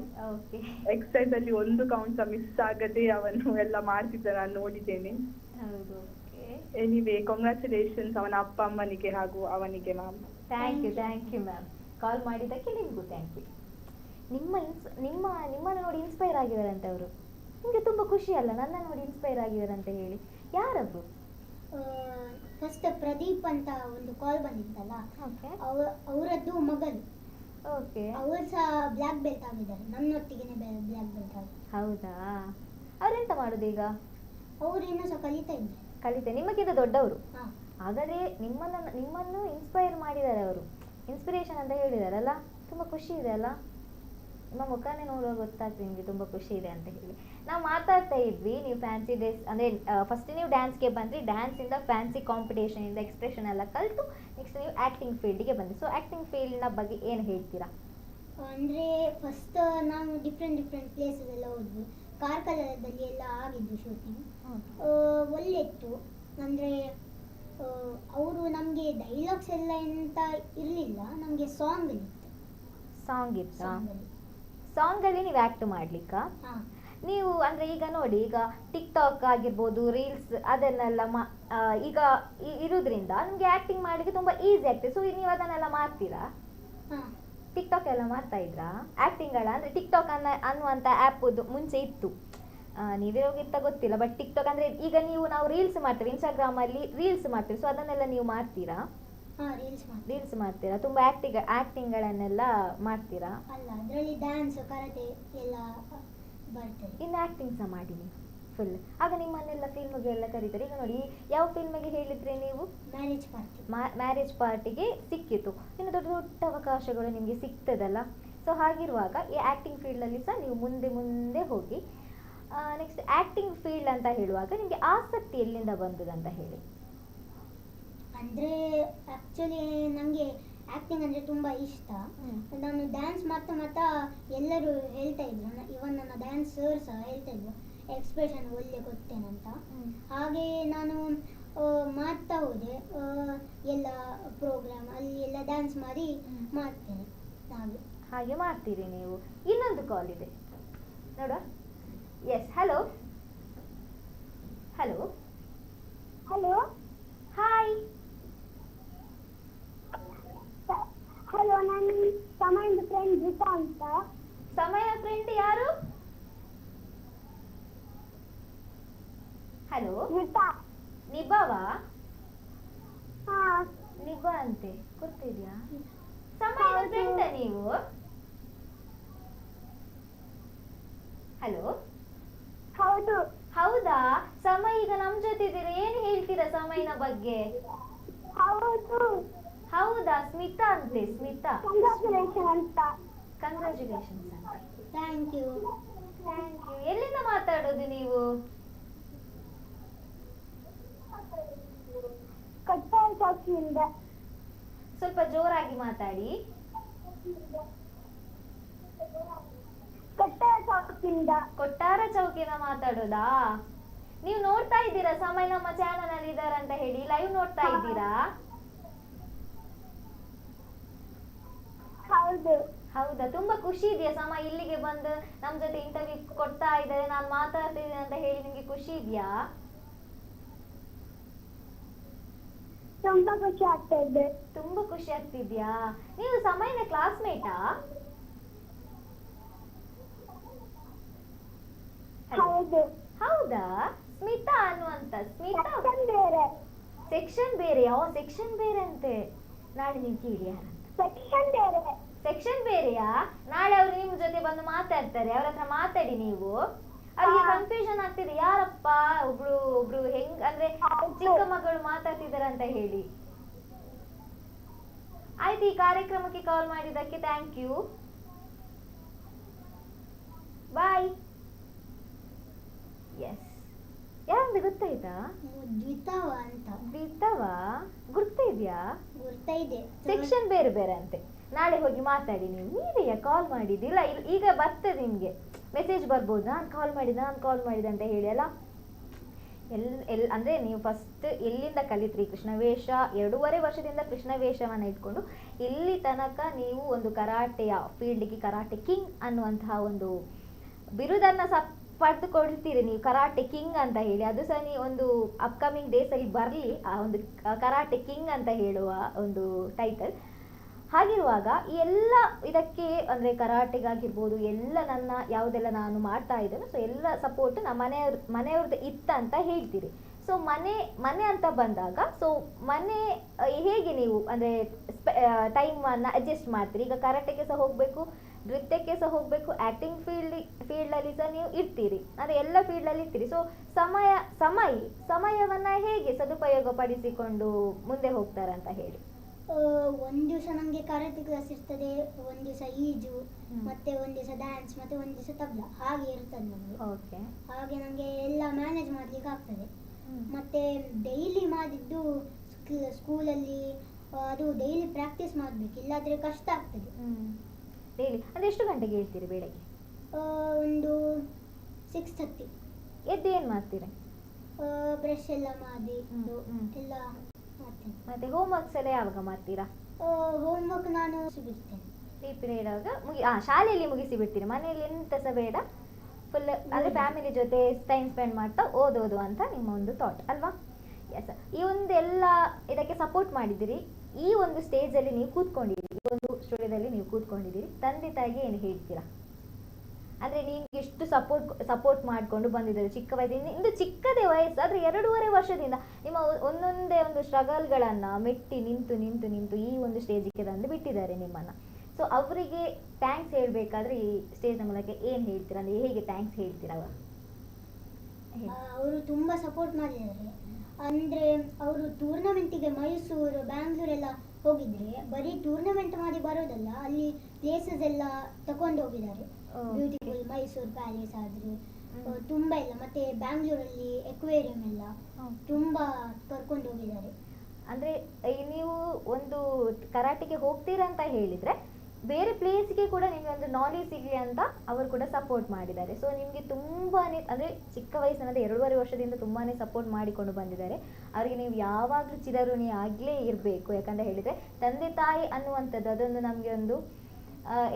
ಎಕ್ಸರ್ಸೈಸ್ ಅಲ್ಲಿ ಒಂದು ಕೌಂಟ್ ಮಿಸ್ ಆಗದೆ ಅವನು ಎಲ್ಲ ಮಾಡ್ತಿದ್ದ, ನಾನು ನೋಡಿದ್ದೇನೆ. ಎನಿವೇ ಕಂಗ್ರಾಚುಲೇಷನ್ಸ್ ಅವನ ಅಪ್ಪ ಅಮ್ಮನಿಗೆ ಹಾಗೂ ಅವನಿಗೆ ಮ್ಯಾಮ್. ಥ್ಯಾಂಕ್ ಯು ಮ್ಯಾಮ್, ಕಾಲ್ ಮಾಡಿದ್ದಕ್ಕೆ ನಿಮಗೂ ಥ್ಯಾಂಕ್ ಯು. ನಿಮ್ಮನ್ನು ನೋಡಿ ಇನ್ಸ್ಪೈರ್ ಆಗಿದಾರಂತೆ ಅವರು. ನಿಮಗೆ ತುಂಬಾ ಖುಷಿ ಅಲ್ಲ ನನ್ನ ನೋಡಿ ಇನ್ಸ್ಪೈರ್ ಆಗಿದಾರಂತ ಹೇಳಿ? ಯಾರಬ್ರು? ಫಸ್ಟ್ ಪ್ರದೀಪ್ ಅಂತ ಒಂದು ಕಾಲ್ ಬಂದಿತ್ತಲ್ಲ, ಓಕೆ ಅವರದ್ದು ಮಗನು. ಓಕೆ. ಅವರು ಸಹ ಬ್ಲ್ಯಾಕ್ ಬೆಲ್ಟ್ ಆಗಿದ್ದಾರೆ, ನನ್ನೊಟ್ಟಿಗೆನೆ ಬ್ಲ್ಯಾಕ್ ಬೆಲ್ಟ್ ಆಗಿ. ಹೌದಾ? ಅವರೆಂತ ಮಾಡೋದು ಈಗ? ಅವರು ಇನ್ನೂ ಸಹ ಕಲಿತಾ ಇದ್ದಾರೆ. ಕಲಿತೆ ನಿಮಗಿಂತ ದೊಡ್ಡವರು? ಹಾಂ. ಹಾಗಾದ್ರೆ ನಿಮ್ಮನ್ನು ಇನ್ಸ್ಪೈರ್ ಮಾಡಿದ್ದಾರೆ ಅವರು, ಇನ್ಸ್ಪಿರೇಷನ್ ಅಂತ ಹೇಳಿದಾರಲ್ಲ, ತುಂಬ ಖುಷಿ ಇದೆ ಅಲ್ಲ? ನಿಮ್ಮ ಮುಖನೇ ನೋಡುವಾಗ ಗೊತ್ತಾಗ್ತದೆ ನಿಮಗೆ ತುಂಬ ಖುಷಿ ಇದೆ ಅಂತ ಹೇಳಿ. ನಾವು ಮಾತಾಡ್ತಾ ಇದ್ವಿ, ನೀವು ಫ್ಯಾನ್ಸಿ ಡ್ರೆಸ್ ಅಂದರೆ ಫಸ್ಟ್ ನೀವು ಡ್ಯಾನ್ಸ್ಗೆ ಬಂದ್ರಿ, ಡ್ಯಾನ್ಸಿಂದ ಫ್ಯಾನ್ಸಿ ಕಾಂಪಿಟೇಷನಿಂದ ಎಕ್ಸ್ಪ್ರೆಷನ್ ಎಲ್ಲ ಕಲಿತು ನೆಕ್ಸ್ಟ್ ನೀವು ಆ್ಯಕ್ಟಿಂಗ್ ಫೀಲ್ಡಿಗೆ ಬಂದ್ರಿ. ಸೊ ಆ್ಯಕ್ಟಿಂಗ್ ಫೀಲ್ಡ್ನ ಬಗ್ಗೆ ಏನು ಹೇಳ್ತೀರಾ? ಅಂದರೆ ಫಸ್ಟ್ ನಾವು ಡಿಫ್ರೆಂಟ್ ಪ್ಲೇಸಸ್ ಎಲ್ಲ ಹೋದ್ವಿ. ಕಾರ್ಕಳದಲ್ಲಿ ಎಲ್ಲ ಆಗಿದ್ದು ಶೂಟಿಂಗ್, ಒಳ್ಳೆ ಇತ್ತು. ಅಂದರೆ ಅವರು ನಮಗೆ ಡೈಲಾಗ್ಸ್ ಎಲ್ಲ ಎಂತ ಇರಲಿಲ್ಲ, ನಮಗೆ ಸಾಂಗ್ ಇತ್ತು. ಸಾಂಗ್ ಇತ್ತಾ? ಸಾಂಗಲ್ಲಿ ನೀವು ಆ್ಯಕ್ಟ್ ಮಾಡ್ಲಿಕ್ಕಾ? ಹಾಂ. ನೀವು ಅಂದರೆ ಈಗ ನೋಡಿ, ಈಗ ಟಿಕ್ಟಾಕ್ ಆಗಿರ್ಬೋದು, ರೀಲ್ಸ್ ಅದನ್ನೆಲ್ಲ ಈಗ ಇರೋದ್ರಿಂದ ನಿಮಗೆ ಆ್ಯಕ್ಟಿಂಗ್ ಮಾಡಲಿಕ್ಕೆ ತುಂಬ ಈಸಿ ಆಗ್ತದೆ. ಸೊ ನೀವು ಅದನ್ನೆಲ್ಲ ಮಾಡ್ತೀರಾ? ಹಾಂ. ಟಿಕ್ಟಾಕ್ ಎಲ್ಲ ಮಾಡ್ತಾ ಇದ್ರಾ ಆ್ಯಕ್ಟಿಂಗ್ಗಳ? ಅಂದರೆ ಟಿಕ್ಟಾಕ್ ಅನ್ನುವಂಥ ಆ್ಯಪದು ಮುಂಚೆ ಇತ್ತು, ನೀವೇ ಹೋಗಿತ್ತ ಗೊತ್ತಿಲ್ಲ. ಬಟ್ ಟಿಕ್ಟಾಕ್ ಅಂದರೆ ಈಗ ನಾವು ರೀಲ್ಸ್ ಮಾಡ್ತೀವಿ, ಇನ್ಸ್ಟಾಗ್ರಾಮಲ್ಲಿ ರೀಲ್ಸ್ ಮಾಡ್ತೀವಿ. ಸೊ ಅದನ್ನೆಲ್ಲ ನೀವು ಮಾಡ್ತೀರಾ? ರೀಲ್ಸ್ ಮಾಡ್ತೀರಾ? ತುಂಬ ಆ್ಯಕ್ಟಿಂಗ್ಗಳನ್ನೆಲ್ಲ ಮಾಡ್ತೀರಾ? ಅಲ್ಲ, ಅದರಲ್ಲಿ ಡ್ಯಾನ್ಸ್, ಕರಾಟೆ ಎಲ್ಲ ಬರ್ತದೆ. ಇನ್ನು ಆ್ಯಕ್ಟಿಂಗ್ ಸಹ ಮಾಡಿ ನೀವು ಫುಲ್. ಆಗ ನಿಮ್ಮನ್ನೆಲ್ಲ ಫಿಲ್ಮ್ಗೆ ಎಲ್ಲ ಕರೀತಾರೆ. ಈಗ ನೋಡಿ, ಯಾವ ಫಿಲ್ಮಿಗೆ ಹೇಳಿದ್ರೆ ನೀವು? ಮ್ಯಾರೇಜ್ ಪಾರ್ಟಿಗೆ ಸಿಕ್ಕಿತು. ಇನ್ನು ದೊಡ್ಡ ದೊಡ್ಡ ಅವಕಾಶಗಳು ನಿಮಗೆ ಸಿಗ್ತದಲ್ಲ. ಸೊ ಹಾಗಿರುವಾಗ ಈ ಆ್ಯಕ್ಟಿಂಗ್ ಫೀಲ್ಡಲ್ಲಿ ಸಹ ನೀವು ಮುಂದೆ ಹೋಗಿ. ನೆಕ್ಸ್ಟ್ ಆ್ಯಕ್ಟಿಂಗ್ ಫೀಲ್ಡ್ ಅಂತ ಹೇಳುವಾಗ ನಿಮಗೆ ಆಸಕ್ತಿ ಎಲ್ಲಿಂದ ಬಂದದಂತ ಹೇಳಿ? ಅಂದರೆ ಆ್ಯಕ್ಚುಲಿ ನನಗೆ ಆ್ಯಕ್ಟಿಂಗ್ ಅಂದರೆ ತುಂಬ ಇಷ್ಟ. ನಾನು ಡ್ಯಾನ್ಸ್ ಮಾಡ್ತಾ ಎಲ್ಲರೂ ಹೇಳ್ತಾ ಇದ್ರು, ಇವನ್ ನನ್ನ ಡ್ಯಾನ್ಸ್ ಸರ್ ಸಹ ಹೇಳ್ತಾ ಇದ್ರು ಎಕ್ಸ್ಪ್ರೆಷನ್ ಒಳ್ಳೆ ಕೊಡ್ತೇನಂತ. ಹಾಗೆ ನಾನು ಮಾಡ್ತಾ ಹೋದೆ, ಎಲ್ಲ ಪ್ರೋಗ್ರಾಮ್ ಅಲ್ಲಿ ಎಲ್ಲ ಡ್ಯಾನ್ಸ್ ಮಾಡಿ ಮಾಡ್ತೇನೆ. ಹಾಗೆ ಮಾಡ್ತೀರಿ ನೀವು. ಇನ್ನೊಂದು ಕಾಲ್ ಇದೆ ನೋಡ. Yes, hello hello hello hi. Hello, ನಾನು ಸಮಯದ ಫ್ರೆಂಡ್ ರಿತಾ ಅಂತ. ಸಮಯ ಫ್ರೆಂಡ್ ಯಾರು? ಹಲೋ, ರಿತಾ. ನಿಭಾವಾ? ಹಾಂ. ನಿಭಾ ಅಂತೆ, ಗೊತ್ತಿದ್ಯಾ? ಸಮಯದ ಫ್ರೆಂಡ ನೀವು? ಹಲೋ. ಹೌದು. ಹೌದಾ? ಸಮಯ ಈಗ ನಮ್ ಜೊತೆ ಇದ್ದೀರಾ, ಏನ್ ಹೇಳ್ತೀರಾ ಸಮಯನ ಬಗ್ಗೆ? ಹೌದು. ಹೌದಾ? ಸ್ಮಿತಾ ಅಂತೆ, ಸ್ಮಿತಾ. ಕಂಗ್ರಾಚುಲೇಷನ್ ಅಂತ. ಕಂಗ್ರಾಚುಲೇಷನ್ಸ್ ಅಂತ. Thank you. ಎಲ್ಲಿಂದ ಮಾತಾಡೋದು ನೀವು? ಕೊಟ್ಟಾರ ಚೌಕಿಯಿಂದ. ಸ್ವಲ್ಪ ಜೋರಾಗಿ ಮಾತಾಡಿ. ಕೊಟ್ಟಾರ ಚೌಕಿಯಿಂದ. ಕೊಟ್ಟಾರ ಚೌಕಿನ ಮಾತಾಡೋದಾ? ನೀವು ನೋಡ್ತಾ ಇದ್ದೀರಾ ಸಮಯ ನಮ್ಮ ಚಾನಲ್ ಅಲ್ಲಿ ಇದಾರಂತ ಹೇಳಿ? ಲೈವ್ ನೋಡ್ತಾ ಇದ್ದೀರಾ? ಹೌದು. ಹೌದಾ? ತುಂಬಾ ಖುಷಿ ಇದೆಯಾ ಸಮಯ ಇಲ್ಲಿಗೆ ಬಂದು ನಮ್ ಜೊತೆ ಇಂಟರ್ವ್ಯೂ ಕೊಡ್ತಾ ಇದ್ದಾರೆ, ನಾನು ಮಾತಾಡ್ತಿದ್ದೀನಿ ಅಂತ ಹೇಳಿ ನಿಮ್ಗೆ ಖುಷಿ ಇದೆಯಾ? ತುಂಬಾ ಖುಷಿ ಆಗ್ತಾ ಇದೆ. ತುಂಬಾ ಖುಷಿ ಆಗ್ತಿದ್ಯಾ? ನೀವು ಸಮಯನ ಕ್ಲಾಸ್ಮೇಟಾ? ಹೌದು. ಹೌದಾ? ಸ್ಮಿತಾ ಅನ್ನುವಂತ. ಸ್ಮಿತಾ ಬೇರೆ. ಸೆಕ್ಷನ್ ಬೇರೆ? ಯಾವ ಸೆಕ್ಷನ್ ಬೇರೆ ಅಂತೆ? ನಾಳೆ ನೀವು ಕೇಳಿ ಯಾರಂತ. ಸೆಕ್ಷನ್ ಬೇರೆ. ಸೆಕ್ಷನ್ ಬೇರೆಯಾ? ನಾಳೆ ಅವರು ನಿಮ್ ಜೊತೆ ಬಂದು ಮಾತಾಡ್ತಾರೆ, ಅವ್ರ ಹತ್ರ ಮಾತಾಡಿ ನೀವು. ಅವ್ರಿಗೆ ಕನ್ಫ್ಯೂಷನ್ ಆಗ್ತಿದೆ, ಯಾರಪ್ಪ ಒಬ್ರು ಹೆಂಗ್ ಅಂದ್ರೆ ಚಿಕ್ಕ ಮಗಳು ಮಾತಾಡ್ತಿದಾರ ಅಂತ ಹೇಳಿ. ಆಯ್ತು, ಈ ಕಾರ್ಯಕ್ರಮಕ್ಕೆ ಕಾಲ್ ಮಾಡಿದ್ದಕ್ಕೆ ಥ್ಯಾಂಕ್ ಯು. ಬಾಯ್. ಎಸ್, ಯಾರಂತ ಗೊತ್ತಾಯ್ತಾ? ದ್ವಿತವ ಅಂತ. ದ್ವಿತವ ಗುರ್ತಿದ್ಯಾ? ಗುರ್ತಾ ಇದೆ. ಸೆಕ್ಷನ್ ಬೇರೆ ಬೇರೆ ಅಂತೆ. ನಾಳೆ ಹೋಗಿ ಮಾತಾಡಿ ನೀವು. ನೀವೇ ಕಾಲ್ ಮಾಡಿದ್ದಿಲ್ಲ, ಈಗ ಬರ್ತದೆ ನಿಮ್ಗೆ ಮೆಸೇಜ್ ಬರ್ಬೋದು, ನಾನು ಕಾಲ್ ಮಾಡಿದೆ ಅಂತ ಹೇಳಿ ಅಲ್ಲ. ಅಂದ್ರೆ ನೀವು ಫಸ್ಟ್ ಎಲ್ಲಿಂದ ಕಲಿತ್ರಿ ಕೃಷ್ಣ ವೇಷ? 2.5 ವರ್ಷದಿಂದ ಕೃಷ್ಣ ವೇಷವನ್ನ ಇಟ್ಕೊಂಡು ಇಲ್ಲಿ ತನಕ ನೀವು ಒಂದು ಕರಾಟೆಯ ಫೀಲ್ಡ್ಗೆ ಕರಾಟೆ ಕಿಂಗ್ ಅನ್ನುವಂತಹ ಒಂದು ಬಿರುದನ್ನ ಸಹ ಪಡೆದುಕೊಳ್ತೀರಿ ನೀವು, ಕರಾಟೆ ಕಿಂಗ್ ಅಂತ ಹೇಳಿ. ಅದು ಸಹ ನೀವು ಒಂದು ಅಪ್ಕಮಿಂಗ್ ಡೇಸ್ ಅಲ್ಲಿ ಬರ್ಲಿ ಆ ಒಂದು ಕರಾಟೆ ಕಿಂಗ್ ಅಂತ ಹೇಳುವ ಒಂದು ಟೈಟಲ್. ಹಾಗಿರುವಾಗ ಈ ಎಲ್ಲ ಇದಕ್ಕೆ ಅಂದರೆ ಕರಾಟೆಗಾಗಿರ್ಬೋದು ಎಲ್ಲ ಯಾವುದೆಲ್ಲ ನಾನು ಮಾಡ್ತಾ ಇದ್ದೇನೆ, ಸೊ ಎಲ್ಲ ಸಪೋರ್ಟ್ ನಮ್ಮ ಮನೆಯವ್ರದ್ದು ಇತ್ತ ಅಂತ ಹೇಳ್ತೀರಿ. ಸೊ ಮನೆ ಅಂತ ಬಂದಾಗ ಸೊ ಮನೆ ಹೇಗೆ ನೀವು ಅಂದರೆ ಟೈಮನ್ನು ಅಡ್ಜಸ್ಟ್ ಮಾಡ್ತೀರಿ? ಈಗ ಕರಾಟೆಗೆ ಸಹ ಹೋಗಬೇಕು, ನೃತ್ಯಕ್ಕೆ ಸಹ ಹೋಗಬೇಕು, ಆ್ಯಕ್ಟಿಂಗ್ ಫೀಲ್ಡಲ್ಲಿ ಸಹ ನೀವು ಇರ್ತೀರಿ, ಅಂದರೆ ಎಲ್ಲ ಫೀಲ್ಡಲ್ಲಿ ಇರ್ತೀರಿ. ಸೊ ಸಮಯವನ್ನು ಹೇಗೆ ಸದುಪಯೋಗ ಪಡಿಸಿಕೊಂಡು ಮುಂದೆ ಹೋಗ್ತಾರೆ ಅಂತ ಹೇಳಿ? ಒಂದು ದಿವಸ ನನಗೆ ಕರಾಟೆ ಕ್ಲಾಸ್ ಇರ್ತದೆ, ಒಂದು ದಿವಸ ಈಜು, ಮತ್ತೆ ಒಂದು ದಿವಸ ಡ್ಯಾನ್ಸ್, ಮತ್ತೆ ಒಂದು ದಿವಸ ತಬ್ಲಾ, ಹಾಗೆ ಇರ್ತದೆ ನಮಗೆ. ಓಕೆ. ಹಾಗೆ ನನಗೆ ಎಲ್ಲ ಮ್ಯಾನೇಜ್ ಮಾಡ್ಲಿಕ್ಕೆ ಆಗ್ತದೆ. ಮತ್ತೆ ಡೈಲಿ ಮಾಡಿದ್ದು ಸ್ಕೂಲಲ್ಲಿ ಅದು ಡೈಲಿ ಪ್ರಾಕ್ಟೀಸ್ ಮಾಡಬೇಕು, ಇಲ್ಲಾದ್ರೆ ಕಷ್ಟ ಆಗ್ತದೆ. ಡೈಲಿ ಅಂದರೆ ಎಷ್ಟು ಗಂಟೆಗೆ ಹೇಳ್ತೀರಿ ಬೆಳಗ್ಗೆ? ಒಂದು 6:30. ಎದ್ದು ಏನು ಮಾಡ್ತೀರಿ? ಬ್ರಷ್ ಎಲ್ಲ ಮಾಡಿ ಎಲ್ಲ ಮಾಡ್ತೇನೆ. ಮತ್ತೆ ಹೋಮ್ವರ್ಕ್ಸ್ ಎಲ್ಲ ಯಾವಾಗ ಮಾಡ್ತೀರಾ? ಹೋಮ್ವರ್ಕ್ ನಾನು ಬಿಡ್ತೇನೆ. ಫ್ರೀ ಪೀರಿಯಡ್ ಆಗ ಶಾಲೆಯಲ್ಲಿ ಮುಗಿಸಿ ಬಿಡ್ತೀರಿ, ಮನೆಯಲ್ಲಿ ಎಂತ ಸಹ ಬೇಡ, ಫುಲ್ ಅಂದರೆ ಫ್ಯಾಮಿಲಿ ಜೊತೆ ಟೈಮ್ ಸ್ಪೆಂಡ್ ಮಾಡ್ತಾ ಓದೋದು ಅಂತ ನಿಮ್ಮ ಒಂದು ಥಾಟ್ ಅಲ್ವಾ? ಎಸ್. ಈ ಒಂದು ಎಲ್ಲ ಇದಕ್ಕೆ ಸಪೋರ್ಟ್ ಮಾಡಿದ್ದೀರಿ, ಈ ಒಂದು ಸ್ಟೇಜಲ್ಲಿ ನೀವು ಕೂತ್ಕೊಂಡಿದ್ದೀರಿ, ಈ ಒಂದು ಸ್ಟುಡಿಯೋದಲ್ಲಿ ನೀವು ಕೂತ್ಕೊಂಡಿದ್ದೀರಿ, ತಂದೆ ತಾಯಿಗೆ ಏನು ಹೇಳ್ತೀರಾ? ಅಂದರೆ ನಿಮ್ಗೆ ಎಷ್ಟು ಸಪೋರ್ಟ್ ಮಾಡಿಕೊಂಡು ಬಂದಿದ್ದಾರೆ ಚಿಕ್ಕ ವಯಸ್ಸಿಂದ, ಇಂದು ಚಿಕ್ಕದೇ ವಯಸ್ಸು ಆದರೆ 2.5 ವರ್ಷದಿಂದ ನಿಮ್ಮ ಒಂದೊಂದೇ ಒಂದು ಸ್ಟ್ರಗಲ್ಗಳನ್ನು ಮೆಟ್ಟಿ ನಿಂತು ಈ ಒಂದು ಸ್ಟೇಜಿಗೆ ತಂದು ಬಿಟ್ಟಿದ್ದಾರೆ ನಿಮ್ಮನ್ನು. ಸೊ ಅವರಿಗೆ ಥ್ಯಾಂಕ್ಸ್ ಹೇಳಬೇಕಾದ್ರೆ ಈ ಸ್ಟೇಜ್ನ ಮೂಲಕ ಏನು ಹೇಳ್ತೀರಾ? ಅಂದರೆ ಹೇಗೆ ಥ್ಯಾಂಕ್ಸ್ ಹೇಳ್ತೀರಾ? ಅವರು ತುಂಬ ಸಪೋರ್ಟ್ ಮಾಡಿದ್ದಾರೆ. ಅಂದರೆ ಅವರು ಟೂರ್ನಮೆಂಟಿಗೆ ಮೈಸೂರು, ಬ್ಯಾಂಗ್ಳೂರೆಲ್ಲ ಹೋಗಿದ್ರೆ ಬರೀ ಟೂರ್ನಮೆಂಟ್ ಮಾಡಿ ಬರೋದಲ್ಲ, ಅಲ್ಲಿ ಪ್ಲೇಸಸ್ ಎಲ್ಲ ತಗೊಂಡು ಹೋಗಿದ್ದಾರೆ. ಬ್ಯೂಟಿಫುಲ್ ಮೈಸೂರು ಪ್ಯಾಲೇಸ್ ಆದರೆ ತುಂಬ ಎಲ್ಲ, ಮತ್ತೆ ಬ್ಯಾಂಗ್ಳೂರಲ್ಲಿ ಎಕ್ವೇರಿಯಂ ಎಲ್ಲ ತುಂಬ ಕರ್ಕೊಂಡು ಹೋಗಿದ್ದಾರೆ. ಅಂದರೆ ನೀವು ಒಂದು ಕರಾಟೆಗೆ ಹೋಗ್ತೀರಾ ಅಂತ ಹೇಳಿದರೆ ಬೇರೆ ಪ್ಲೇಸ್ಗೆ ಕೂಡ ನಿಮಗೆ ಒಂದು ನಾಲೆಜ್ ಸಿಗಲಿ ಅಂತ ಅವರು ಕೂಡ ಸಪೋರ್ಟ್ ಮಾಡಿದ್ದಾರೆ. ಸೊ ನಿಮಗೆ ತುಂಬಾ ಅಂದರೆ ಚಿಕ್ಕ ವಯಸ್ಸಿನಲ್ಲಿ 2.5 ವರ್ಷದಿಂದ ತುಂಬಾ ಸಪೋರ್ಟ್ ಮಾಡಿಕೊಂಡು ಬಂದಿದ್ದಾರೆ. ಅವರಿಗೆ ನೀವು ಯಾವಾಗಲೂ ಚಿರಋಣಿ ಆಗಲೇ ಇರಬೇಕು. ಯಾಕಂತ ಹೇಳಿದರೆ ತಂದೆ ತಾಯಿ ಅನ್ನುವಂಥದ್ದು ಅದೊಂದು ನಮಗೆ ಒಂದು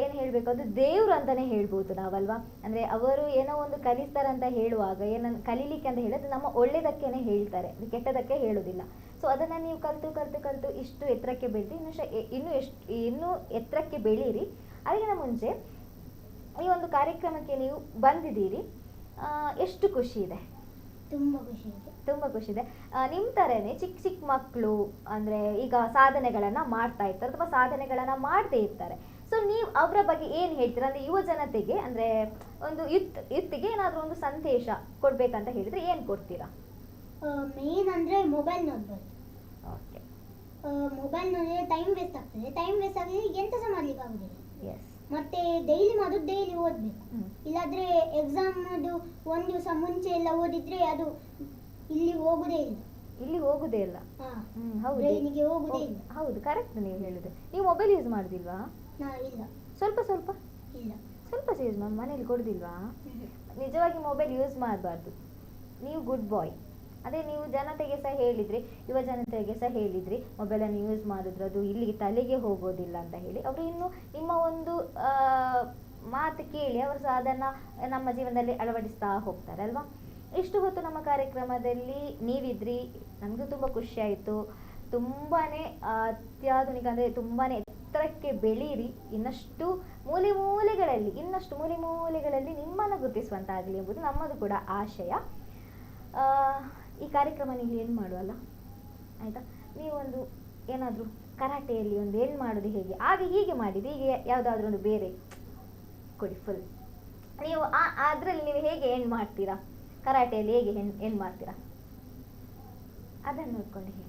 ಏನು ಹೇಳಬೇಕು, ಅದು ದೇವರು ಅಂತಲೇ ಹೇಳ್ಬೋದು ನಾವಲ್ವಾ? ಅಂದರೆ ಅವರು ಏನೋ ಒಂದು ಕಲಿಸ್ತಾರಂತ ಹೇಳುವಾಗ ಏನನ್ನು ಕಲೀಲಿಕ್ಕೆ ಅಂತ ಹೇಳೋದು ನಮ್ಮ ಒಳ್ಳೆಯದಕ್ಕೇ ಹೇಳ್ತಾರೆ, ಅದು ಕೆಟ್ಟದಕ್ಕೆ ಹೇಳೋದಿಲ್ಲ. ಸೊ ಅದನ್ನು ನೀವು ಕಲಿತು ಇಷ್ಟು ಎತ್ತರಕ್ಕೆ ಬೆಳೆದು ಇನ್ನೂ ಎತ್ತರಕ್ಕೆ ಬೆಳೀರಿ. ಅದಕ್ಕಿಂತ ಮುಂಚೆ ಈ ಒಂದು ಕಾರ್ಯಕ್ರಮಕ್ಕೆ ನೀವು ಬಂದಿದ್ದೀರಿ, ಎಷ್ಟು ಖುಷಿ ಇದೆ? ತುಂಬ ಖುಷಿ ಇದೆ. ತುಂಬ ಖುಷಿ ಇದೆ. ನಿಮ್ಮ ಥರನೇ ಚಿಕ್ಕ ಮಕ್ಕಳು ಅಂದರೆ ಈಗ ಸಾಧನೆಗಳನ್ನು ಮಾಡ್ತಾ ಇರ್ತಾರೆ ಅಥವಾ ಸಾಧನೆಗಳನ್ನು ಮಾಡದೇ ಇರ್ತಾರೆ. ಸೊ ನೀವು ಅವರ ಬಗ್ಗೆ ಏನು ಹೇಳ್ತೀರಾ? ಅಂದರೆ ಯುವ ಜನತೆಗೆ ಅಂದರೆ ಒಂದು ಯುತ್ತಿಗೆ ಏನಾದರೂ ಒಂದು ಸಂದೇಶ ಕೊಡಬೇಕಂತ ಹೇಳಿದರೆ ಏನು ಕೊಡ್ತೀರಾ? ಮೇನ್ ಅಂದರೆ ಮೊಬೈಲ್ ನೋಡ್ಬಾರ್ದು. ಓಕೆ. ಮೊಬೈಲ್ ನೋಡಿದ್ರೆ ಟೈಮ್ ವೇಸ್ಟ್ ಆಗ್ತದೆ, ಟೈಮ್ ವೇಸ್ಟ್ ಆಗಿದ್ರೆ ಎಂತ ಸಹ ಮಾಡ್ಲಿಕ್ಕೆ ಆಗುದಿಲ್ಲ. ಎಸ್. ಮತ್ತೆ ಡೈಲಿ ಮಾಡೋದು ಡೈಲಿ ಓದಬೇಕು, ಇಲ್ಲಾದ್ರೆ ಎಕ್ಸಾಮ್ದು ಒಂದು ದಿವಸ ಮುಂಚೆ ಎಲ್ಲ ಓದಿದ್ರೆ ಅದು ಇಲ್ಲಿ ಹೋಗುದೇ ಇಲ್ಲ. ಹೌದು, ಬ್ರೈನಿಗೆ ಹೋಗುದೇ ಇಲ್ಲ. ಹೌದು, ಕರೆಕ್ಟ್ ನೀವು ಹೇಳಿದ್ರೆ. ನೀವು ಮೊಬೈಲ್ ಯೂಸ್ ಮಾಡುದಿಲ್ವಾ? ಇಲ್ಲ. ಸ್ವಲ್ಪ ಇಲ್ಲ. ಸ್ವಲ್ಪ ಯೂಸ್ ಮಾಡಿ ಮನೇಲಿ ಕೊಡುದಿಲ್ವಾ? ನಿಜವಾಗಿ ಮೊಬೈಲ್ ಯೂಸ್ ಮಾಡಬಾರ್ದು. ನೀವು ಗುಡ್ ಬಾಯ್. ಅದೇ ನೀವು ಜನತೆಗೆ ಸಹ ಹೇಳಿದ್ರಿ, ಯುವ ಜನತೆಗೆ ಸಹ ಹೇಳಿದ್ರಿ ಮೊಬೈಲನ್ನು ಯೂಸ್ ಮಾಡಿದ್ರೆ ಅದು ಇಲ್ಲಿಗೆ ತಲೆಗೆ ಹೋಗೋದಿಲ್ಲ ಅಂತ ಹೇಳಿ. ಅವರು ಇನ್ನು ನಿಮ್ಮ ಒಂದು ಮಾತು ಕೇಳಿ ಅವರು ಸಹ ಅದನ್ನು ನಮ್ಮ ಜೀವನದಲ್ಲಿ ಅಳವಡಿಸ್ತಾ ಹೋಗ್ತಾರೆ ಅಲ್ವಾ? ಇಷ್ಟು ಹೊತ್ತು ನಮ್ಮ ಕಾರ್ಯಕ್ರಮದಲ್ಲಿ ನೀವಿದ್ರಿ, ನಮಗೂ ತುಂಬ ಖುಷಿ ಆಯಿತು. ತುಂಬಾ ಅತ್ಯಾಧುನಿಕ ಅಂದರೆ ತುಂಬಾ ಎತ್ತರಕ್ಕೆ ಬೆಳೀರಿ, ಇನ್ನಷ್ಟು ಮೂಲೆ ಮೂಲೆಗಳಲ್ಲಿ ನಿಮ್ಮನ್ನು ಗುರುತಿಸುವಂತಾಗಲಿ ಎಂಬುದು ನಮ್ಮದು ಕೂಡ ಆಶಯ. ಈ ಕಾರ್ಯಕ್ರಮ ನೀವು ಏನು ಮಾಡುವಲ್ಲ ಆಯಿತಾ? ನೀವೊಂದು ಏನಾದರೂ ಕರಾಟೆಯಲ್ಲಿ ಒಂದು ಏನು ಮಾಡೋದು ಹೇಗೆ ಹೀಗೆ ಮಾಡಿದ್ದು, ಹೀಗೆ ಯಾವುದಾದ್ರೂ ಒಂದು ಬೇರೆ ಕೊಡಿ ಫುಲ್. ನೀವು ಅದರಲ್ಲಿ ನೀವು ಹೇಗೆ ಏನು ಮಾಡ್ತೀರಾ, ಕರಾಟೆಯಲ್ಲಿ ಹೇಗೆ ಏನು ಮಾಡ್ತೀರಾ ಅದನ್ನು ನೋಡ್ಕೊಂಡು ಹೇಳಿ.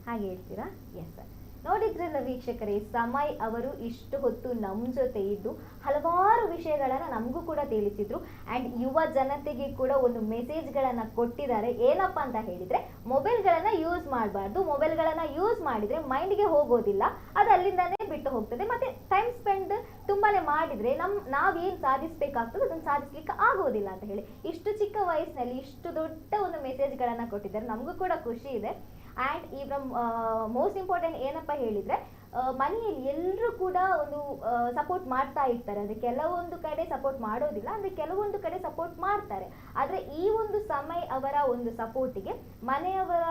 ಹಾಗೆ ಹೇಳ್ತೀರಾ? Yes sir. ನೋಡಿದ್ರಲ್ಲ ವೀಕ್ಷಕರೇ, ಸಮಯ್ ಅವರು ಇಷ್ಟು ಹೊತ್ತು ನಮ್ಮ ಜೊತೆ ಇದ್ದು ಹಲವಾರು ವಿಷಯಗಳನ್ನು ನಮಗೂ ಕೂಡ ತಿಳಿಸಿದ್ರು. ಆ್ಯಂಡ್ ಯುವ ಜನತೆಗೆ ಕೂಡ ಒಂದು ಮೆಸೇಜ್ಗಳನ್ನು ಕೊಟ್ಟಿದ್ದಾರೆ. ಏನಪ್ಪ ಅಂತ ಹೇಳಿದರೆ, ಮೊಬೈಲ್ಗಳನ್ನು ಯೂಸ್ ಮಾಡಬಾರ್ದು, ಮೊಬೈಲ್ಗಳನ್ನು ಯೂಸ್ ಮಾಡಿದರೆ ಮೈಂಡ್ಗೆ ಹೋಗೋದಿಲ್ಲ, ಅದು ಅಲ್ಲಿಂದನೇ ಬಿಟ್ಟು ಹೋಗ್ತದೆ. ಮತ್ತು ಟೈಮ್ ಸ್ಪೆಂಡ್ ತುಂಬಾ ಮಾಡಿದರೆ ನಾವೇನು ಸಾಧಿಸಬೇಕಾಗ್ತದೆ ಅದನ್ನು ಸಾಧಿಸ್ಲಿಕ್ಕೆ ಆಗೋದಿಲ್ಲ ಅಂತ ಹೇಳಿ ಇಷ್ಟು ಚಿಕ್ಕ ವಯಸ್ಸಿನಲ್ಲಿ ಇಷ್ಟು ದೊಡ್ಡ ಒಂದು ಮೆಸೇಜ್ಗಳನ್ನು ಕೊಟ್ಟಿದ್ದಾರೆ. ನಮಗೂ ಕೂಡ ಖುಷಿ ಇದೆ. ಆ್ಯಂಡ್ ಈಗ ಮೋಸ್ಟ್ ಇಂಪಾರ್ಟೆಂಟ್ ಏನಪ್ಪ ಹೇಳಿದರೆ, ಮನೆಯಲ್ಲಿ ಎಲ್ಲರೂ ಕೂಡ ಒಂದು ಸಪೋರ್ಟ್ ಮಾಡ್ತಾ ಇರ್ತಾರೆ. ಅಂದರೆ ಕೆಲವೊಂದು ಕಡೆ ಸಪೋರ್ಟ್ ಮಾಡೋದಿಲ್ಲ, ಅಂದರೆ ಕೆಲವೊಂದು ಕಡೆ ಸಪೋರ್ಟ್ ಮಾಡ್ತಾರೆ. ಆದರೆ ಈ ಒಂದು ಸಮಯ್ ಅವರ ಒಂದು ಸಪೋರ್ಟಿಗೆ ಮನೆಯವರ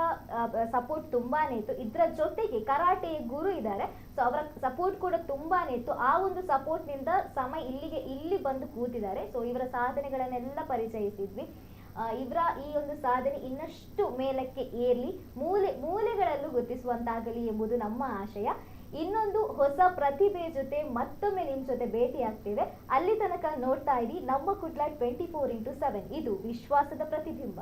ಸಪೋರ್ಟ್ ತುಂಬಾ ಇತ್ತು. ಇದರ ಜೊತೆಗೆ ಕರಾಟೆ ಗುರು ಇದ್ದಾರೆ, ಸೊ ಅವರ ಸಪೋರ್ಟ್ ಕೂಡ ತುಂಬಾ ಇತ್ತು. ಆ ಒಂದು ಸಪೋರ್ಟ್ನಿಂದ ಸಮಯ್ ಇಲ್ಲಿ ಬಂದು ಕೂತಿದ್ದಾರೆ. ಸೊ ಇವರ ಸಾಧನೆಗಳನ್ನೆಲ್ಲ ಪರಿಚಯಿಸಿದ್ವಿ. ಇವರ ಈ ಒಂದು ಸಾಧನೆ ಇನ್ನಷ್ಟು ಮೇಲಕ್ಕೆ ಏರ್ಲಿ, ಮೂಲೆಗಳಲ್ಲೂ ಗುರುತಿಸುವಂತಾಗಲಿ ಎಂಬುದು ನಮ್ಮ ಆಶಯ. ಇನ್ನೊಂದು ಹೊಸ ಪ್ರತಿಭೆ ಜೊತೆ ಮತ್ತೊಮ್ಮೆ ನಿಮ್ ಜೊತೆ ಭೇಟಿ ಆಗ್ತಿದೆ. ಅಲ್ಲಿ ತನಕ ನೋಡ್ತಾ ಇರಿ ನಮ್ಮ ಕುಡ್ಲ 24x7. ಇದು ವಿಶ್ವಾಸದ ಪ್ರತಿಬಿಂಬ.